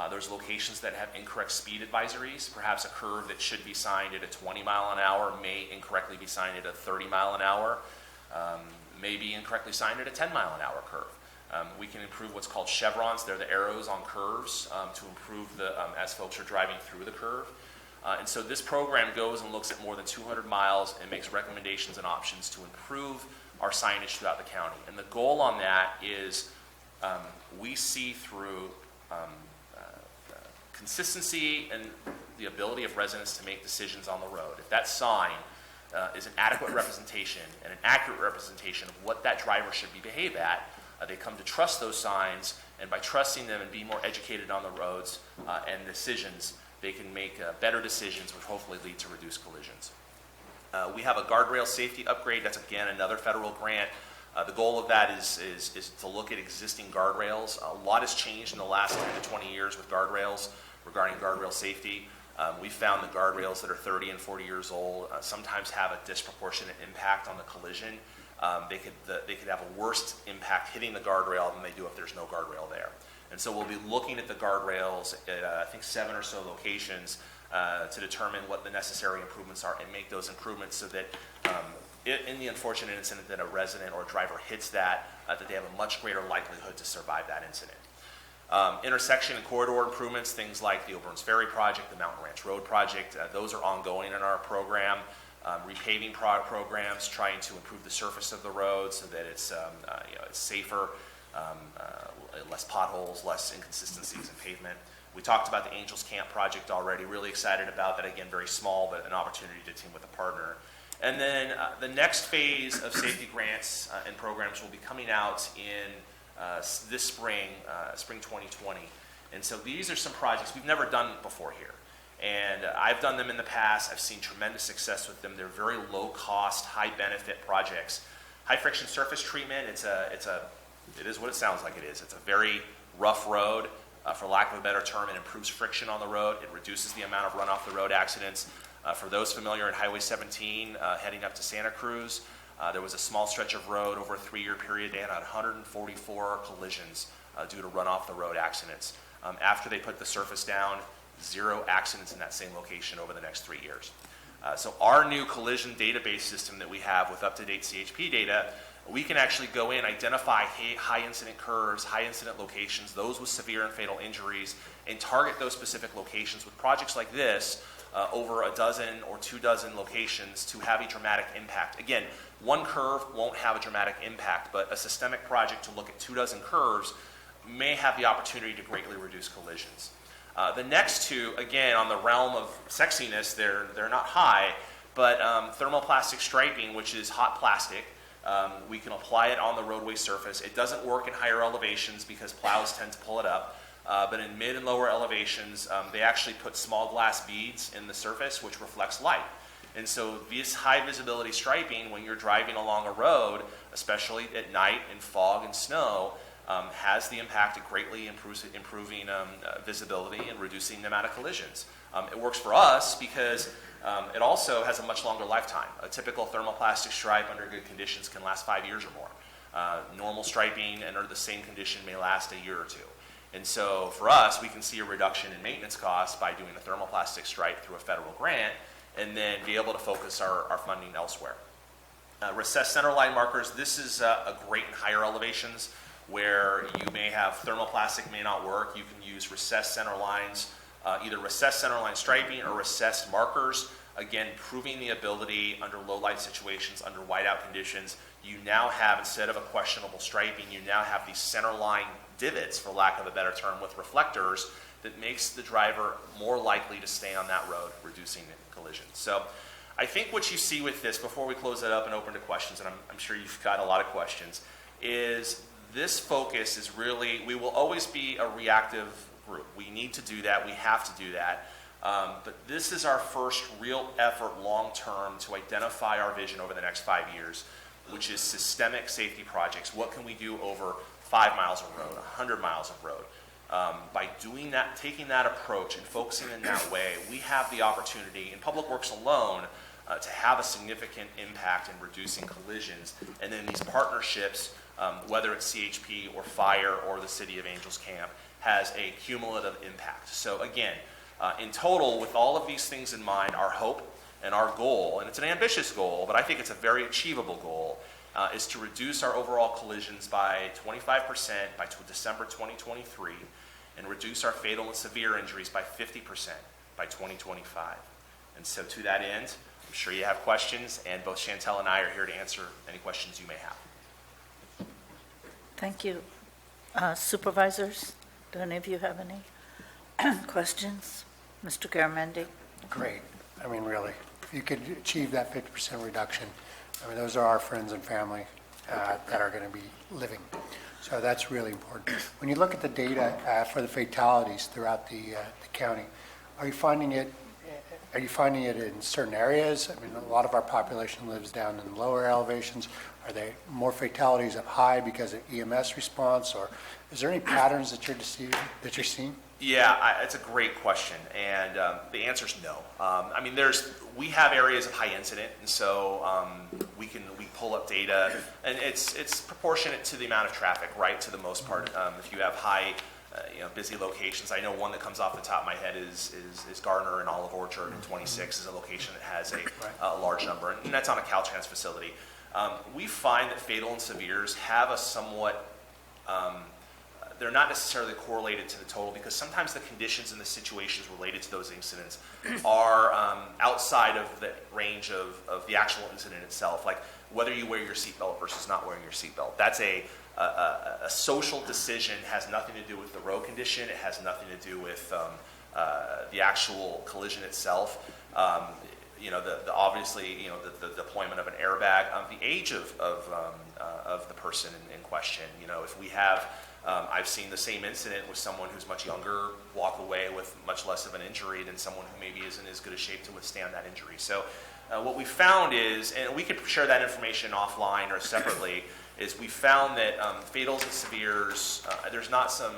There's locations that have incorrect speed advisories. Perhaps a curve that should be signed at a 20 mile an hour may incorrectly be signed at a 30 mile an hour, may be incorrectly signed at a 10 mile an hour curve. We can improve what's called chevrons. They're the arrows on curves to improve as folks are driving through the curve. And so this program goes and looks at more than 200 miles and makes recommendations and options to improve our signage throughout the county. And the goal on that is we see through consistency and the ability of residents to make decisions on the road. If that sign is an adequate representation and an accurate representation of what that driver should behave at, they come to trust those signs, and by trusting them and being more educated on the roads and decisions, they can make better decisions, which hopefully lead to reduced collisions. We have a guardrail safety upgrade. That's, again, another federal grant. The goal of that is to look at existing guardrails. A lot has changed in the last 10 to 20 years with guardrails regarding guardrail safety. We found the guardrails that are 30 and 40 years old sometimes have a disproportionate impact on the collision. They could have a worse impact hitting the guardrail than they do if there's no guardrail there. And so we'll be looking at the guardrails at, I think, 7 or so locations to determine what the necessary improvements are and make those improvements so that in the unfortunate incident that a resident or a driver hits that they have a much greater likelihood to survive that incident. Intersection and corridor improvements, things like the Oberns Ferry project, the Mountain Ranch Road project, those are ongoing in our program. Repaving programs, trying to improve the surface of the road so that it's it's safer, less potholes, less inconsistencies in pavement. We talked about the Angels Camp project already. Really excited about that. Again, very small, but an opportunity to team with a partner. And then the next phase of safety grants and programs will be coming out in this spring, spring 2020. And so these are some projects we've never done before here. And I've done them in the past. I've seen tremendous success with them. They're very low cost, high benefit projects. High friction surface treatment, it is what it sounds like it is. It's a very rough road. For lack of a better term, it improves friction on the road. It reduces the amount of run off the road accidents. For those familiar at Highway 17, heading up to Santa Cruz, there was a small stretch of road over a 3-year period. They had 144 collisions due to run off the road accidents. After they put the surface down, 0 accidents in that same location over the next 3 years. So our new collision database system that we have with up-to-date CHP data, we can actually go in, identify high incident curves, high incident locations, those with severe and fatal injuries, and target those specific locations with projects like this over a dozen or 2 dozen locations to have a dramatic impact. Again, one curve won't have a dramatic impact, but a systemic project to look at 2 dozen curves may have the opportunity to greatly reduce collisions. The next 2, again, on the realm of sexiness, they're not high, but thermoplastic striping, which is hot plastic, we can apply it on the roadway surface. It doesn't work in higher elevations because plows tend to pull it up, but in mid and lower elevations, they actually put small glass beads in the surface, which reflects light. And so this high visibility striping, when you're driving along a road, especially at night in fog and snow, has the impact of greatly improving visibility and reducing the amount of collisions. It works for us because it also has a much longer lifetime. A typical thermoplastic stripe under good conditions can last 5 years or more. Normal striping under the same condition may last a year or 2. And so for us, we can see a reduction in maintenance costs by doing a thermoplastic stripe through a federal grant and then be able to focus our funding elsewhere. Recessed centerline markers, this is great in higher elevations where you may have thermoplastic may not work. You can use recessed center lines, either recessed center line striping or recessed markers. Again, proving the ability under low light situations, under whiteout conditions. You now have, instead of a questionable striping, you now have these center line divots, for lack of a better term, with reflectors that makes the driver more likely to stay on that road, reducing collisions. So I think what you see with this, before we close it up and open to questions, and I'm sure you've got a lot of questions, is this focus is really, we will always be a reactive group. We need to do that. We have to do that. But this is our first real effort long-term to identify our vision over the next 5 years, which is systemic safety projects. What can we do over 5 miles of road, 100 miles of road? By doing that, taking that approach and focusing in that way, we have the opportunity in Public Works alone to have a significant impact in reducing collisions. And then these partnerships, whether it's CHP or fire or the City of Angels Camp, has a cumulative impact. So again, in total, with all of these things in mind, our hope and our goal, and it's an ambitious goal, but I think it's a very achievable goal, is to reduce our overall collisions by 25% by December 2023, and reduce our fatal and severe injuries by 50% by 2025. And so to that end, I'm sure you have questions, and both Chantel and I are here to answer any questions you may have. Thank you. Supervisors, do any of you have any questions? Mr. Garamendi? Great. I mean, really, if you could achieve that 50% reduction, I mean, those are our friends and family that are going to be living. So that's really important. When you look at the data for the fatalities throughout the county, are you finding it in certain areas? I mean, a lot of our population lives down in lower elevations. Are there more fatalities up high because of EMS response, or is there any patterns that you're seeing? Yeah, it's a great question, and the answer is no. I mean, we have areas of high incident, and so we pull up data, and it's proportionate to the amount of traffic, right? To the most part, if you have high, busy locations, I know one that comes off the top of my head is Gardner and Olive Orchard, and 26 is a location that has a large number, and that's on a Caltrans facility. We find that fatal and severes have a somewhat they're not necessarily correlated to the total, because sometimes the conditions and the situations related to those incidents are outside of the range of the actual incident itself, like whether you wear your seatbelt versus not wearing your seatbelt. That's a social decision, has nothing to do with the road condition. It has nothing to do with the actual collision itself. Obviously, the deployment of an airbag, the age of the person in question. If we have I've seen the same incident with someone who's much younger walk away with much less of an injury than someone who maybe isn't as good a shape to withstand that injury. So what we found is, and we could share that information offline or separately, is we found that fatals and severes, there's not some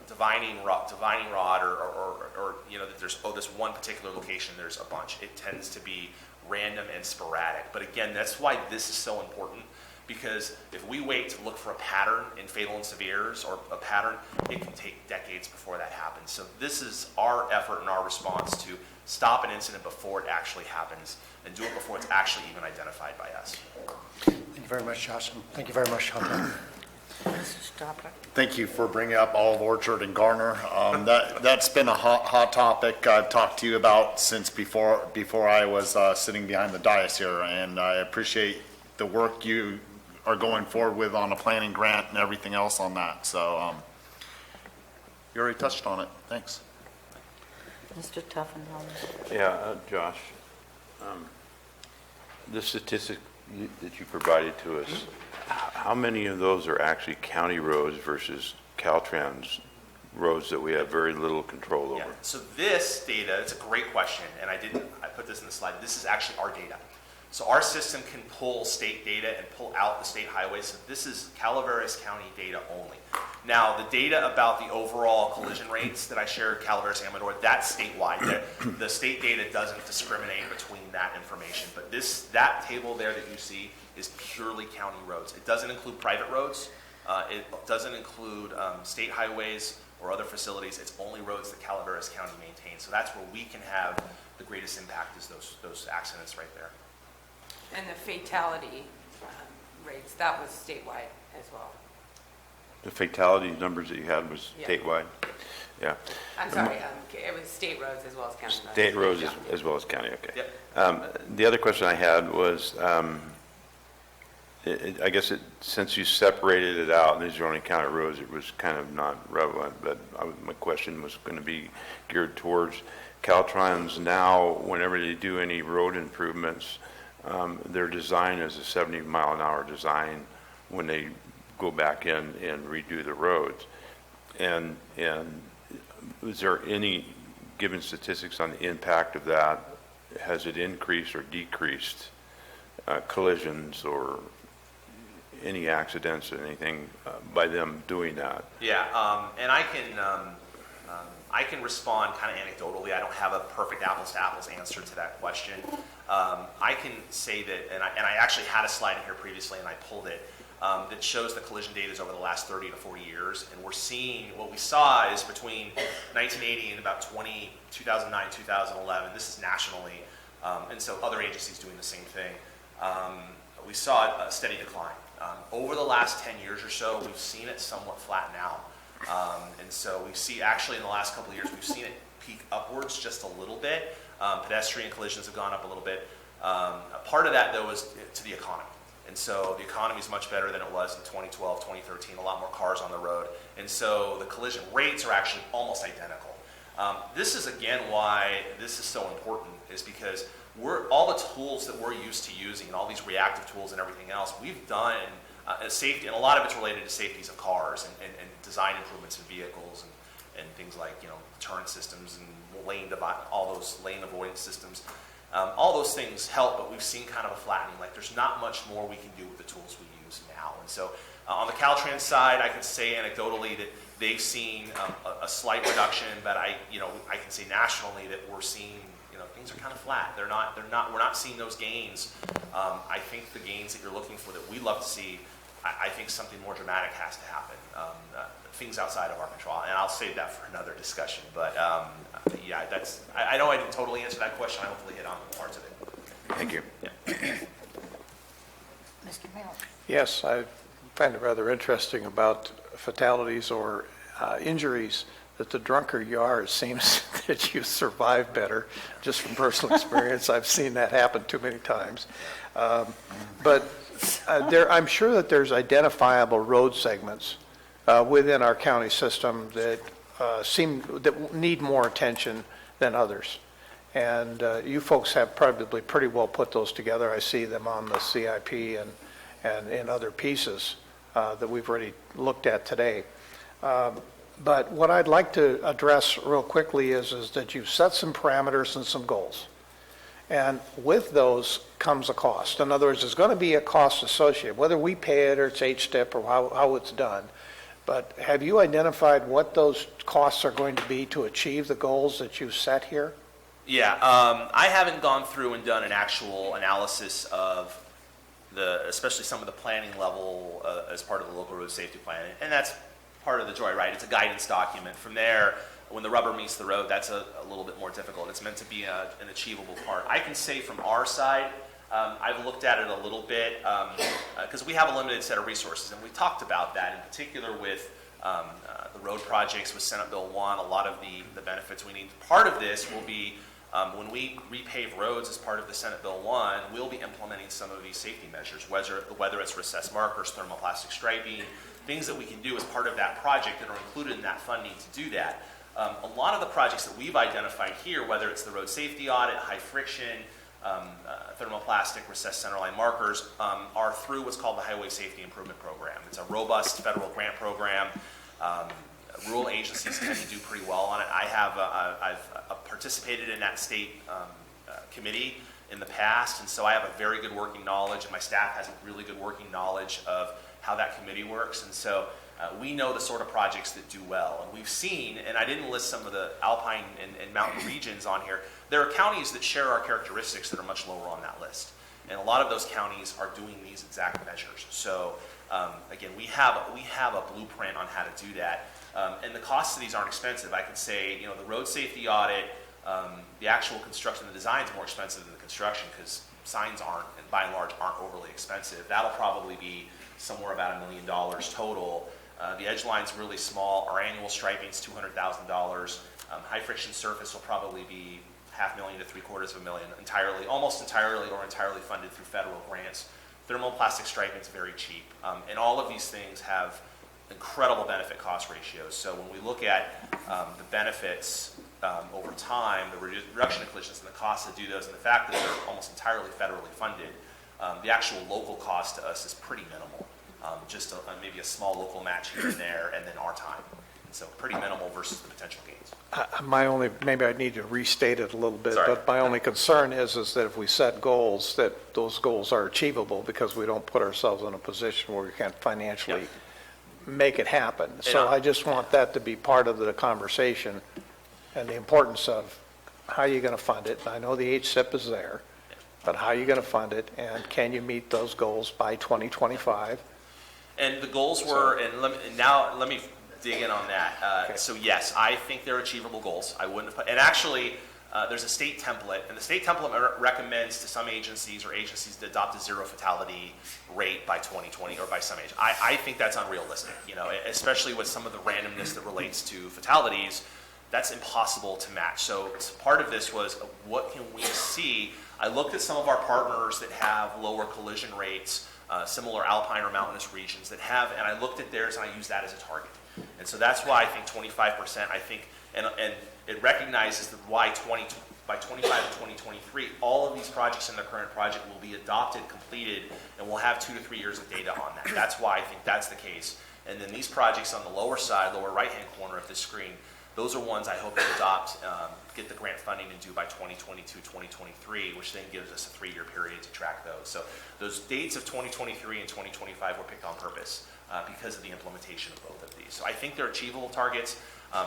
divining rod or that there's this one particular location, there's a bunch. It tends to be random and sporadic. But again, that's why this is so important. Because if we wait to look for a pattern in fatal and severes, or a pattern, it can take decades before that happens. So this is our effort and our response to stop an incident before it actually happens, and do it before it's actually even identified by us. Thank you very much, Josh. Thank you very much, Chantal. Mr. Stopper? Thank you for bringing up Olive Orchard and Garner. That's been a hot topic I've talked to you about since before I was sitting behind the dais here, and I appreciate the work you are going forward with on a planning grant and everything else on that. So you already touched on it. Thanks. Mr. Tuffenham? Yeah, Josh, the statistic that you provided to us, how many of those are actually county roads versus Caltrans roads that we have very little control over? Yeah. So this data, it's a great question, and I put this in the slide. This is actually our data. So our system can pull state data and pull out the state highways. So this is Calaveras County data only. Now, the data about the overall collision rates that I shared, Calaveras, Amador, that's statewide. The state data doesn't discriminate between that information. But that table there that you see is purely county roads. It doesn't include private roads. It doesn't include state highways or other facilities. It's only roads that Calaveras County maintains. So that's where we can have the greatest impact, is those accidents right there. And the fatality rates, that was statewide as well. The fatality numbers that you had was statewide? Yeah. I'm sorry, it was state roads as well as county roads. State roads as well as county, okay. Yep. The other question I had was, I guess since you separated it out, and these are only county roads, it was kind of not relevant, but my question was going to be geared towards Caltrans now. Whenever they do any road improvements, their design is a 70-mile-an-hour design when they go back in and redo the roads. And is there any given statistics on the impact of that? Has it increased or decreased collisions or any accidents or anything by them doing that. Yeah, and I can respond kind of anecdotally. I don't have a perfect apples-to-apples answer to that question. I can say that, and I actually had a slide in here previously, and I pulled it, that shows the collision data over the last 30 to 40 years, and we're seeing, what we saw is between 1980 and about 2009, 2011, this is nationally, and so other agencies doing the same thing, we saw a steady decline. Over the last 10 years or so, we've seen it somewhat flatten out. And so we see, actually in the last couple of years, we've seen it peak upwards just a little bit. Pedestrian collisions have gone up a little bit. Part of that, though, is to the economy. And so the economy is much better than it was in 2012, 2013, a lot more cars on the road. And so the collision rates are actually almost identical. This is, again, why this is so important, is because all the tools that we're used to using, and all these reactive tools and everything else, we've done safety, and a lot of it's related to safeties of cars and design improvements in vehicles and things like, turn systems and all those lane avoidance systems. All those things help, but we've seen kind of a flattening. Like, there's not much more we can do with the tools we use now. And so on the Caltrans side, I can say anecdotally that they've seen a slight reduction, but I can say nationally that we're seeing, things are kind of flat. We're not seeing those gains. I think the gains that you're looking for that we love to see, I think something more dramatic has to happen. Things outside of our control, and I'll save that for another discussion. But yeah, I know I didn't totally answer that question. I hopefully hit on parts of it. Thank you. Yeah. Mr. Miller? Yes, I find it rather interesting about fatalities or injuries, that the drunker you are, it seems that you survive better. Just from personal experience, I've seen that happen too many times. But I'm sure that there's identifiable road segments within our county system that that need more attention than others. And you folks have probably pretty well put those together. I see them on the CIP and in other pieces that we've already looked at today. But what I'd like to address real quickly is that you've set some parameters and some goals. And with those comes a cost. In other words, there's going to be a cost associated, whether we pay it or it's HTIP or how it's done. But have you identified what those costs are going to be to achieve the goals that you've set here? Yeah, I haven't gone through and done an actual analysis of especially some of the planning level as part of the local road safety plan. And that's part of the joy, right? It's a guidance document. From there, when the rubber meets the road, that's a little bit more difficult. It's meant to be an achievable part. I can say from our side, I've looked at it a little bit because we have a limited set of resources, and we talked about that in particular with the road projects with Senate Bill 1, a lot of the benefits we need. Part of this will be when we repave roads as part of the Senate Bill 1, we'll be implementing some of these safety measures, whether it's recessed markers, thermoplastic striping, things that we can do as part of that project that are included in that funding to do that. A lot of the projects that we've identified here, whether it's the road safety audit, high friction, thermoplastic recessed centerline markers, are through what's called the Highway Safety Improvement Program. It's a robust federal grant program. Rural agencies tend to do pretty well on it. I've participated in that state committee in the past, and so I have a very good working knowledge, and my staff has a really good working knowledge of how that committee works. And so we know the sort of projects that do well. And we've seen, and I didn't list some of the alpine and mountain regions on here, there are counties that share our characteristics that are much lower on that list. And a lot of those counties are doing these exact measures. So again, we have a blueprint on how to do that. And the costs of these aren't expensive. I could say, the road safety audit, the actual construction, the design is more expensive than the construction because signs aren't, and by and large, aren't overly expensive. That'll probably be somewhere about $1 million total. The edge line's really small. Our annual striping is $200,000. High friction surface will probably be $500,000 to $750,000 almost entirely or entirely funded through federal grants. Thermoplastic striping is very cheap. And all of these things have incredible benefit cost ratios. So when we look at the benefits over time, the reduction of collisions and the cost to do those, and the fact that they're almost entirely federally funded, the actual local cost to us is pretty minimal. Just maybe a small local match here and there, and then our time. So pretty minimal versus the potential gains. My only, maybe I need to restate it a little bit, Sorry. but my only concern is that if we set goals, that those goals are achievable because we don't put ourselves in a position where we can't financially make it happen. So I just want that to be part of the conversation and the importance of how you're going to fund it. I know the HSIP is there, but how are you going to fund it, and can you meet those goals by 2025? And the goals were, and now let me dig in on that. So yes, I think they're achievable goals. I wouldn't have put, and actually, there's a state template, and the state template recommends to some agencies to adopt a zero fatality rate by 2020 or by some age. I think that's unrealistic, especially with some of the randomness that relates to fatalities. That's impossible to match. So part of this was, what can we see? I looked at some of our partners that have lower collision rates, similar alpine or mountainous regions that have, and I looked at theirs and I used that as a target. And so that's why I think 25%, I think, and it recognizes that by 25 to 2023, all of these projects in the current project will be adopted, completed, and we'll have 2 to 3 years of data on that. That's why I think that's the case. And then these projects on the lower side, lower right-hand corner of the screen, those are ones I hope to adopt, get the grant funding and do by 2022, 2023, which then gives us a 3-year period to track those. So those dates of 2023 and 2025 were picked on purpose because of the implementation of both of these. So I think they're achievable targets,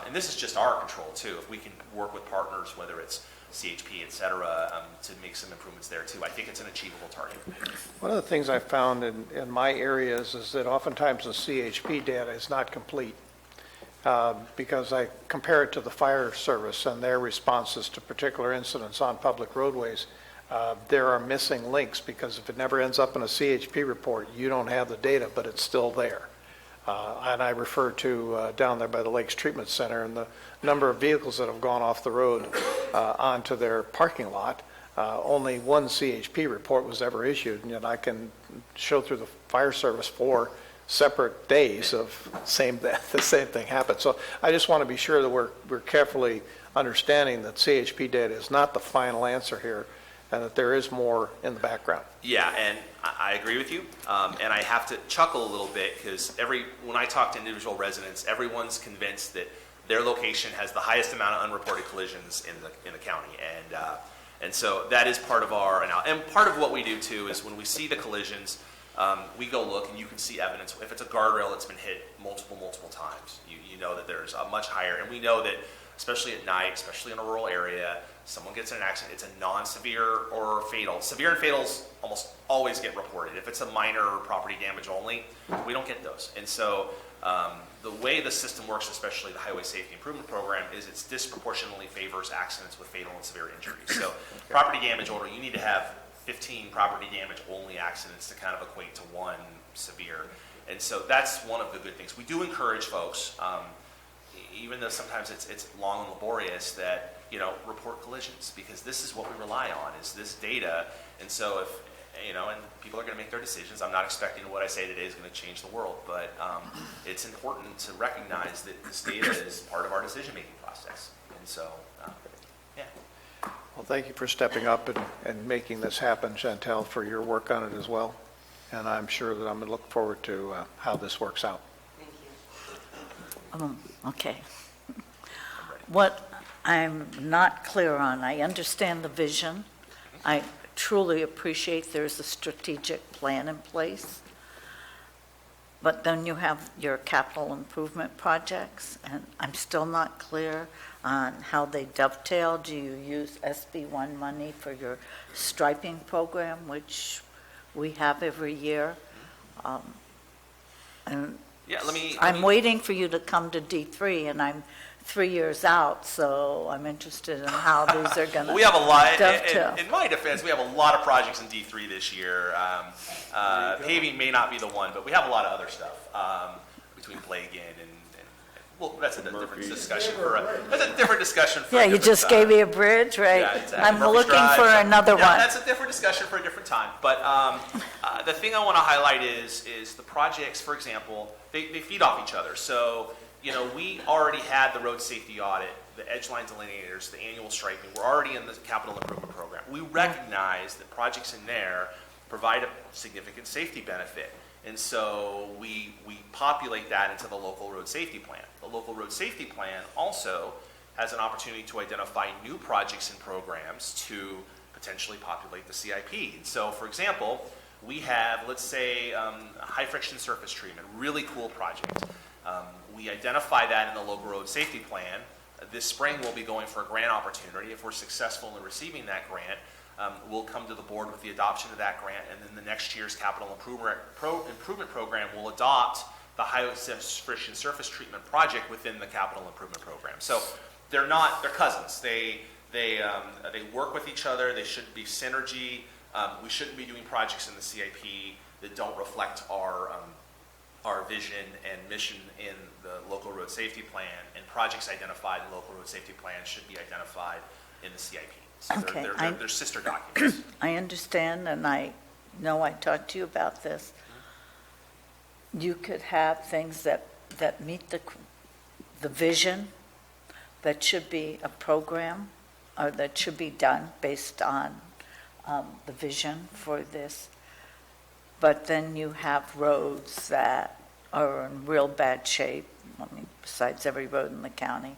and this is just our control too. If we can work with partners, whether it's CHP, et cetera, to make some improvements there too, I think it's an achievable target. One of the things I found in my areas is that oftentimes the CHP data is not complete. Because I compare it to the fire service and their responses to particular incidents on public roadways. There are missing links because if it never ends up in a CHP report, you don't have the data, but it's still there. And I refer to down there by the Lakes Treatment Center and the number of vehicles that have gone off the road onto their parking lot. Only one CHP report was ever issued, and yet I can show through the fire service 4 separate days of the same thing happened. So I just want to be sure that we're carefully understanding that CHP data is not the final answer here, and that there is more in the background. Yeah, and I agree with you, and I have to chuckle a little bit because when I talk to individual residents, everyone's convinced that their location has the highest amount of unreported collisions in the county, and so that is part of and part of what we do too is when we see the collisions. We go look and you can see evidence. If it's a guardrail that's been hit multiple times, you know that there's a much higher, and we know that especially at night, especially in a rural area, someone gets in an accident, it's a non-severe or fatal. Severe and fatals almost always get reported. If it's a minor property damage only, we don't get those. And so the way the system works, especially the Highway Safety Improvement Program, is it disproportionately favors accidents with fatal and severe injuries. So property damage order, you need to have 15 property damage only accidents to kind of equate to 1 severe. And so that's one of the good things. We do encourage folks, even though sometimes it's long and laborious, that, report collisions, because this is what we rely on, is this data. And so if, and people are going to make their decisions. I'm not expecting what I say today is going to change the world, but it's important to recognize that this data is part of our decision-making process. And so, yeah. Well, thank you for stepping up and making this happen, Chantel, for your work on it as well. And I'm sure that I'm going to look forward to how this works out. Thank you. Okay. What I'm not clear on, I understand the vision. I truly appreciate there's a strategic plan in place. But then you have your capital improvement projects, and I'm still not clear on how they dovetail. Do you use SB1 money for your striping program, which we have every year? And yeah, I'm waiting for you to come to D3, and I'm 3 years out, so I'm interested in how these are going to We have a lot, dovetail. in my defense, we have a lot of projects in D3 this year. Paving may not be the one, but we have a lot of other stuff between Blagan and well, that's a different discussion Yeah, you just gave me a bridge, right? Yeah, exactly. I'm Murphy's looking Drive. for another Yeah, one. that's a different discussion for a different time. But the thing I want to highlight is the projects, for example, they feed off each other. So, we already had the road safety audit, the edge line delineators, the annual striping. We're already in the capital improvement program. We recognize that projects in there provide a significant safety benefit. And so we populate that into the local road safety plan. The local road safety plan also has an opportunity to identify new projects and programs to potentially populate the CIP. And so, for example, we have, let's say, high friction surface treatment, really cool project. We identify that in the local road safety plan. This spring, we'll be going for a grant opportunity. If we're successful in receiving that grant, we'll come to the board with the adoption of that grant, and then the next year's capital improvement program will adopt the high friction surface treatment project within the capital improvement program. So they're cousins. They work with each other. They should be synergy. We shouldn't be doing projects in the CIP that don't reflect our vision and mission in the local road safety plan, and projects identified in local road safety plan should be identified in the CIP. So Okay, they're sister documents. I understand, and I know I talked to you about this. You could have things that meet the vision, that should be a program, or that should be done based on the vision for this. But then you have roads that are in real bad shape, I mean, besides every road in the county.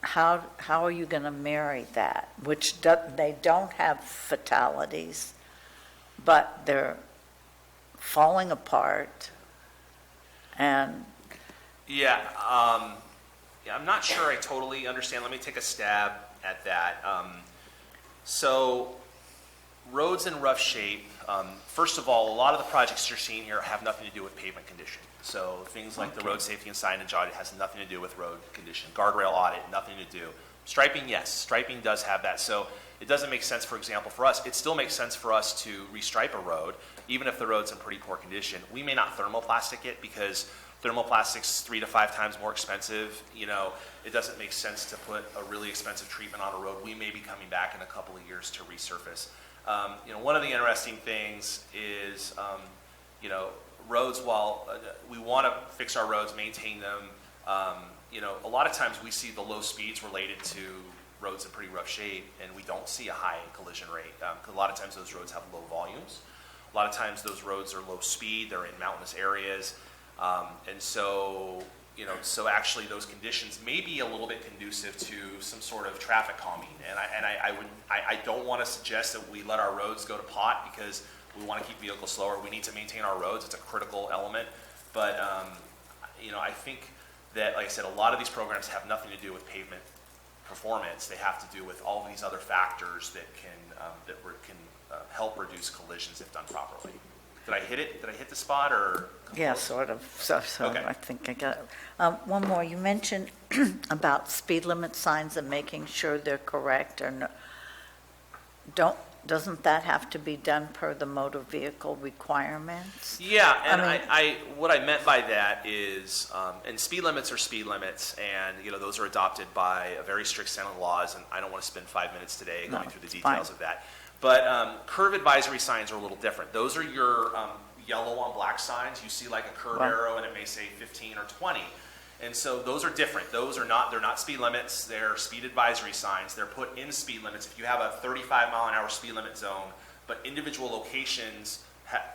How are you going to marry that? They don't have fatalities, but they're falling apart, and I'm not sure I totally understand. Let me take a stab at that. So roads in rough shape, first of all, a lot of the projects you're seeing here have nothing to do with pavement condition. So things like the road safety and signage audit has nothing to do with road condition. Guardrail audit, nothing to do. Striping, yes, striping does have that. So it doesn't make sense, for example, for us. It still makes sense for us to restripe a road, even if the road's in pretty poor condition. We may not thermoplastic it because thermoplastic's 3 to 5 times more expensive. You know, it doesn't make sense to put a really expensive treatment on a road. We may be coming back in a couple of years to resurface. One of the interesting things is, roads, while we want to fix our roads, maintain them, a lot of times we see the low speeds related to roads in pretty rough shape, and we don't see a high collision rate. 'Cause a lot of times those roads have low volumes. A lot of times those roads are low speed, they're in mountainous areas. And so, so actually those conditions may be a little bit conducive to some sort of traffic calming. And I don't want to suggest that we let our roads go to pot because we want to keep vehicles slower. We need to maintain our roads. It's a critical element. But, I think that, like I said, a lot of these programs have nothing to do with pavement performance. They have to do with all these other factors that can help reduce collisions if done properly. Did I hit it? Did I hit the spot or? yeah, sort of. So Okay. I think I got it. One more. You mentioned about speed limit signs and making sure they're correct or no. Doesn't that have to be done per the motor vehicle requirements? Yeah, and I mean- what I meant by that is, and speed limits are speed limits, and those are adopted by a very strict set of laws. And I don't want to spend 5 minutes today going through the details of that. But curve advisory signs are a little different. Those are your yellow on black signs. You see like a curve arrow, and it may say 15 or 20. And so those are different. They're not speed limits. They're speed advisory signs. They're put in speed limits. If you have a 35 mile an hour speed limit zone, but individual locations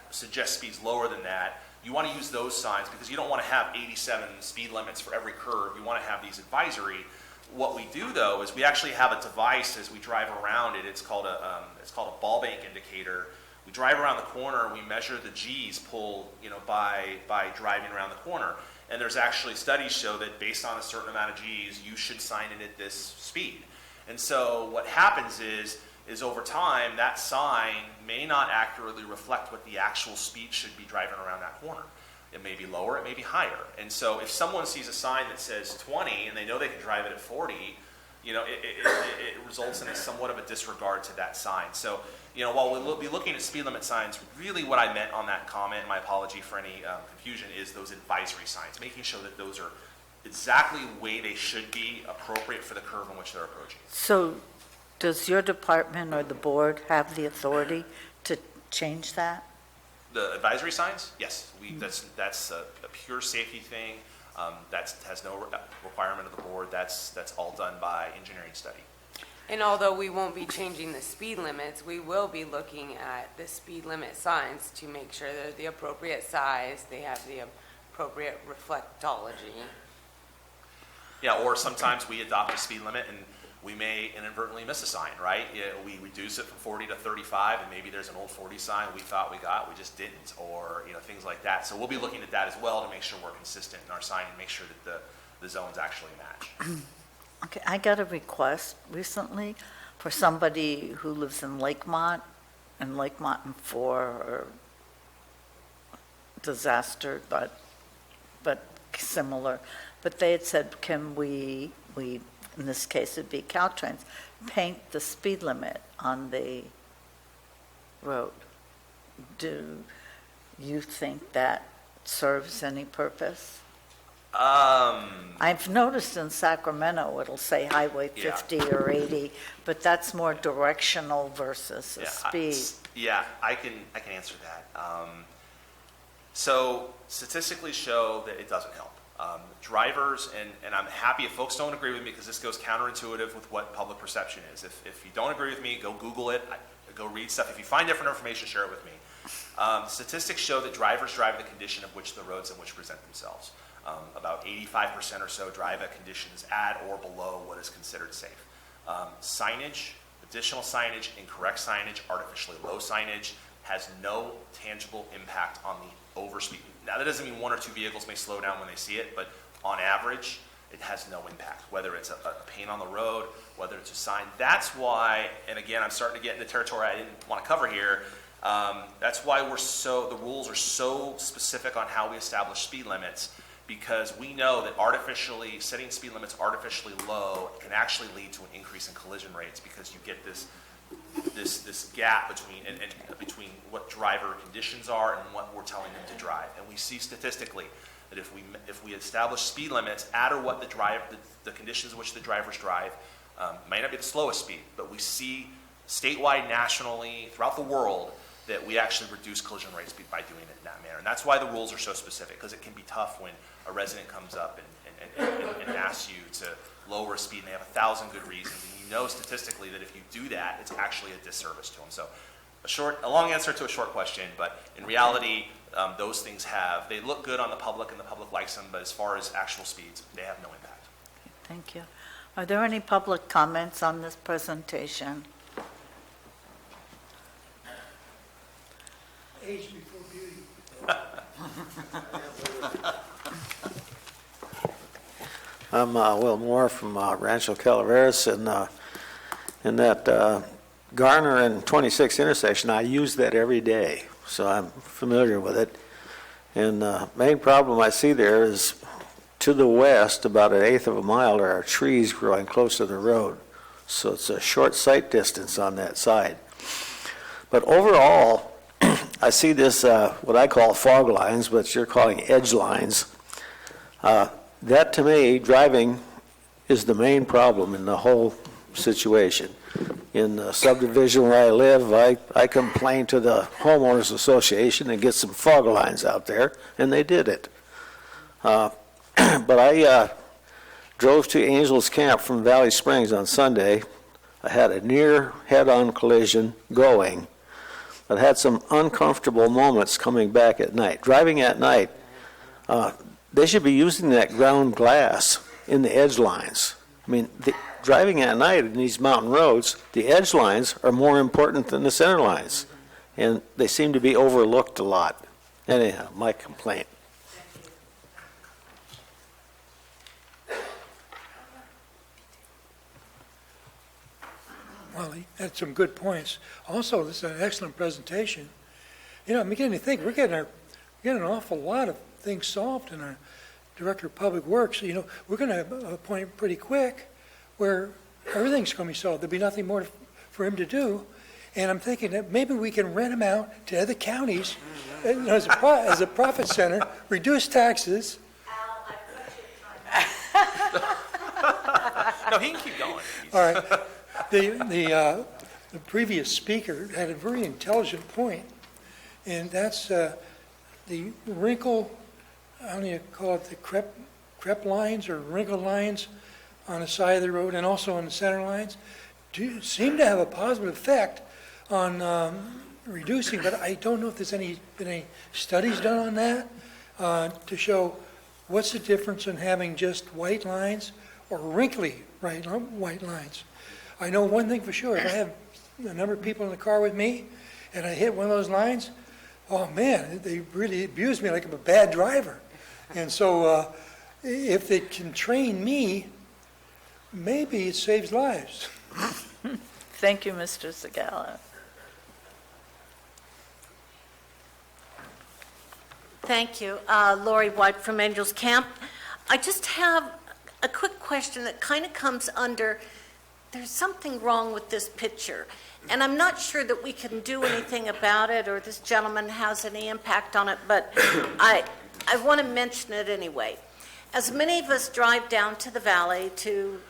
suggest speeds lower than that, you want to use those signs because you don't want to have 87 speed limits for every curve. You want to have these advisory. What we do though is we actually have a device as we drive around it. It's called a ball bank indicator. We drive around the corner and we measure the G's pulled, by driving around the corner. And there's actually studies show that based on a certain amount of G's, you should sign it at this speed. And so what happens is over time, that sign may not accurately reflect what the actual speed should be driving around that corner. It may be lower, it may be higher. And so if someone sees a sign that says 20 and they know they can drive it at 40, it results in somewhat of a disregard to that sign. So, while we'll be looking at speed limit signs, really what I meant on that comment, my apology for any confusion, is those advisory signs, making sure that those are exactly the way they should be, appropriate for the curve in which they're approaching. So does your department or the board have the authority to change that? The advisory signs? Yes. That's a pure safety thing. That has no requirement of the board. That's all done by engineering study. And although we won't be changing the speed limits, we will be looking at the speed limit signs to make sure they're the appropriate size, they have the appropriate reflectology. Yeah, or sometimes we adopt a speed limit and we may inadvertently miss a sign, right? Yeah, we reduce it from 40 to 35 and maybe there's an old 40 sign we thought we got, we just didn't, or things like that. So we'll be looking at that as well to make sure we're consistent in our sign and make sure that the zones actually match. Okay, I got a request recently for somebody who lives in Lakemont, and 4 are disaster, but similar. But they had said, can we, in this case it'd be Caltrans, paint the speed limit on the road? Do you think that serves any purpose? I've noticed in Sacramento, it'll say Highway 50 or 80, but that's more directional versus a speed. I can answer that. So statistically show that it doesn't help. Drivers, and I'm happy if folks don't agree with me because this goes counterintuitive with what public perception is. If you don't agree with me, go Google it, go read stuff. If you find different information, share it with me. Statistics show that drivers drive the condition of which the roads in which present themselves. About 85% or so drive at conditions at or below what is considered safe. Signage, additional signage, incorrect signage, artificially low signage has no tangible impact on the overspeed. Now that doesn't mean 1 or 2 vehicles may slow down when they see it, but on average, it has no impact, whether it's a paint on the road, whether it's a sign. That's why, and again, I'm starting to get into territory I didn't want to cover here, that's why the rules are so specific on how we establish speed limits, because we know that setting speed limits artificially low can actually lead to an increase in collision rates because you get this gap between what driver conditions are and what we're telling them to drive. And we see statistically that if we establish speed limits at or what the conditions in which the drivers drive, might not be the slowest speed, but we see statewide, nationally, throughout the world, that we actually reduce collision rates by doing it in that manner. And that's why the rules are so specific, because it can be tough when a resident comes up and asks you to lower a speed and they have 1,000 good reasons. And you know statistically that if you do that, it's actually a disservice to them. So a long answer to a short question, but in reality, those things they look good on the public and the public likes them, but as far as actual speeds, they have no impact. Thank you. Are there any public comments on this presentation? Age before beauty. I'm Will Moore from Rancho Calaveras, and in that Garner and 26 intersection, I use that every day, so I'm familiar with it. And the main problem I see there is to the west, about 1/8 of a mile, there are trees growing close to the road, so it's a short sight distance on that side. But overall, I see this, what I call fog lines, but you're calling edge lines. That, to me, driving is the main problem in the whole situation. In the subdivision where I live, I complained to the homeowners association and get some fog lines out there, and they did it. But I drove to Angels Camp from Valley Springs on Sunday. I had a near head-on collision going, but had some uncomfortable moments coming back at night. Driving at night, they should be using that ground glass in the edge lines. I mean, driving at night in these mountain roads, the edge lines are more important than the center lines, and they seem to be overlooked a lot. Anyhow, my complaint. Well, he had some good points. Also, this is an excellent presentation. I'm beginning to think we're getting an awful lot of things solved in our Director of Public Works. We're going to have a point pretty quick where everything's going to be solved. There'll be nothing more for him to do. And I'm thinking that maybe we can rent him out to other counties as a profit center, reduce taxes. No, he can keep going. All right. The previous speaker had a very intelligent point, and that's the wrinkle, how do you call it, the crepe lines or wrinkle lines on the side of the road and also on the center lines seem to have a positive effect on reducing, but I don't know if there's been any studies done on that to show what's the difference in having just white lines or wrinkly white lines. I know one thing for sure, if I have a number of people in the car with me and I hit one of those lines, oh man, they really abuse me like I'm a bad driver. And so if they can train me, maybe it saves lives. Thank you, Mr. Segala. Thank you. Lori White from Angels Camp. I just have a quick question that kind of comes under, there's something wrong with this picture. And I'm not sure that we can do anything about it or this gentleman has any impact on it, but I want to mention it anyway. As many of us drive down to the valley to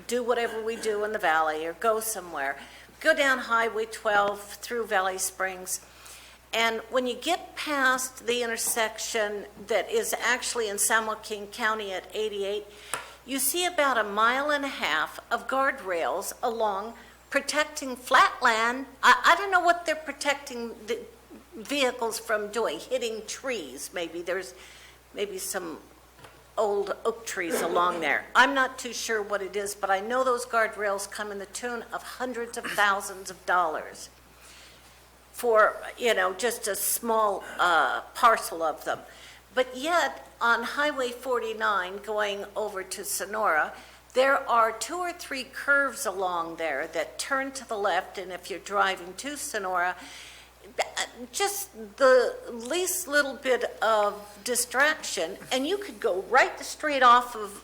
do whatever we do in the valley or go somewhere, go down Highway 12 through Valley Springs, and when you get past the intersection that is actually in San Joaquin County at 88, you see about 1.5 miles of guardrails along protecting flat land. I don't know what they're protecting the vehicles from doing, hitting trees maybe. There's maybe some old oak trees along there. I'm not too sure what it is, but I know those guardrails come in the tune of hundreds of thousands of dollars for, just a small parcel of them. But yet, on Highway 49 going over to Sonora, there are 2 or 3 curves along there that turn to the left, and if you're driving to Sonora, just the least little bit of distraction, and you could go right straight off of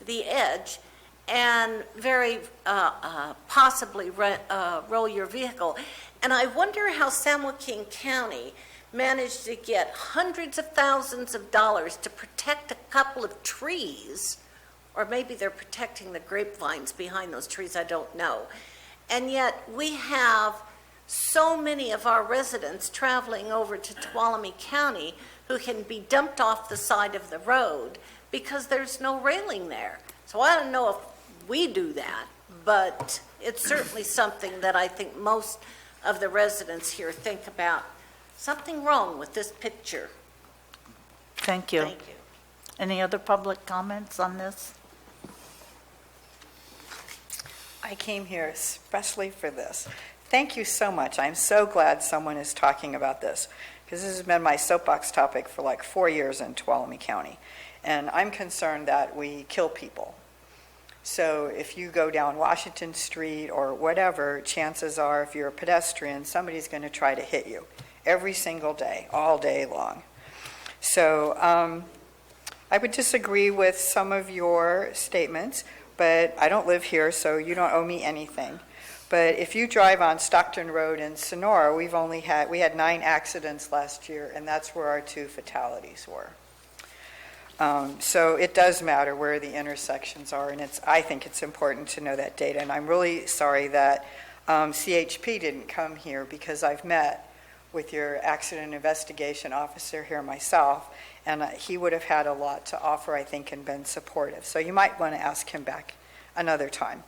the edge and very possibly roll your vehicle. And I wonder how San Joaquin County managed to get hundreds of thousands of dollars to protect a couple of trees, or maybe they're protecting the grapevines behind those trees, I don't know. And yet we have so many of our residents traveling over to Tuolumne County who can be dumped off the side of the road because there's no railing there. So I don't know if we do that, but it's certainly something that I think most of the residents here think about. Something wrong with this picture. Thank you. Thank you. Any other public comments on this? I came here especially for this. Thank you so much. I'm so glad someone is talking about this, because this has been my soapbox topic for like 4 years in Tuolumne County. And I'm concerned that we kill people. So if you go down Washington Street or whatever, chances are if you're a pedestrian, somebody's going to try to hit you every single day, all day long. So I would disagree with some of your statements, but I don't live here, so you don't owe me anything. But if you drive on Stockton Road in Sonora, we had 9 accidents last year, and that's where our 2 fatalities were. So it does matter where the intersections are, and I think it's important to know that data. And I'm really sorry that CHP didn't come here, because I've met with your accident investigation officer here myself, and he would have had a lot to offer, I think, and been supportive. So you might want to ask him back another time.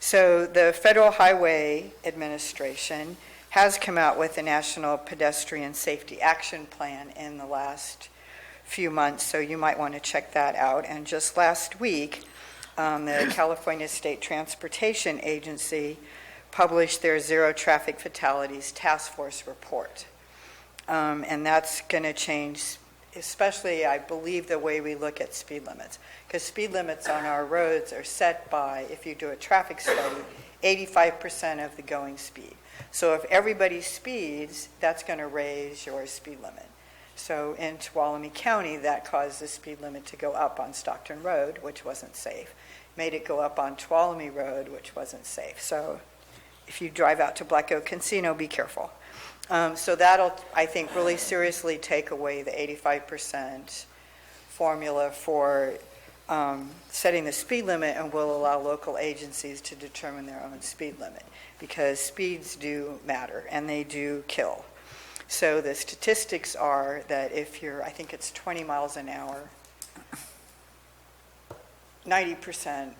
So the Federal Highway Administration has come out with a National Pedestrian Safety Action Plan in the last few months, so you might want to check that out. And just last week, the California State Transportation Agency published their Zero Traffic Fatalities Task Force report. And that's going to change, especially, I believe, the way we look at speed limits. Because speed limits on our roads are set by, if you do a traffic study, 85% of the going speed. So if everybody speeds, that's going to raise your speed limit. So in Tuolumne County, that caused the speed limit to go up on Stockton Road, which wasn't safe. Made it go up on Tuolumne Road, which wasn't safe. So if you drive out to Black Oak Casino, be careful. So that'll, I think, really seriously take away the 85% formula for setting the speed limit, and will allow local agencies to determine their own speed limit, because speeds do matter and they do kill. So the statistics are that if you're, I think it's 20 miles an hour, 90%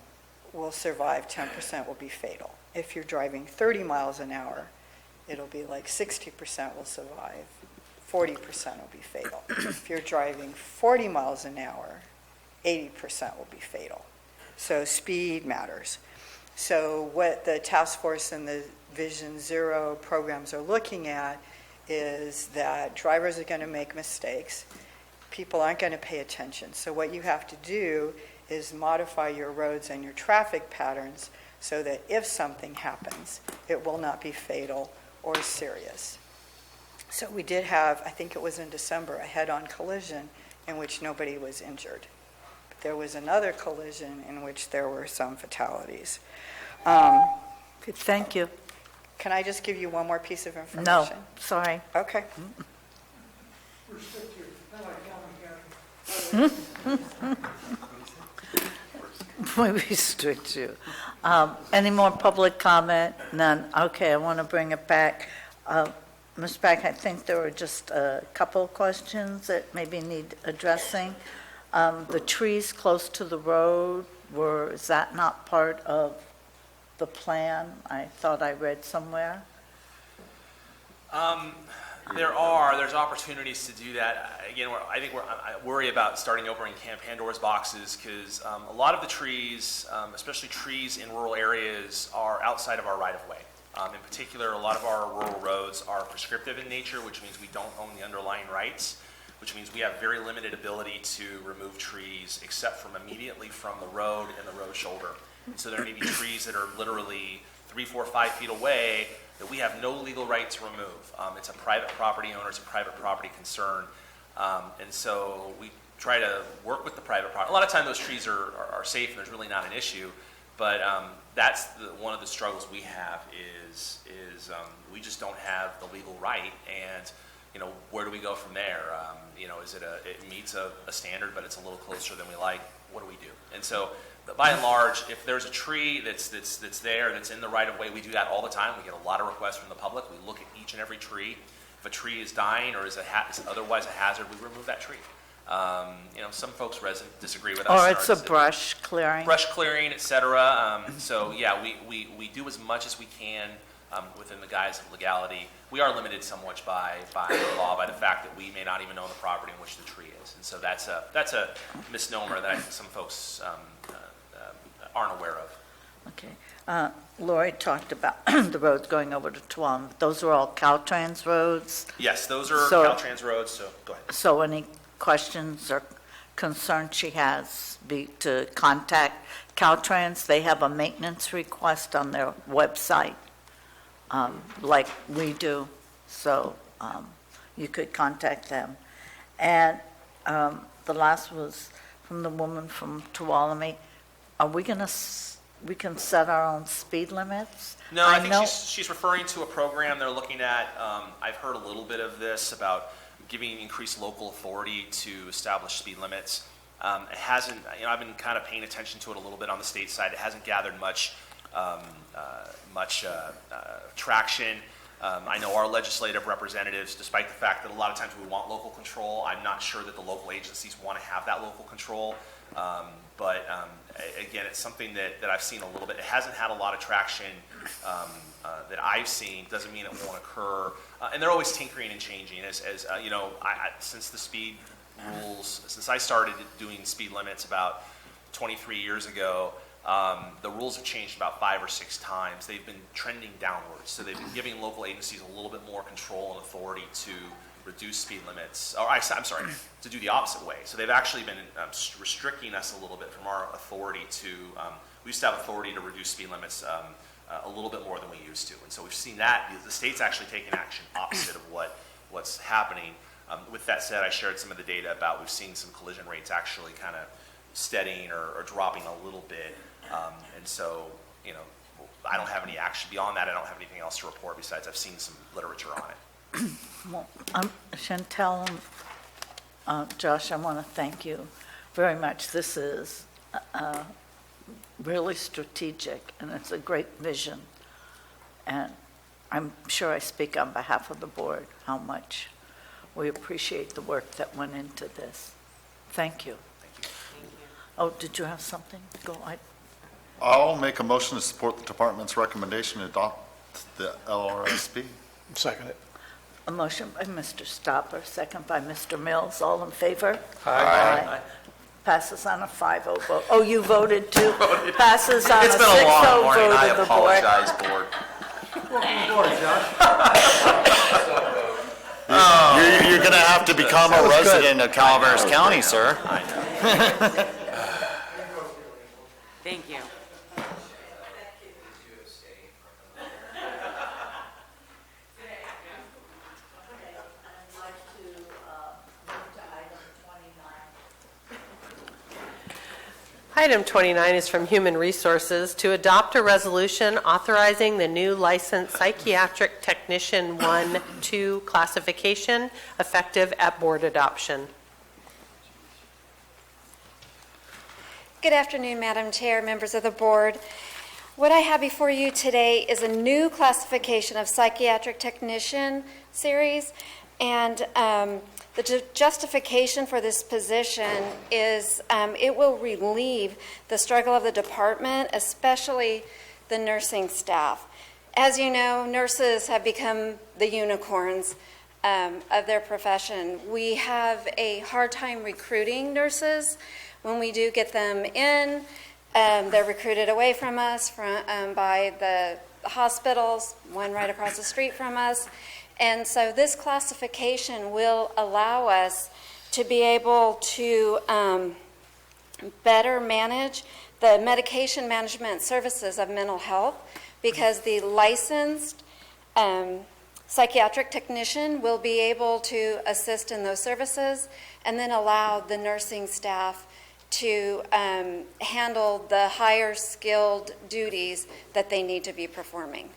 will survive, 10% will be fatal. If you're driving 30 miles an hour, it'll be like 60% will survive, 40% will be fatal. If you're driving 40 miles an hour, 80% will be fatal. So speed matters. So what the task force and the Vision Zero programs are looking at is that drivers are going to make mistakes. People aren't going to pay attention. So what you have to do is modify your roads and your traffic patterns so that if something happens, it will not be fatal or serious. So we did have, I think it was in December, a head-on collision in which nobody was injured. But there was another collision in which there were some fatalities. Thank you. Can I just give you one more piece of information? No, sorry. Okay. We restrict you. Any more public comment? None. Okay, I want to bring it back. Ms. Beck, I think there were just a couple of questions that maybe need addressing. The trees close to the road, is that not part of the plan? I thought I read somewhere. There's opportunities to do that. Again, I worry about starting opening Pandora's boxes because a lot of the trees, especially trees in rural areas, are outside of our right-of-way. In particular, a lot of our rural roads are prescriptive in nature, which means we don't own the underlying rights, which means we have very limited ability to remove trees except from immediately from the road and the road shoulder. And so there may be trees that are literally 3, 4, 5 feet away that we have no legal right to remove. It's a private property owner, it's a private property concern. And so we try to work with the private property. A lot of times those trees are safe and there's really not an issue. But that's one of the struggles we have is we just don't have the legal right. And, where do we go from there? Is it meets a standard, but it's a little closer than we like. What do we do? And so, by and large, if there's a tree that's there, that's in the right-of-way, we do that all the time. We get a lot of requests from the public. We look at each and every tree. If a tree is dying or is otherwise a hazard, we remove that tree. Some folks disagree with us. Or it's a brush clearing. Brush clearing, et cetera. So, yeah, we do as much as we can within the guise of legality. We are limited somewhat by law, by the fact that we may not even own the property in which the tree is. And so that's a misnomer that I think some folks aren't aware of. Okay. Lori talked about the roads going over to Tuolumne. Those are all Caltrans roads? Yes, those are Caltrans roads, so go ahead. So any questions or concerns she has, be to contact Caltrans. They have a maintenance request on their website, like we do. So you could contact them. And the last was from the woman from Tuolumne. Are we going to, we can set our own speed limits? No, I think she's referring to a program they're looking at. I've heard a little bit of this about giving increased local authority to establish speed limits. It hasn't, I've been kind of paying attention to it a little bit on the state side. It hasn't gathered much traction. I know our legislative representatives, despite the fact that a lot of times we want local control, I'm not sure that the local agencies want to have that local control. But again, it's something that I've seen a little bit. It hasn't had a lot of traction that I've seen. Doesn't mean it won't occur. And they're always tinkering and changing. Since the speed rules, since I started doing speed limits about 23 years ago, the rules have changed about 5 or 6 times. They've been trending downwards. So they've been giving local agencies a little bit more control and authority to reduce speed limits, or I'm sorry, to do the opposite way. So they've actually been restricting us a little bit from our authority to, we used to have authority to reduce speed limits a little bit more than we used to. And so we've seen that, the state's actually taking action opposite of what's happening. With that said, I shared some of the data about we've seen some collision rates actually kind of steadying or dropping a little bit. And so, I don't have any action. Beyond that, I don't have anything else to report besides I've seen some literature on it. Well, Chantel, Josh, I want to thank you very much. This is really strategic, and it's a great vision. And I'm sure I speak on behalf of the board how much we appreciate the work that went into this. Thank you. Thank you. Oh, did you have something? Go. I'll make a motion to support the department's recommendation to adopt the LRSP. Second it. A motion by Mr. Stopper, second by Mr. Mills. All in favor? Aye. Passes on a 5-0 vote. Oh, you voted too? Passes on a 6-0 It's been a long vote morning, I of the board. apologize, board. You're going to have to become a resident of Calaveras County, sir. Thank you. Item 29 is from Human Resources to adopt a resolution authorizing the new licensed psychiatric technician 1-2 classification effective at board adoption. Good afternoon, Madam Chair, members of the board. What I have before you today is a new classification of psychiatric technician series, and the justification for this position is it will relieve the struggle of the department, especially the nursing staff. As you know, nurses have become the unicorns of their profession. We have a hard time recruiting nurses. When we do get them in, they're recruited away from us by the hospitals, one right across the street from us. And so this classification will allow us to be able to better manage the medication management services of mental health, because the licensed psychiatric technician will be able to assist in those services and then allow the nursing staff to handle the higher skilled duties that they need to be performing.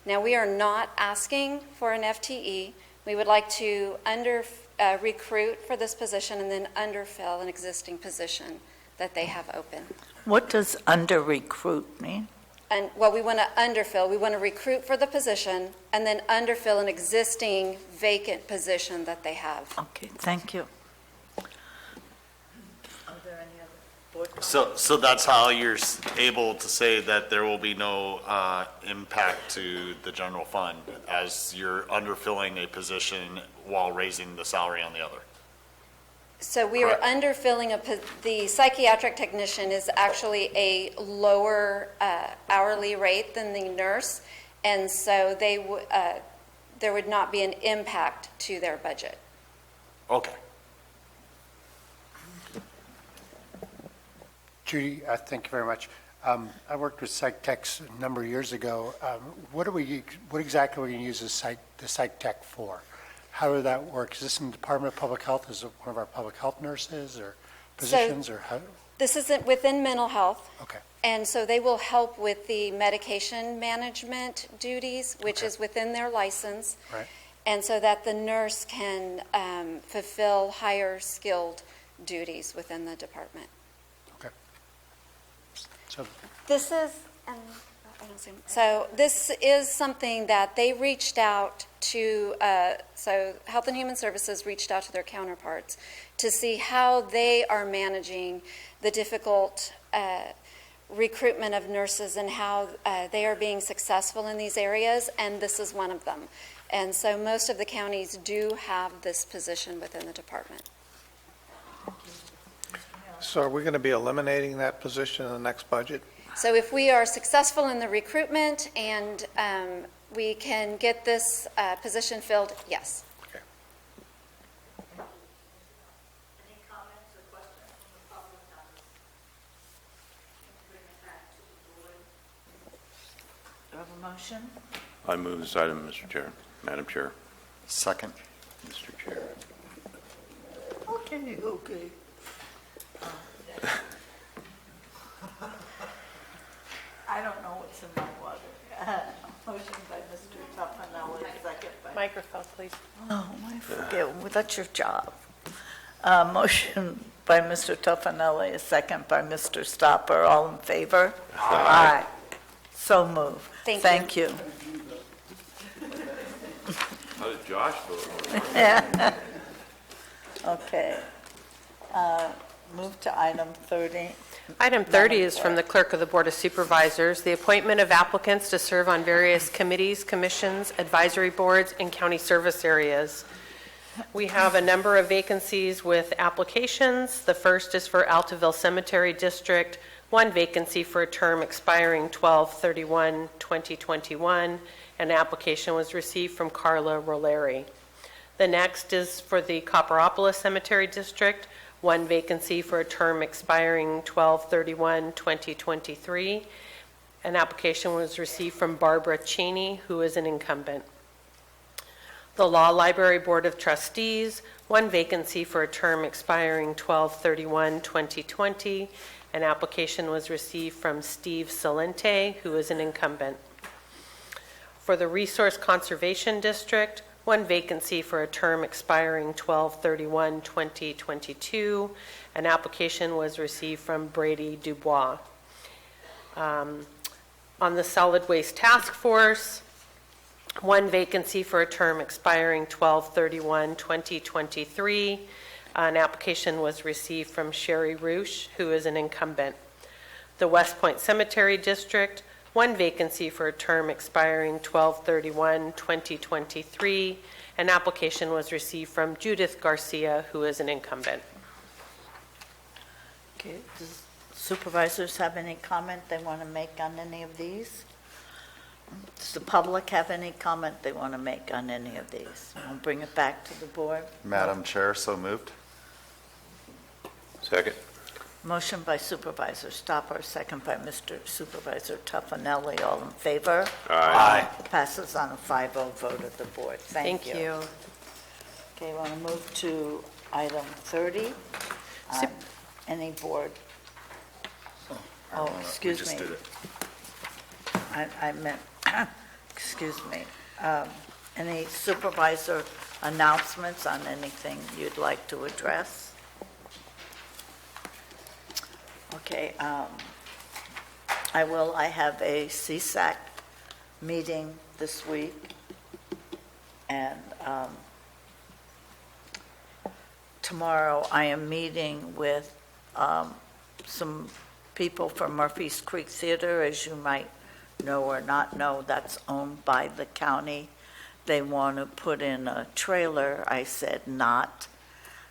Now, we are not asking for an FTE. We would like to recruit for this position and then underfill an existing position that they have open. What does under-recruit mean? And well, we want to underfill. We want to recruit for the position and then underfill an existing vacant position that they have. Okay, thank you. So that's how you're able to say that there will be no impact to the general fund, as you're underfilling a position while raising the salary on the other? So we are underfilling the psychiatric technician is actually a lower hourly rate than the nurse, and so there would not be an impact to their budget. Okay. Judy, thank you very much. I worked with psych techs a number of years ago. What exactly are we going to use the psych tech for? How did that work? Is this in the Department of Public Health? Is it one of our public health nurses or positions, or how? This isn't within mental health. Okay. And so they will help with the medication management duties, which is within their license. Right. And so that the nurse can fulfill higher skilled duties within the department. So this is something that they reached out to, so Health and Human Services reached out to their counterparts to see how they are managing the difficult recruitment of nurses and how they are being successful in these areas, and this is one of them. And so most of the counties do have this position within the department. So are we going to be eliminating that position in the next budget? So if we are successful in the recruitment and we can get this position filled, yes. Okay. Any comments or questions from the public on this? Bring it back to the board. Do I have a motion? I move this item, Mr. Chair. Madam Chair. Second. Mr. Chair. Okay. I don't know what's in my water. Motion by Mr. Tuffanelli, second by... Microphone, please. Oh, I forget. Well, that's your job. Motion by Mr. Tuffanelli, a second by Mr. Stopper. All in favor? Aye. So moved. Thank you. How did Josh vote? Okay. Move to item 30. Item 30 is from the Clerk of the Board of Supervisors, the appointment of applicants to serve on various committees, commissions, advisory boards, and county service areas. We have a number of vacancies with applications. The first is for Altaville Cemetery District, one vacancy for a term expiring 12/31/2021. An application was received from Carla Roleri. The next is for the Copperopolis Cemetery District, one vacancy for a term expiring 12/31/2023. An application was received from Barbara Cheney, who is an incumbent. The Law Library Board of Trustees, one vacancy for a term expiring 12/31/2020. An application was received from Steve Salente, who is an incumbent. For the Resource Conservation District, one vacancy for a term expiring 12/31/2022. An application was received from Brady Dubois. On the Solid Waste Task Force, one vacancy for a term expiring 12/31/2023. An application was received from Sherry Roosh, who is an incumbent. The West Point Cemetery District, one vacancy for a term expiring 12/31/2023. An application was received from Judith Garcia, who is an incumbent. Okay, does supervisors have any comment they want to make on any of these? Does the public have any comment they want to make on any of these? I'll bring it back to the board. Madam Chair, so moved. Second. Motion by Supervisor Stopper, second by Mr. Supervisor Tuffanelli. All in favor? Aye. Passes on a 5-0 vote of the board. Thank you. Thank you. Okay, I want to move to item 30. Any board? Oh, excuse me. We just did it. I meant, excuse me. Any supervisor announcements on anything you'd like to address? Okay, I have a CSAC meeting this week, and tomorrow I am meeting with some people from Murphy's Creek Theater. As you might know or not know, that's owned by the county. They want to put in a trailer. I said not.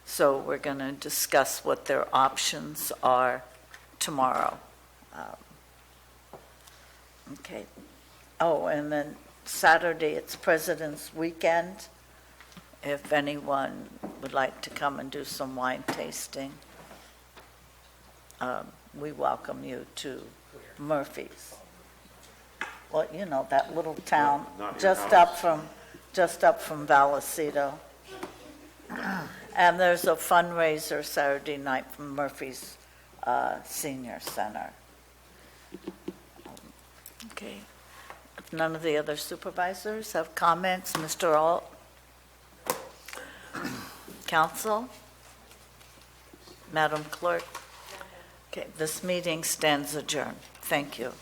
So we're going to discuss what their options are tomorrow. Okay. Oh, and then Saturday, it's President's Weekend. If anyone would like to come and do some wine tasting, we welcome you to Murphy's. Well, you know, that little town just up from Vallecito. And there's a fundraiser Saturday night from Murphy's Senior Center. Okay. If none of the other supervisors have comments, Mr. Alt? Council? Madam Clerk? Okay, this meeting stands adjourned. Thank you.